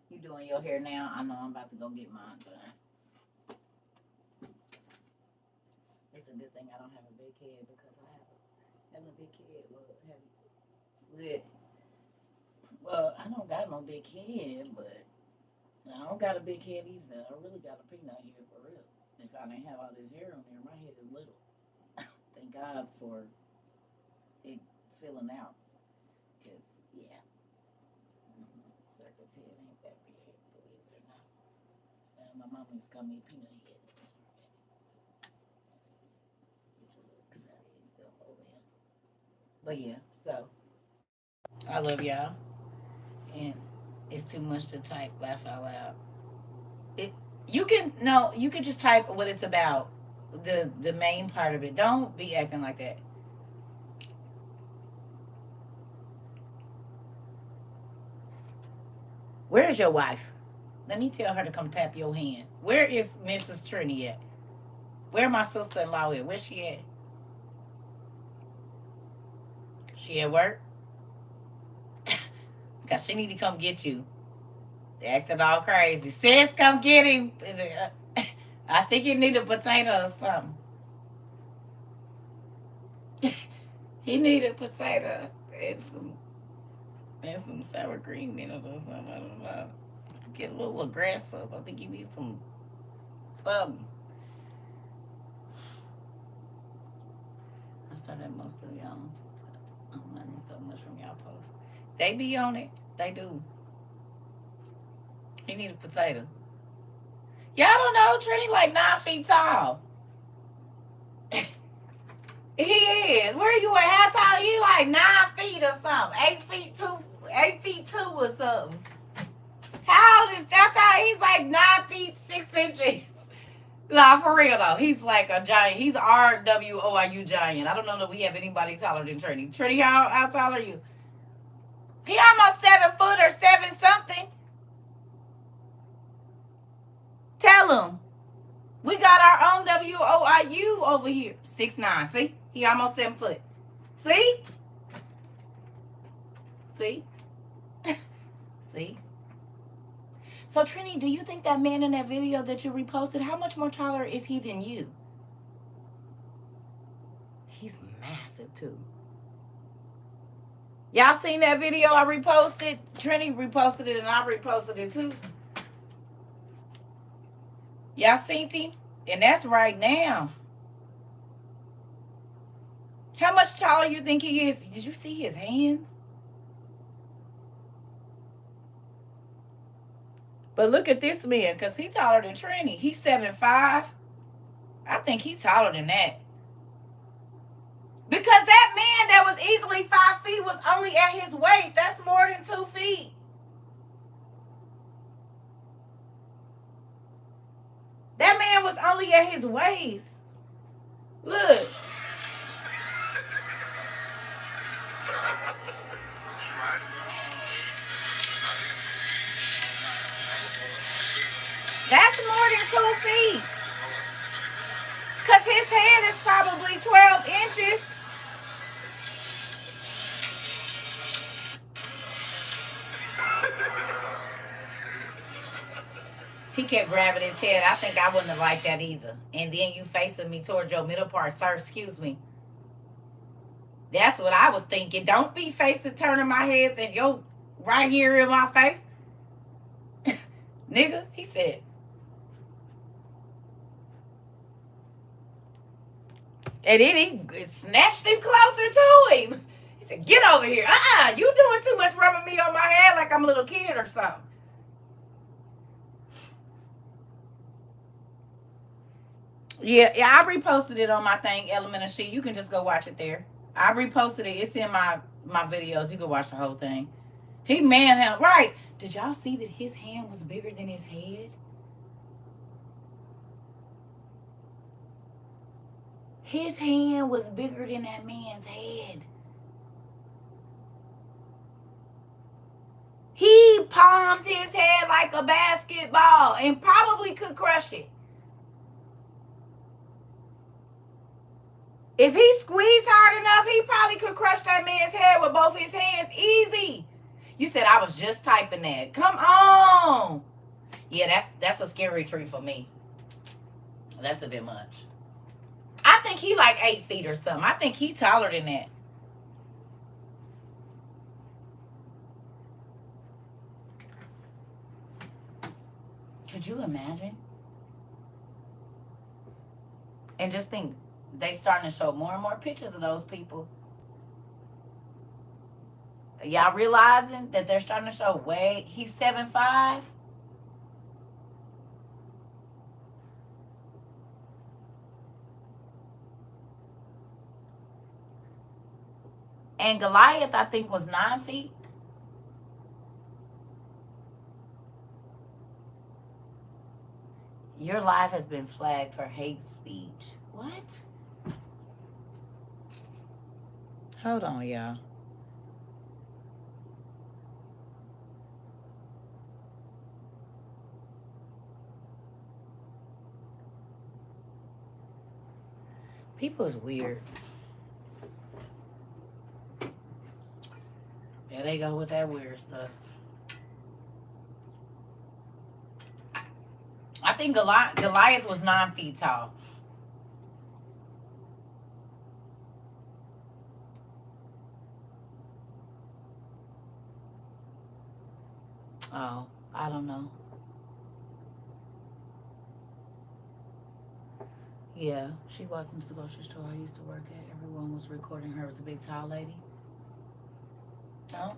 You doing your hair now? I know I'm about to go get mine done. It's a good thing I don't have a big head because having a big head will have you. Well, I don't got no big head, but I don't got a big head either. I really got a peanut head for real. If I didn't have all this hair on there, my head is little. Thank God for it filling out. Because, yeah, Circus head ain't that big, believe it or not. My mom used to call me a peanut head. Get your little peanut head stuff over here. But yeah, so I love y'all. And it's too much to type, laugh out loud. It you can no, you can just type what it's about. The main part of it. Don't be acting like that. Where is your wife? Let me tell her to come tap your hand. Where is Mrs. Trini at? Where my sister-in-law at? Where she at? She at work? Cause she need to come get you. They acting all crazy. Sis, come get him. I think you need a potato or something. He need a potato and some sour cream in it or something. I don't know. Get a little aggressive. I think you need something. I started most of y'all on TikTok. I'm learning so much from y'all posts. They be on it. They do. He need a potato. Y'all don't know Trini like 9 feet tall. He is. Where are you at? How tall are you? Like 9 feet or something. 8 feet 2 or something. How old is that tall? He's like 9 feet 6 inches. Nah, for real though. He's like a giant. He's RWOIU giant. I don't know that we have anybody taller than Trini. Trini, how tall are you? He almost 7 foot or 7 something. Tell him. We got our own WOIU over here. 6'9". See? He almost 7 foot. See? See? See? So Trini, do you think that man in that video that you reposted, how much more taller is he than you? He's massive too. Y'all seen that video I reposted? Trini reposted it and I reposted it too. Y'all seen him? And that's right now. How much taller you think he is? Did you see his hands? But look at this man, because he's taller than Trini. He's 7'5". I think he's taller than that. Because that man that was easily 5 feet was only at his waist. That's more than 2 feet. That man was only at his waist. Look. That's more than 2 feet. Because his head is probably 12 inches. He kept grabbing his head. I think I wouldn't have liked that either. And then you facing me towards your middle part. Sir, excuse me. That's what I was thinking. Don't be facing, turning my head and yo right here in my face. Nigga, he said. And then he snatched him closer to him. He said, get over here. You doing too much rubbing me on my head like I'm a little kid or something. Yeah, I reposted it on my thing, Element of She. You can just go watch it there. I reposted it. It's in my videos. You can watch the whole thing. He manhandled. Right. Did y'all see that his hand was bigger than his head? His hand was bigger than that man's head. He palmed his head like a basketball and probably could crush it. If he squeezed hard enough, he probably could crush that man's head with both his hands easy. You said I was just typing that. Come on. Yeah, that's a scary tree for me. That's a bit much. I think he like 8 feet or something. I think he taller than that. Could you imagine? And just think, they starting to show more and more pictures of those people. Y'all realizing that they're starting to show he's 7'5"? And Goliath, I think, was 9 feet. Your life has been flagged for hate speech. What? Hold on, y'all. People is weird. There they go with that weird stuff. I think Goliath was 9 feet tall. Oh, I don't know. Yeah, she walked into the grocery store I used to work at. Everyone was recording her as a big tall lady. No.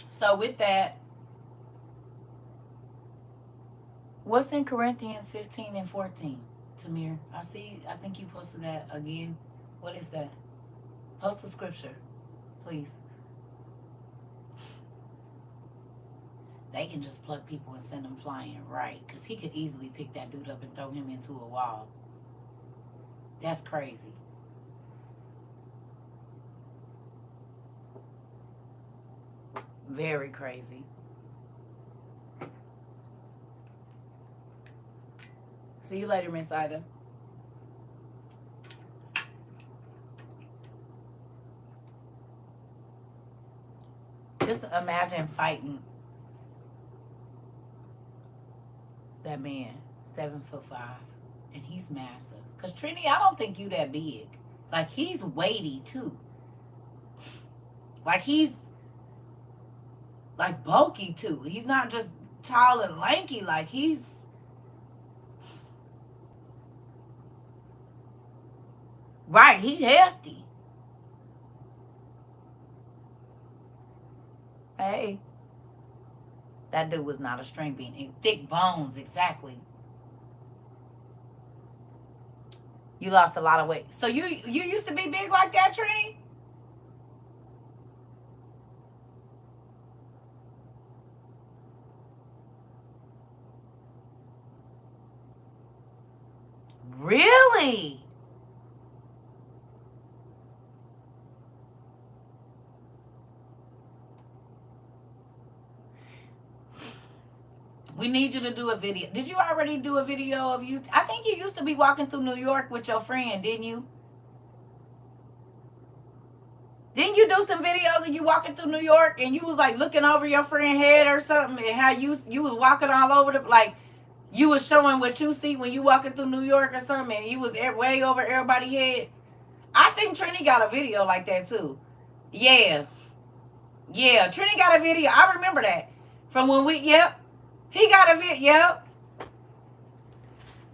So with that, what's in Corinthians 15 and 14, Tamir? I think you posted that again. What is that? Post the scripture, please. They can just pluck people and send them flying, right? Because he could easily pick that dude up and throw him into a wall. That's crazy. Very crazy. See you later, Miss Ida. Just imagine fighting that man, 7'5", and he's massive. Because Trini, I don't think you that big. Like, he's weighty too. Like, he's like bulky too. He's not just tall and lanky. Like, he's right. He's hefty. Hey, that dude was not a string bean. Thick bones, exactly. You lost a lot of weight. So you used to be big like that, Trini? Really? We need you to do a video. Did you already do a video of you? I think you used to be walking through New York with your friend, didn't you? Didn't you do some videos of you walking through New York and you was like looking over your friend's head or something, and how you was walking all over the, like, you was showing what you see when you walking through New York or something, and you was way over everybody's heads? I think Trini got a video like that too. Yeah. Yeah, Trini got a video. I remember that. From when yep. He got a video. Yep.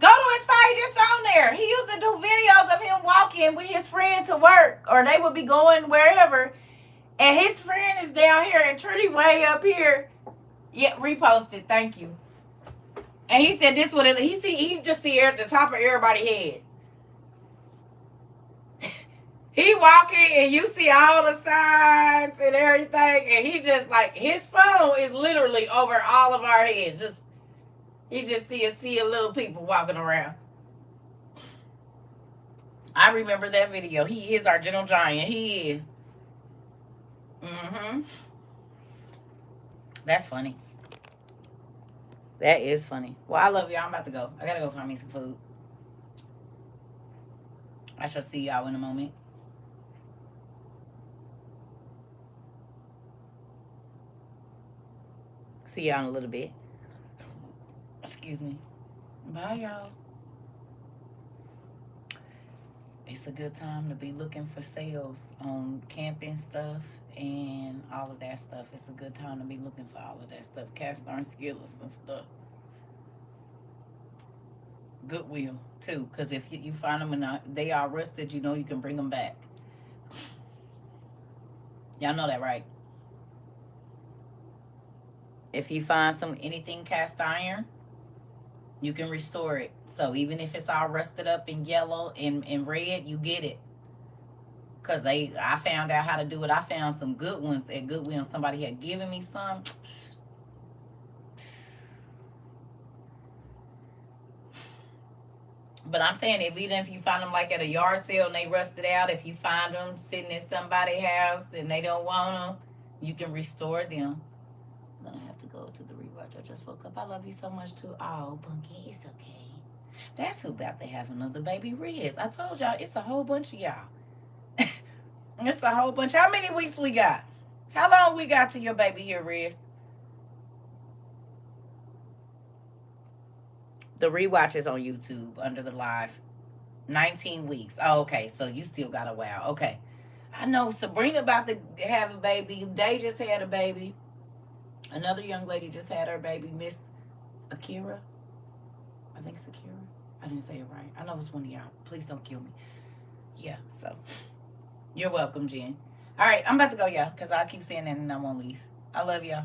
Go to his page, it's on there. He used to do videos of him walking with his friend to work, or they would be going wherever, and his friend is down here and Trini way up here. Yeah, reposted. Thank you. And he said this would he just see at the top of everybody's head. He walking and you see all the signs and everything, and he just like, his phone is literally over all of our heads. Just he just see a sea of little people walking around. I remember that video. He is our gentle giant. He is. Mm-hmm. That's funny. That is funny. Well, I love y'all. I'm about to go. I gotta go find me some food. I shall see y'all in a moment. See y'all in a little bit. Excuse me. Bye, y'all. It's a good time to be looking for sales on camping stuff and all of that stuff. It's a good time to be looking for all of that stuff. Cast iron skillets and stuff. Goodwill, too. Because if you find them and they are rusted, you know you can bring them back. Y'all know that, right? If you find anything cast iron, you can restore it. So even if it's all rusted up in yellow and red, you get it. Cause I found out how to do it. I found some good ones at Goodwill. Somebody had given me some. But I'm saying, even if you find them like at a yard sale and they rusted out, if you find them sitting in somebody's house and they don't want them, you can restore them. I'm gonna have to go to the rewatch. I just woke up. I love you so much too. Oh, Bunky, it's okay. That's who about to have another baby, Riz. I told y'all, it's a whole bunch of y'all. It's a whole bunch. How many weeks we got? How long we got to your baby here, Riz? The rewatch is on YouTube under the live. 19 weeks. Oh, okay. So you still got a while. Okay. I know Sabrina about to have a baby. They just had a baby. Another young lady just had her baby, Miss Akira. I think it's Akira. I didn't say it right. I know it's one of y'all. Please don't kill me. Yeah, so you're welcome, Jen. All right, I'm about to go, y'all, because I keep saying that and I won't leave. I love y'all.